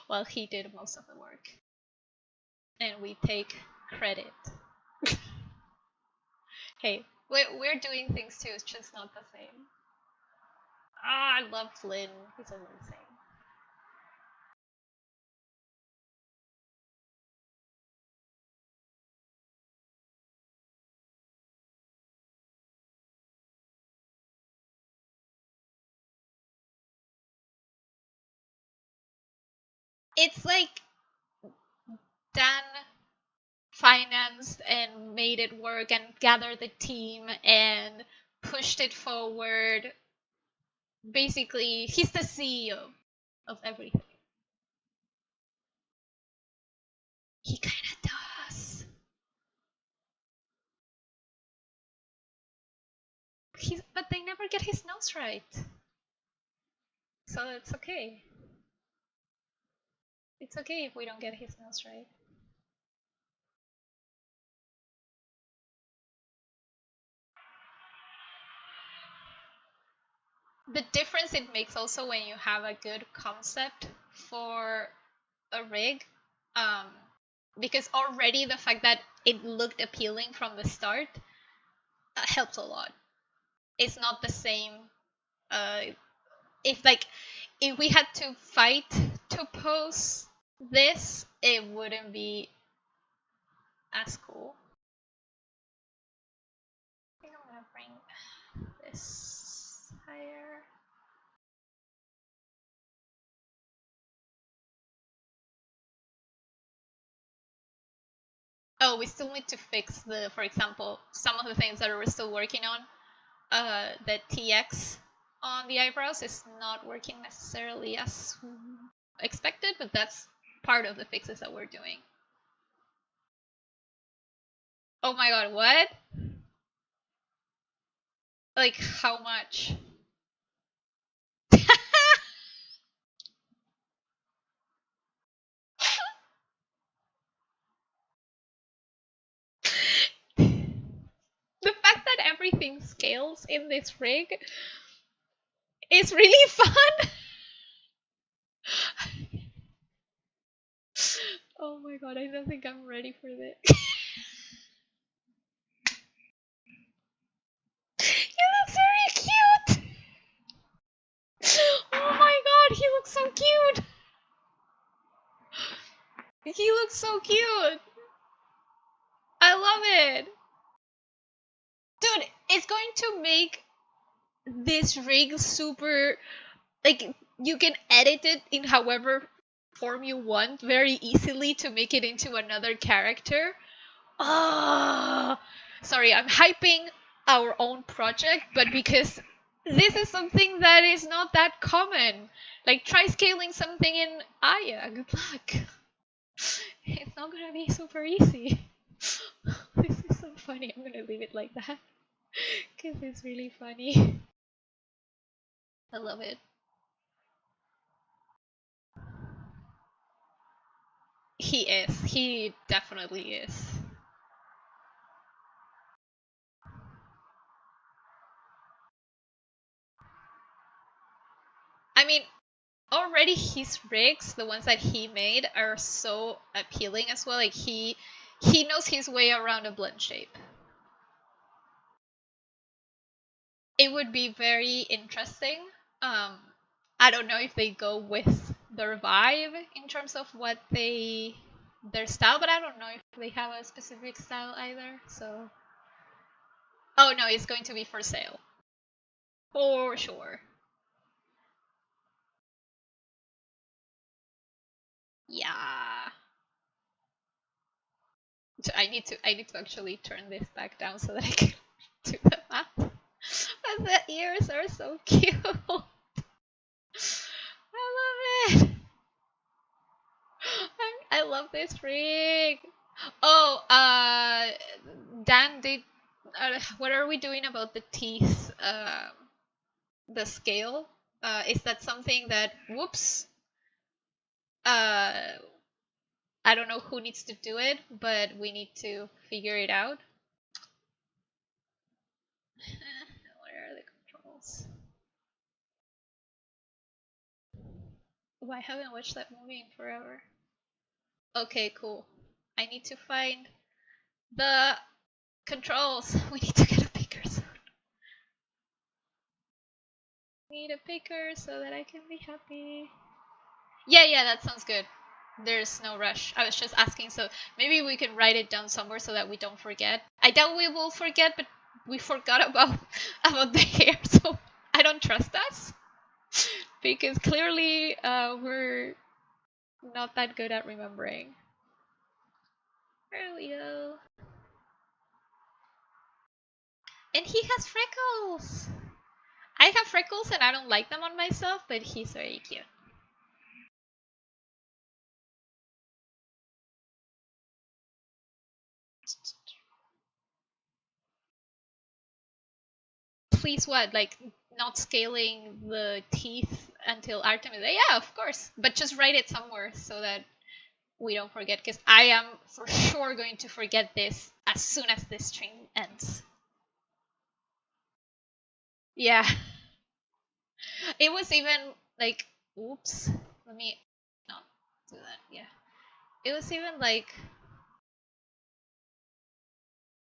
Well, he did most of the work. And we take credit. Hey, we're doing things too, it's just not the same. Ah, I love Flynn. He's amazing. It's like Dan financed and made it work and gathered the team and pushed it forward. Basically, he's the CEO of everything. He kind of does. But they never get his nose right. So it's okay. It's okay if we don't get his nose right. The difference it makes also when you have a good concept for a rig, because already the fact that it looked appealing from the start helps a lot. It's not the same. If we had to fight to pose this, it wouldn't be as cool. I think I'm gonna bring this higher. Oh, we still need to fix the, for example, some of the things that we're still working on. The TX on the eyebrows is not working necessarily as expected, but that's part of the fixes that we're doing. Oh my god, what? Like, how much? The fact that everything scales in this rig is really fun. Oh my god, I don't think I'm ready for this. He looks very cute. Oh my god, he looks so cute. He looks so cute. I love it. Dude, it's going to make this rig super, like, you can edit it in however form you want very easily to make it into another character. Oh, sorry, I'm hyping our own project, but because this is something that is not that common. Like, try scaling something in Aya. Good luck. It's not gonna be super easy. This is so funny. I'm gonna leave it like that because it's really funny. I love it. He is. He definitely is. I mean, already his rigs, the ones that he made, are so appealing as well. Like, he knows his way around a blend shape. It would be very interesting. I don't know if they go with the Revive in terms of what their style, but I don't know if they have a specific style either. So, oh no, it's going to be for sale for sure. Yeah. So I need to actually turn this back down so that I can do the math. But the ears are so cute. I love it. I love this rig. Oh, Dan did. What are we doing about the teeth? The scale. Is that something that? Whoops. Uh, I don't know who needs to do it, but we need to figure it out. Where are the controls? Oh, I haven't watched that movie in forever. Okay, cool. I need to find the controls. We need to get a picker soon. Need a picker so that I can be happy. Yeah, that sounds good. There's no rush. I was just asking, so maybe we can write it down somewhere so that we don't forget. I doubt we will forget, but we forgot about the hair, so I don't trust us. Because clearly we're not that good at remembering. There we go. And he has freckles! I have freckles and I don't like them on myself, but he's very cute. Please what? Like, not scaling the teeth until Artemis? Yeah, of course. But just write it somewhere so that we don't forget, because I am for sure going to forget this as soon as this stream ends. Yeah. It was even like, oops, let me not do that. Yeah. It was even like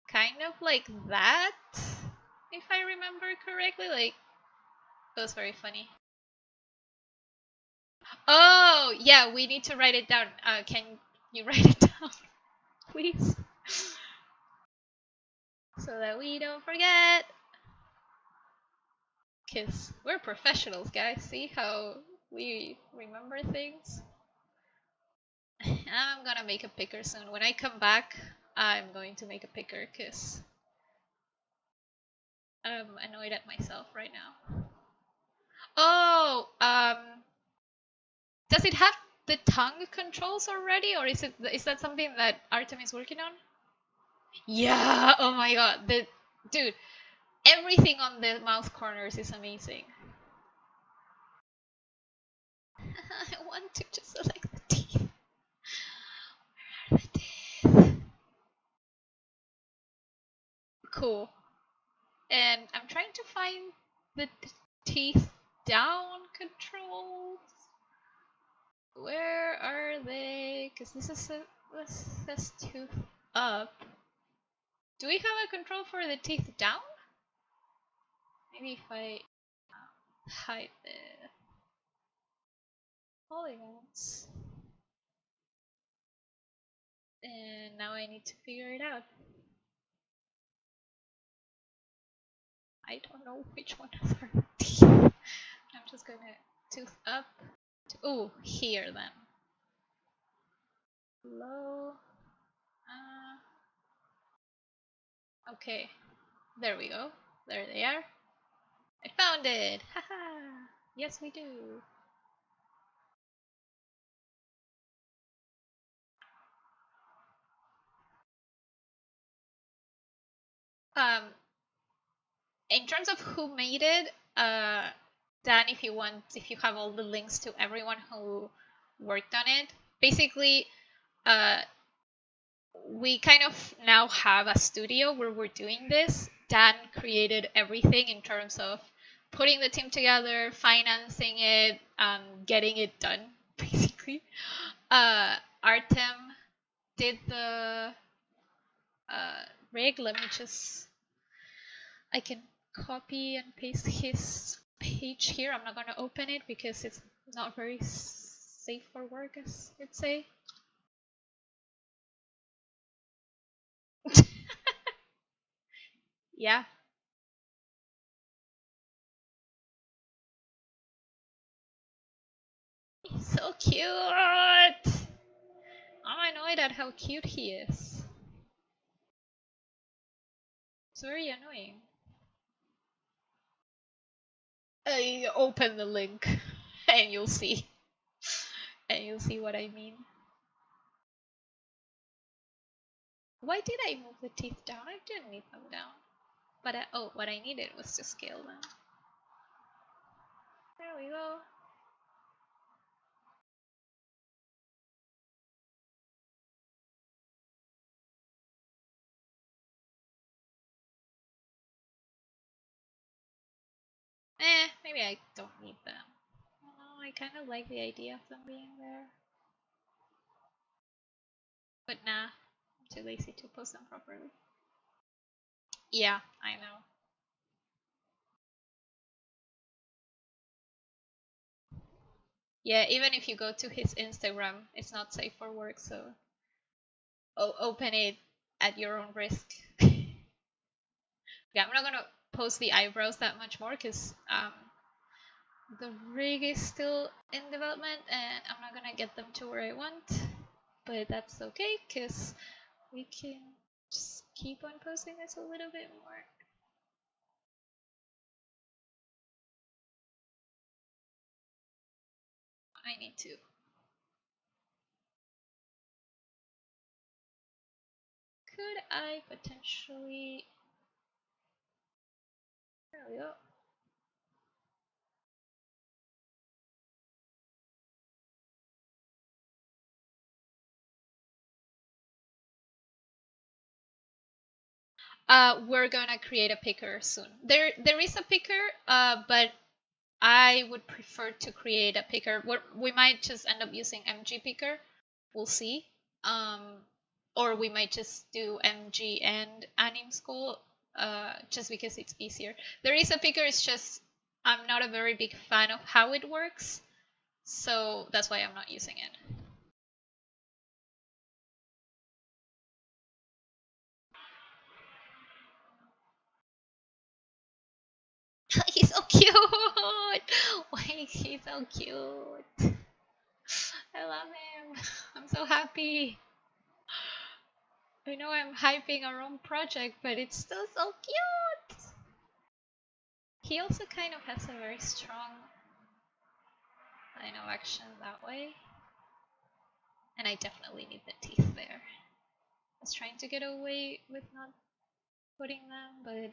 kind of like that, if I remember correctly. Like, it was very funny. Oh, yeah, we need to write it down. Can you write it down, please? So that we don't forget. Because we're professionals, guys. See how we remember things? I'm gonna make a picker soon. When I come back, I'm going to make a picker because I'm annoyed at myself right now. Oh, does it have the tongue controls already, or is that something that Artem is working on? Yeah. Oh my god, dude, everything on the mouse corners is amazing. I want to just select the teeth. Where are the teeth? Cool. And I'm trying to find the teeth down controls. Where are they? Because this says tooth up. Do we have a control for the teeth down? Maybe if I hide the polygons. And now I need to figure it out. I don't know which one are the teeth. I'm just gonna tooth up. Oh, here then. Low. Okay, there we go. There they are. I found it! Haha! Yes, we do. Um, in terms of who made it, Dan, if you have all the links to everyone who worked on it, basically, we kind of now have a studio where we're doing this. Dan created everything in terms of putting the team together, financing it, getting it done, basically. Artem did the rig. Let me just, I can copy and paste his page here. I'm not going to open it because it's not very safe for work, as you'd say. Yeah. He's so cute. I'm annoyed at how cute he is. It's very annoying. Open the link and you'll see. And you'll see what I mean. Why did I move the teeth down? I didn't need them down. But oh, what I needed was to scale them. There we go. Maybe I don't need them. Oh, I kind of like the idea of them being there. But nah, I'm too lazy to post them properly. Yeah, I know. Yeah, even if you go to his Instagram, it's not safe for work, so open it at your own risk. Yeah, I'm not gonna post the eyebrows that much more because the rig is still in development and I'm not gonna get them to where I want. But that's okay because we can just keep on posting this a little bit more. I need to. Could I potentially... There we go. We're gonna create a picker soon. There is a picker, but I would prefer to create a picker. We might just end up using MG picker. We'll see. Or we might just do MG and Anim School, just because it's easier. There is a picker. It's just I'm not a very big fan of how it works, so that's why I'm not using it. He's so cute. Why is he so cute? I love him. I'm so happy. I know I'm hyping our own project, but it's still so cute! He also kind of has a very strong line of action that way. And I definitely need the teeth there. I was trying to get away with not putting them, but I'm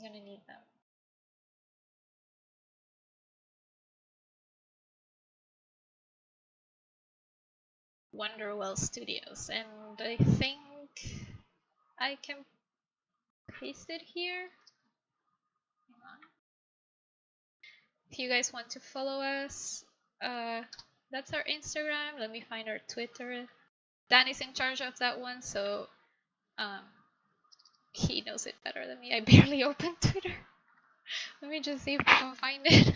gonna need them. Wonderwell Studios, and I think I can paste it here. Hang on. If you guys want to follow us, that's our Instagram. Let me find our Twitter. Dan is in charge of that one, so he knows it better than me. I barely open Twitter. Let me just see if I can find it.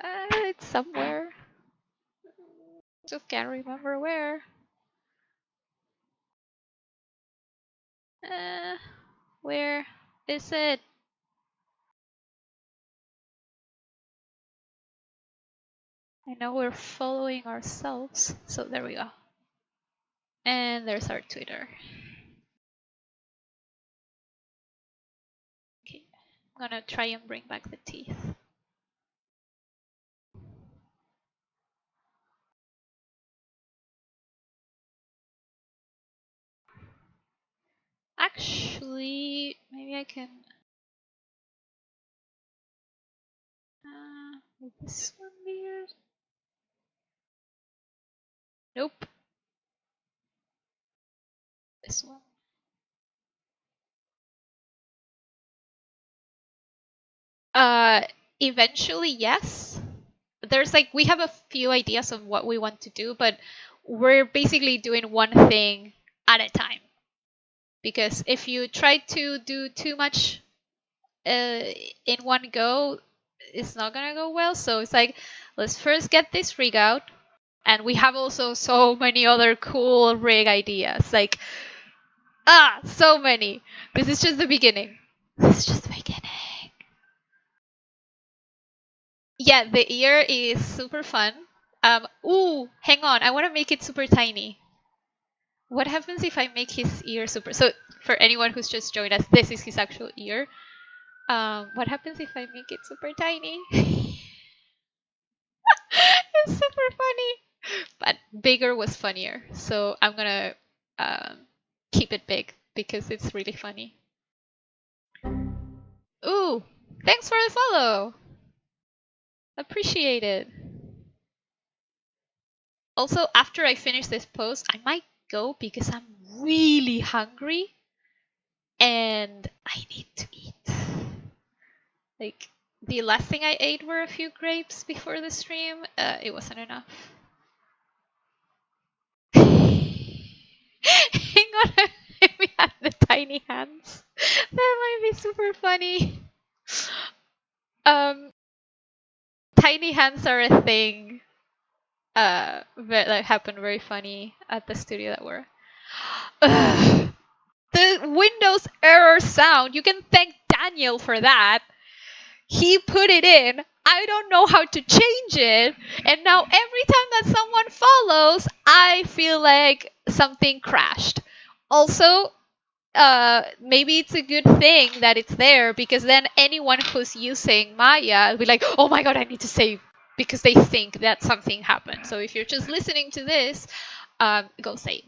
It's somewhere. Just can't remember where. Where is it? I know we're following ourselves, so there we go. And there's our Twitter. Okay, I'm gonna try and bring back the teeth. Actually, maybe I can would this one be it? Nope. This one. Eventually, yes. There's like, we have a few ideas of what we want to do, but we're basically doing one thing at a time. Because if you try to do too much in one go, it's not gonna go well. So it's like, let's first get this rig out. And we have also so many other cool rig ideas. Like, so many. This is just the beginning. This is just the beginning. Yeah, the ear is super fun. Ooh, hang on. I want to make it super tiny. What happens if I make his ear super... So, for anyone who's just joined us, this is his actual ear. What happens if I make it super tiny? It's super funny. But bigger was funnier. So, I'm gonna keep it big because it's really funny. Ooh, thanks for the follow. Appreciate it. Also, after I finish this post, I might go because I'm really hungry and I need to eat. Like, the last thing I ate were a few grapes before the stream. It wasn't enough. Hang on, we had the tiny hands. That might be super funny. Tiny hands are a thing. That happened very funny at the studio that we're. The Windows error sound. You can thank Daniel for that. He put it in. I don't know how to change it. And now every time that someone follows, I feel like something crashed. Also, maybe it's a good thing that it's there because then anyone who's using Maya will be like, oh my god, I need to save because they think that something happened. So if you're just listening to this, go save.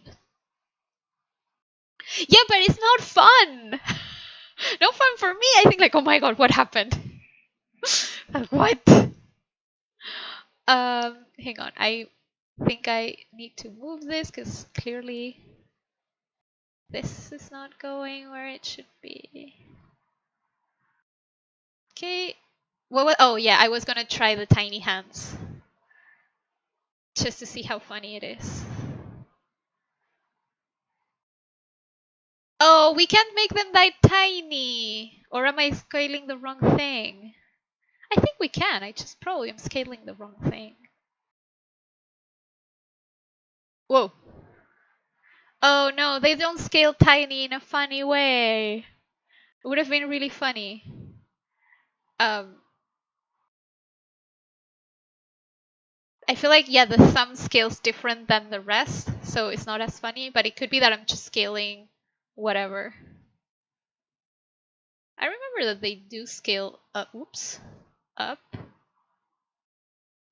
Yeah, but it's not fun. No fun for me. I think like, oh my god, what happened? Like, what? Hang on. I think I need to move this because clearly this is not going where it should be. Okay. Oh yeah, I was gonna try the tiny hands just to see how funny it is. Oh, we can't make them that tiny. Or am I scaling the wrong thing? I think we can. I just probably am scaling the wrong thing. Whoa. Oh no, they don't scale tiny in a funny way. It would have been really funny. I feel like, yeah, the thumb scale's different than the rest, so it's not as funny, but it could be that I'm just scaling whatever. I remember that they do scale up. Oops. Up.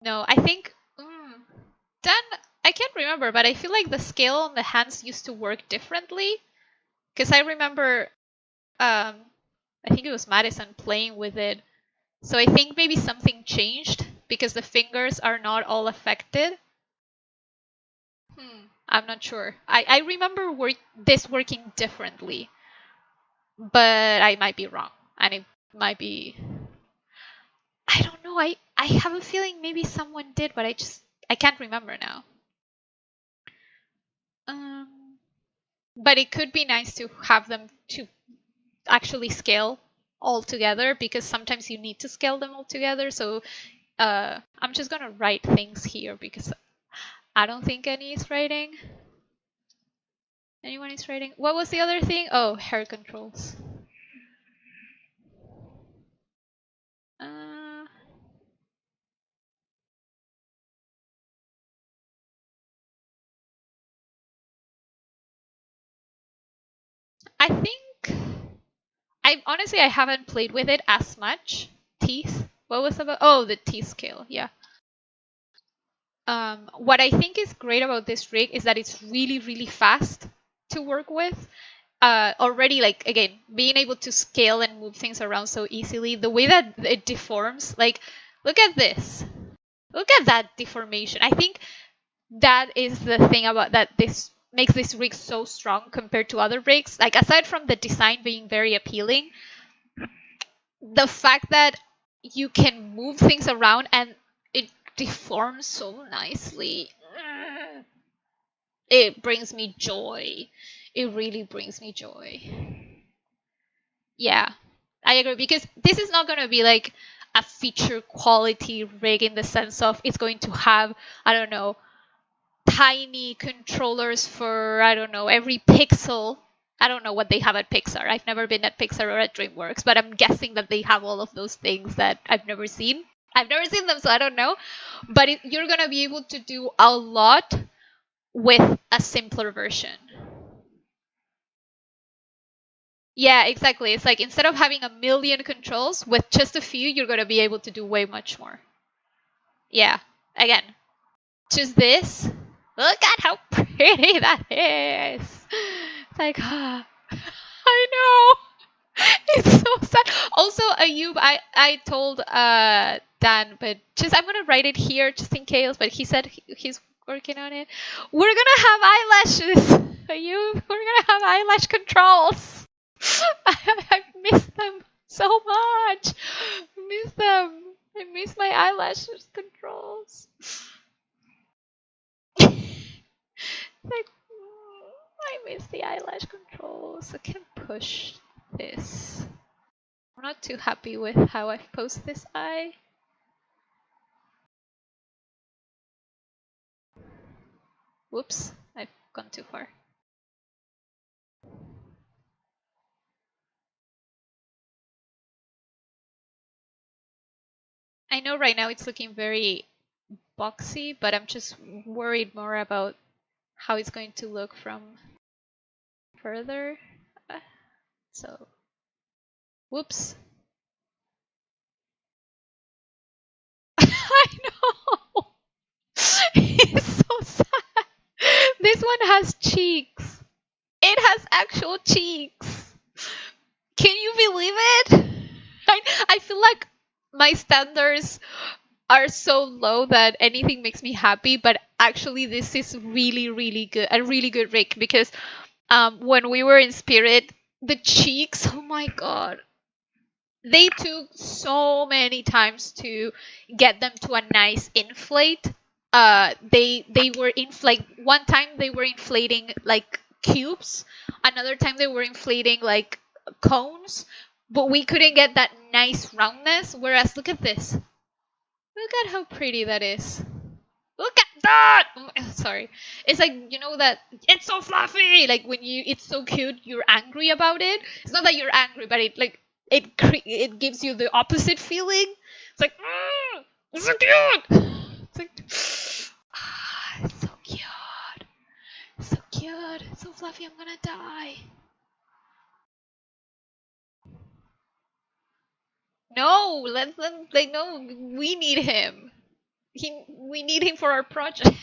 No, I think. Then I can't remember, but I feel like the scale on the hands used to work differently. Because I remember, I think it was Madison playing with it. So I think maybe something changed because the fingers are not all affected. I'm not sure. I remember this working differently, but I might be wrong. And it might be. I don't know. I have a feeling maybe someone did, but I can't remember now. But it could be nice to have them to actually scale all together because sometimes you need to scale them all together. So I'm just gonna write things here because I don't think anyone is writing. What was the other thing? Oh, hair controls. I think I haven't played with it as much. Teeth. What was about? Oh, the teeth scale. Yeah. What I think is great about this rig is that it's really, really fast to work with. Already, like, again, being able to scale and move things around so easily, the way that it deforms, like, look at this. Look at that deformation. I think that is the thing about that this makes this rig so strong compared to other rigs. Like, aside from the design being very appealing, the fact that you can move things around and it deforms so nicely, it brings me joy. It really brings me joy. Yeah, I agree because this is not going to be like a feature quality rig in the sense of it's going to have, I don't know, tiny controllers for, I don't know, every pixel. I don't know what they have at Pixar. I've never been at Pixar or at DreamWorks, but I'm guessing that they have all of those things that I've never seen. I've never seen them, so I don't know. But you're going to be able to do a lot with a simpler version. Yeah, exactly. It's like instead of having a million controls, with just a few, you're going to be able to do way much more. Yeah, again, just this. Look at how pretty that is. It's like, I know. It's so sad. Also, Ayub, I told Dan, but just I'm gonna write it here just in case. But he said he's working on it. We're gonna have eyelashes, Ayub. We're gonna have eyelash controls. I miss them so much. I miss them. I miss my eyelashes controls. Like, I miss the eyelash controls. I can push this. I'm not too happy with how I've posed this eye. Whoops, I've gone too far. I know right now it's looking very boxy, but I'm just worried more about how it's going to look from further. So, whoops. I know! It's so sad. This one has cheeks. It has actual cheeks. Can you believe it? I feel like my standards are so low that anything makes me happy, but actually this is really, really good. A really good rig because when we were in Spirit, the cheeks, oh my god. They took so many times to get them to a nice inflate. They were inflate. One time they were inflating like cubes. Another time they were inflating like cones. But we couldn't get that nice roundness. Whereas look at this. Look at how pretty that is. Look at that! Sorry. It's like, you know that it's so fluffy. Like when it's so cute, you're angry about it. It's not that you're angry, but it gives you the opposite feeling. It's like, it's so cute. It's so cute. So cute. So fluffy, I'm gonna die. No, let them. They know we need him. We need him for our project.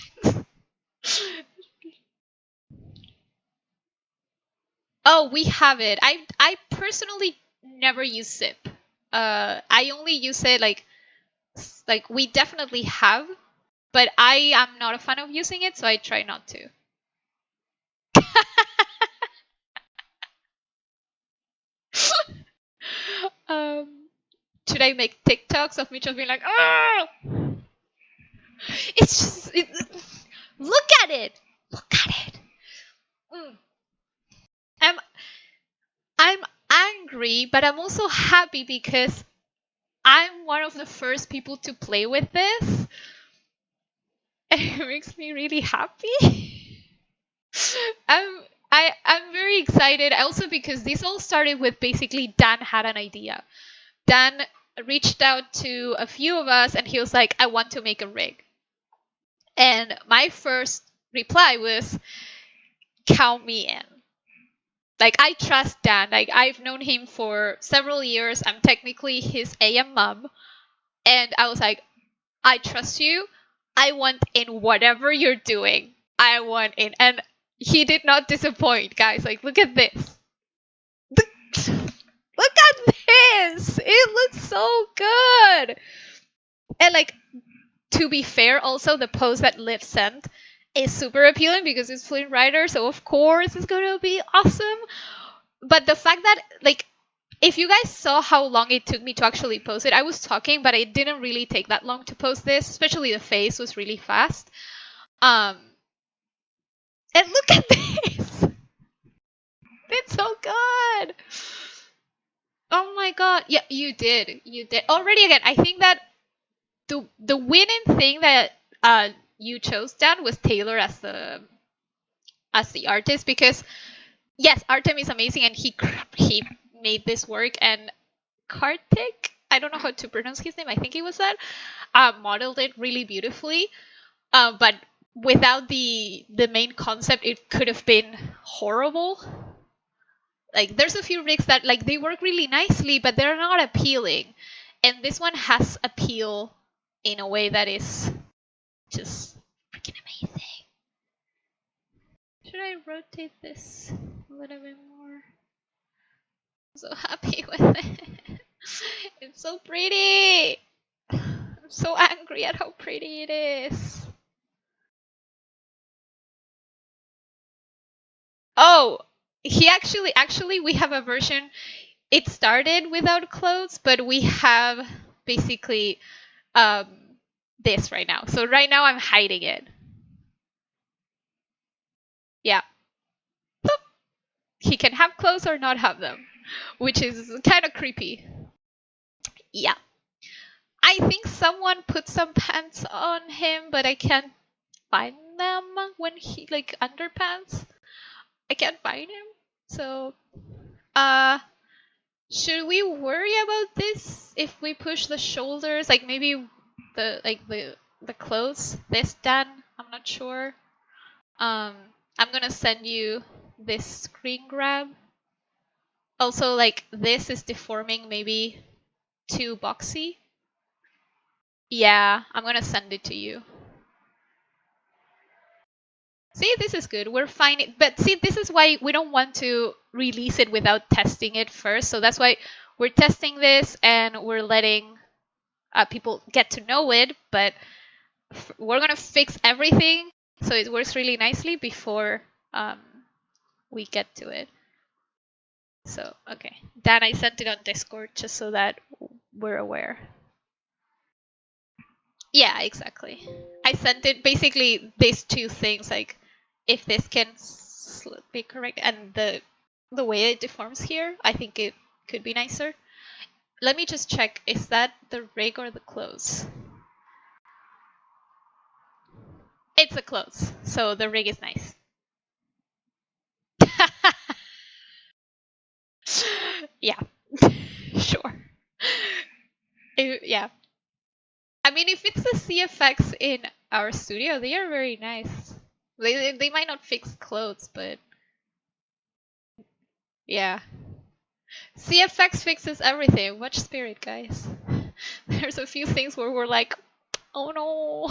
Oh, we have it. I personally never use zip. I only use it like we definitely have, but I am not a fan of using it, so I try not to. um, should I make TikToks of me just being like, oh? It's just look at it. Look at it. Mm. I'm I'm angry, but I'm also happy because I'm one of the first people to play with this. And it makes me really happy. I'm I'm very excited also because this all started with basically Dan had an idea. Dan reached out to a few of us and he was like, I want to make a rig. And my first reply was, count me in. Like, I trust Dan. Like, I've known him for several years. I'm technically his AM mom. And I was like, I trust you. I want in whatever you're doing. I want in. And he did not disappoint, guys. Like, look at this. Look at this. It looks so good. And, like, to be fair, also, the post that Liv sent is super appealing because it's Flynn Rider. So, of course, it's going to be awesome. But the fact that, like, if you guys saw how long it took me to actually post it, I was talking, but it didn't really take that long to post this. Especially the face was really fast. And look at this. It's so good. Oh my god. Yeah, you did. You did. Already again, I think that the winning thing that you chose, Dan, was Taylor as the artist because yes, Artem is amazing and he made this work and Kartik, I don't know how to pronounce his name. I think it was that modeled it really beautifully. But without the main concept, it could have been horrible. Like there's a few rigs that like they work really nicely, but they're not appealing. And this one has appeal in a way that is just freaking amazing. Should I rotate this a little bit more? I'm so happy with it. It's so pretty. I'm so angry at how pretty it is. Oh, he actually we have a version. It started without clothes, but we have basically um this right now. So right now I'm hiding it. Yeah. He can have clothes or not have them, which is kind of creepy. Yeah. I think someone put some pants on him, but I can't find them when he like underpants. I can't find him. So, should we worry about this if we push the shoulders? Like maybe the clothes this done? I'm not sure. I'm gonna send you this screen grab. Also, like this is deforming maybe too boxy. Yeah, I'm gonna send it to you. See, this is good. We're fine. But see, this is why we don't want to release it without testing it first. So that's why we're testing this and we're letting people get to know it. But we're going to fix everything so it works really nicely before we get to it. So, okay. Dan, I sent it on Discord just so that we're aware. Yeah, exactly. I sent it basically these two things, like if this can be correct and the way it deforms here, I think it could be nicer. Let me just check, is that the rig or the clothes? It's the clothes, so the rig is nice. Yeah, sure. Yeah. mean, if it's the CFX in our studio, they are very nice. They might not fix clothes, but yeah. CFX fixes everything. Watch Spirit, guys. There's a few things where we're like, oh no,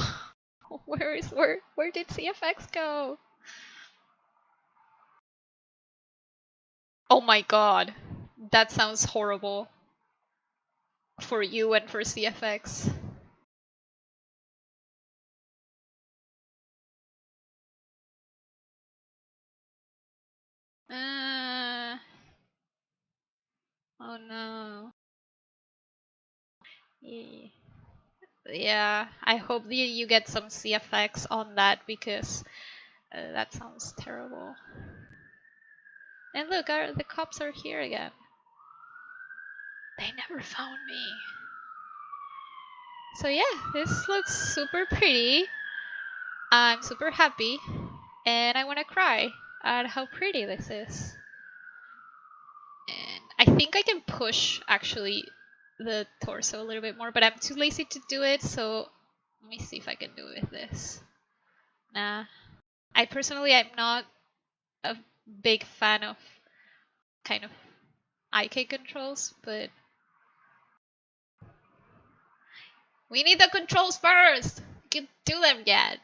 where did CFX go? Oh my god, that sounds horrible for you and for CFX. Oh no. Yeah, I hope you get some CFX on that because that sounds terrible. And look, the cops are here again. They never found me. So yeah, this looks super pretty. I'm super happy. And I want to cry at how pretty this is. And I think I can push, actually, the torso a little bit more, but I'm too lazy to do it, so let me see if I can do it with this. Nah. I personally, I'm not a big fan of kind of IK controls, but we need the controls first! We can do them yet.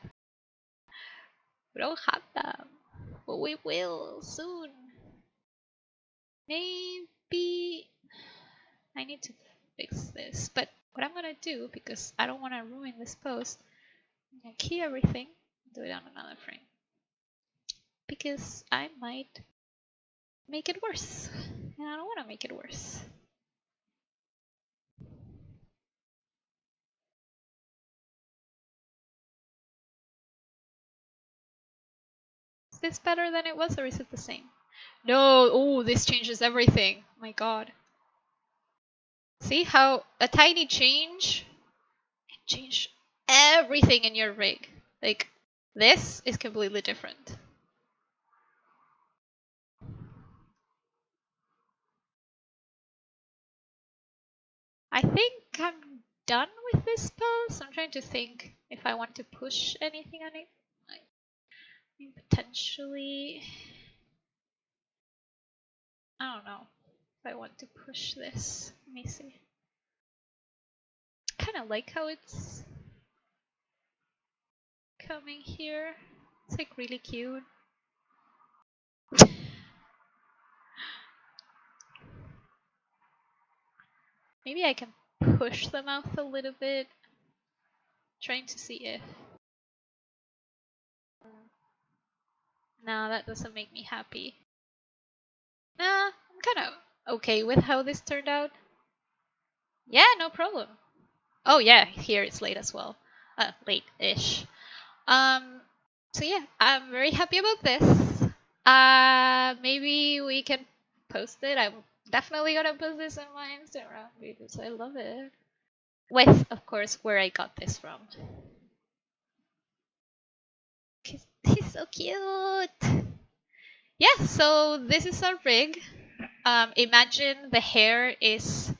We don't have them, but we will soon. Maybe I need to fix this, but what I'm gonna do, because I don't want to ruin this pose, I'm gonna key everything, do it on another frame, because I might make it worse, and I don't want to make it worse. Is this better than it was, or is it the same? No, oh, this changes everything. My god. See how a tiny change can change everything in your rig. Like, this is completely different. I think I'm done with this pose. I'm trying to think if I want to push anything on it. I mean, potentially, I don't know if I want to push this. Let me see. Kind of like how it's coming here. It's like really cute. Maybe I can push the mouth a little bit. Trying to see if. No, that doesn't make me happy. Nah, I'm kind of okay with how this turned out. Yeah, no problem. Oh yeah, here it's late as well. Late-ish. So yeah, I'm very happy about this. Maybe we can post it. I'm definitely gonna post this on my Instagram because I love it. With, of course, where I got this from. He's so cute. Yeah, so this is our rig. Imagine the hair is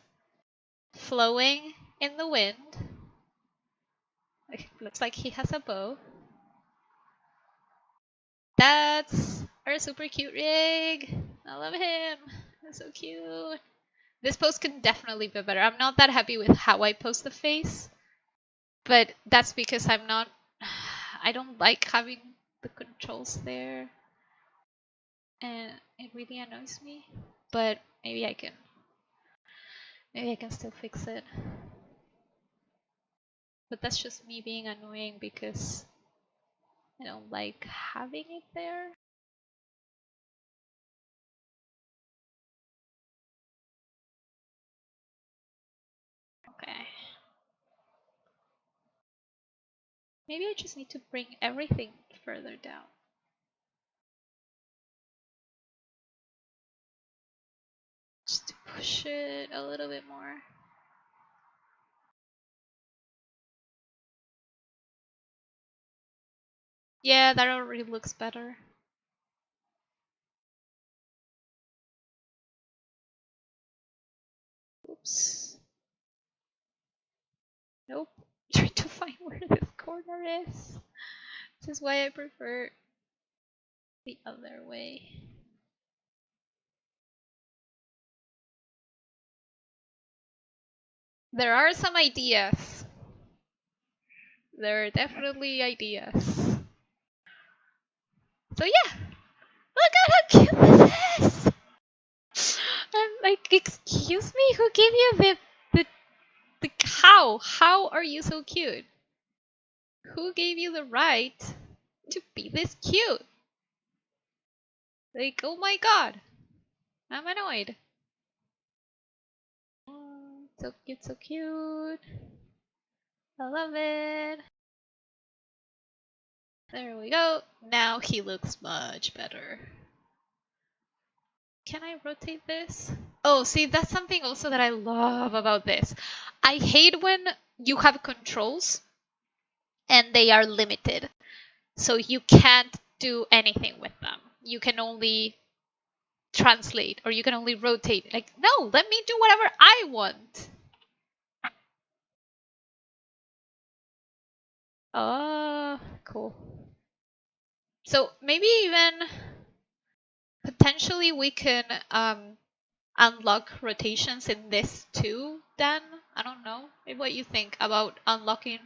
flowing in the wind. It looks like he has a bow. That's our super cute rig. I love him. He's so cute. This pose could definitely be better. I'm not that happy with how I pose the face, but that's because I don't like having the controls there, and it really annoys me. But maybe I can still fix it. But that's just me being annoying because I don't like having it there. Okay. Maybe I just need to bring everything further down. Just to push it a little bit more. Yeah, that already looks better. Oops. Nope. Trying funny where this corner is. This is why I prefer the other way. There are some ideas. There are definitely ideas. So yeah, look at how cute this is. I'm like, excuse me, who gave you the cow? How are you so cute? Who gave you the right to be this cute? Like, oh my god, I'm annoyed. So cute, so cute. I love it. There we go. Now he looks much better. Can I rotate this? Oh, see, that's something also that I love about this. I hate when you have controls and they are limited. So you can't do anything with them. You can only translate or you can only rotate. Like, no, let me do whatever I want. Oh, cool. So maybe even potentially we can unlock rotations in this too, Dan? I don't know. Maybe what you think about unlocking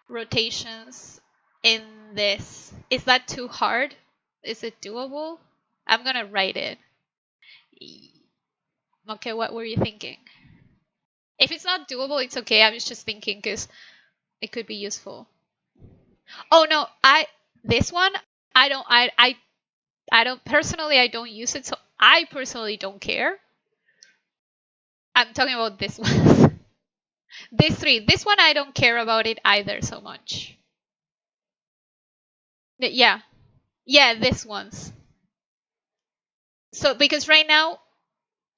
rotations in this. Is that too hard? Is it doable? I'm gonna write it. Okay, what were you thinking? If it's not doable, it's okay. I was just thinking because it could be useful. Oh no, this one I don't personally I don't use it, so I personally don't care. I'm talking about this one. These three. This one I don't care about it either so much. Yeah. Yeah, this one's. So because right now,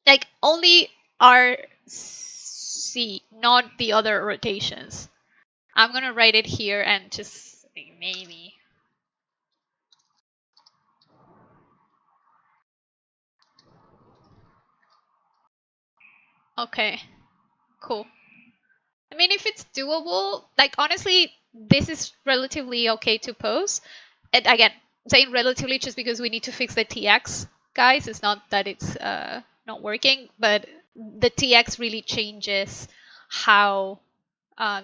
like only RC, not the other rotations. I'm gonna write it here and just maybe. Okay, cool. I mean, if it's doable, like honestly, this is relatively okay to pose. And again, saying relatively just because we need to fix the TX, guys. It's not that it's not working, but the TX really changes how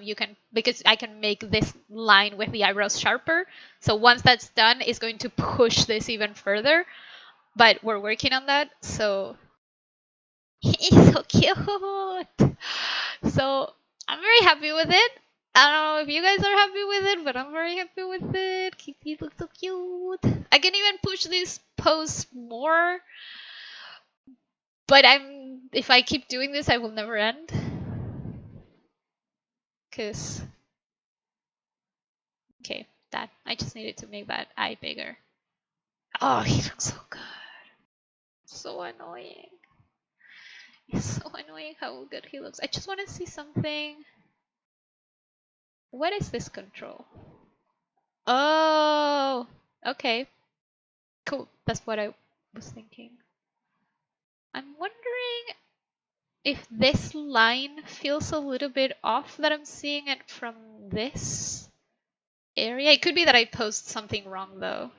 you can, because I can make this line with the eyebrows sharper. So once that's done, it's going to push this even further. But we're working on that, so he's so cute. So I'm very happy with it. I don't know if you guys are happy with it, but I'm very happy with it. He looks so cute. I can even push this pose more, but if I keep doing this, I will never end. Cause okay, that I just needed to make that eye bigger. Oh, he looks so good. So annoying. It's so annoying how good he looks. I just want to see something. What is this control? Oh, okay. Cool. That's what I was thinking. I'm wondering if this line feels a little bit off that I'm seeing it from this area. It could be that I posed something wrong though.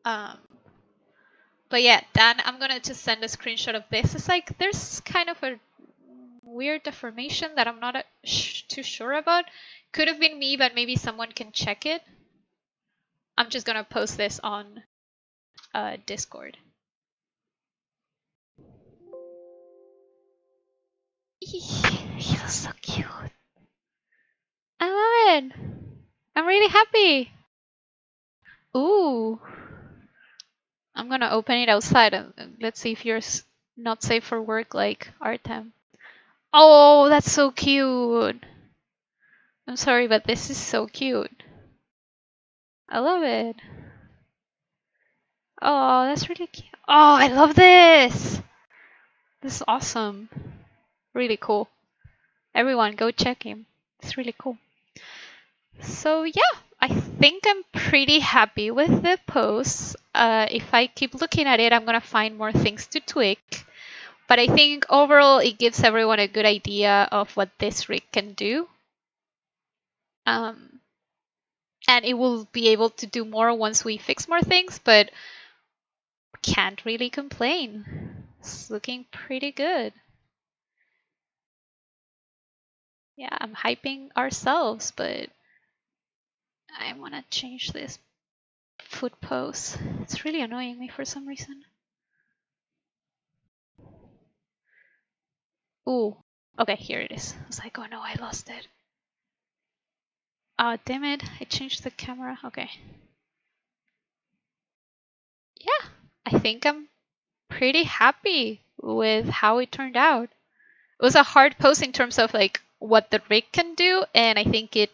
But yeah, Dan, I'm gonna just send a screenshot of this. It's like there's kind of a weird deformation that I'm not too sure about. Could have been me, but maybe someone can check it. I'm just gonna post this on Discord. He looks so cute. I love it. I'm really happy. Ooh. I'm gonna open it outside and let's see if you're not safe for work like Artem. Oh, that's so cute. I'm sorry, but this is so cute. I love it. Oh, that's really cute. Oh, I love this. This is awesome. Really cool. Everyone, go check him. It's really cool. So yeah, I think I'm pretty happy with the post. If I keep looking at it, I'm gonna find more things to tweak. But I think overall it gives everyone a good idea of what this rig can do. And it will be able to do more once we fix more things, but can't really complain. It's looking pretty good. Yeah, I'm hyping ourselves, but I want to change this foot pose. It's really annoying me for some reason. Ooh, okay, here it is. I was like, oh no, I lost it. Oh, damn it, I changed the camera. Okay. Yeah, I think I'm pretty happy with how it turned out. It was a hard pose in terms of like what the rig can do, and I think it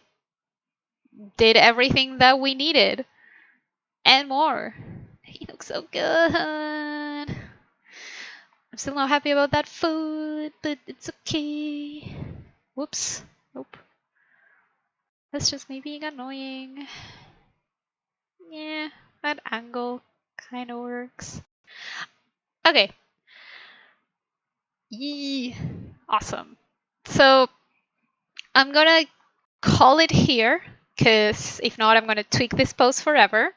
did everything that we needed and more. He looks so good. I'm still not happy about that foot, but it's okay. Whoops. Nope. That's just me being annoying. Yeah, that angle kind of works. Okay. Yee. Awesome. So I'm gonna call it here, because if not, I'm gonna tweak this pose forever.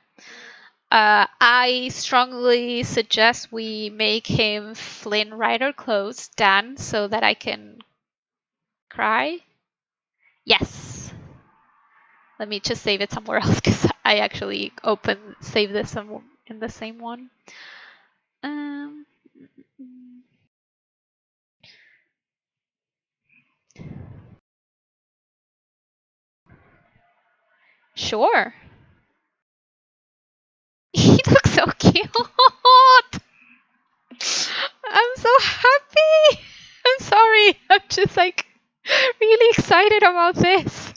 I strongly suggest we make him Flynn Rider clothes, Dan, so that I can cry. Yes. Let me just save it somewhere else because I actually save this in the same one. Um, sure. He looks so cute. I'm so happy. I'm sorry. I'm just like really excited about this.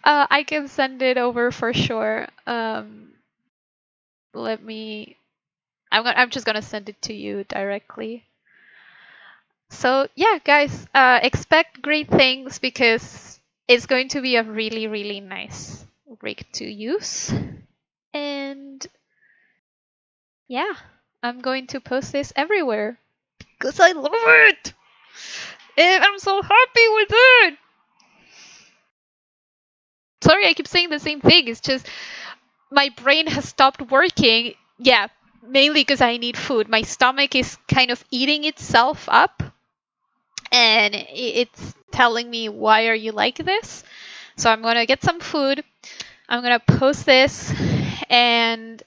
I can send it over for sure. Let me. I'm just gonna send it to you directly. So yeah, guys, expect great things because it's going to be a really, really nice rig to use. And yeah, I'm going to post this everywhere because I love it. And I'm so happy with it. Sorry, I keep saying the same thing. It's just my brain has stopped working. Yeah, mainly because I need food. My stomach is kind of eating itself up, and it's telling me, why are you like this? So I'm gonna get some food. I'm gonna post this, and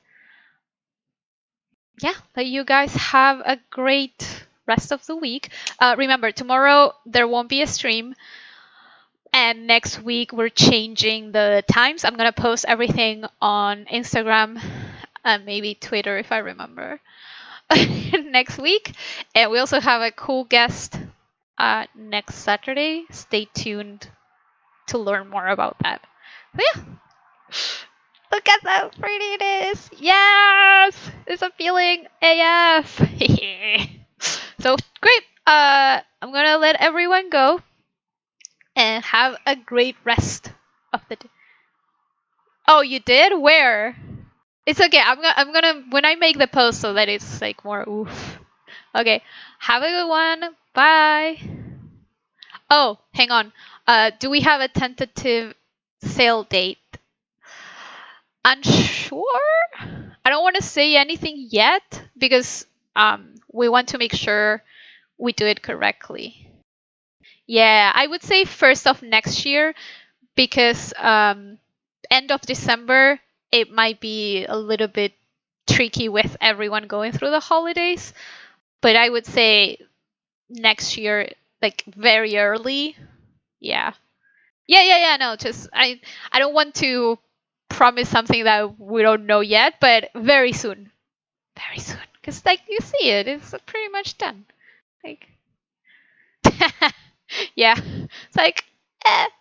yeah, let you guys have a great rest of the week. Remember, tomorrow there won't be a stream, and next week we're changing the times. I'm gonna post everything on Instagram and maybe Twitter if I remember next week. And we also have a cool guest next Saturday. Stay tuned to learn more about that. So yeah, look at how pretty it is. Yes, it's a feeling AF. So great. I'm gonna let everyone go and have a great rest of the day. Oh, you did? Where? It's okay. I'm gonna when I make the post so that it's like more oof. Okay. Have a good one. Bye. Oh, hang on. Do we have a tentative sale date? Unsure. I don't want to say anything yet because we want to make sure we do it correctly. Yeah, I would say first of next year because end of December it might be a little bit tricky with everyone going through the holidays. But I would say next year, like very early. Yeah. Yeah. No, just I don't want to promise something that we don't know yet, but very soon. Very soon. Because like you see it, it's pretty much done. Like yeah. It's like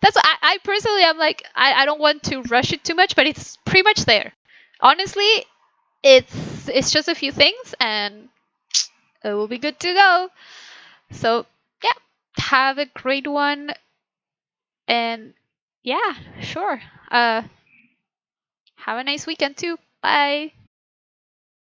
that's what I personally I'm like I don't want to rush it too much, but it's pretty much there. Honestly, it's just a few things and it will be good to go. So yeah, have a great one and yeah, sure. Have a nice weekend too. Bye.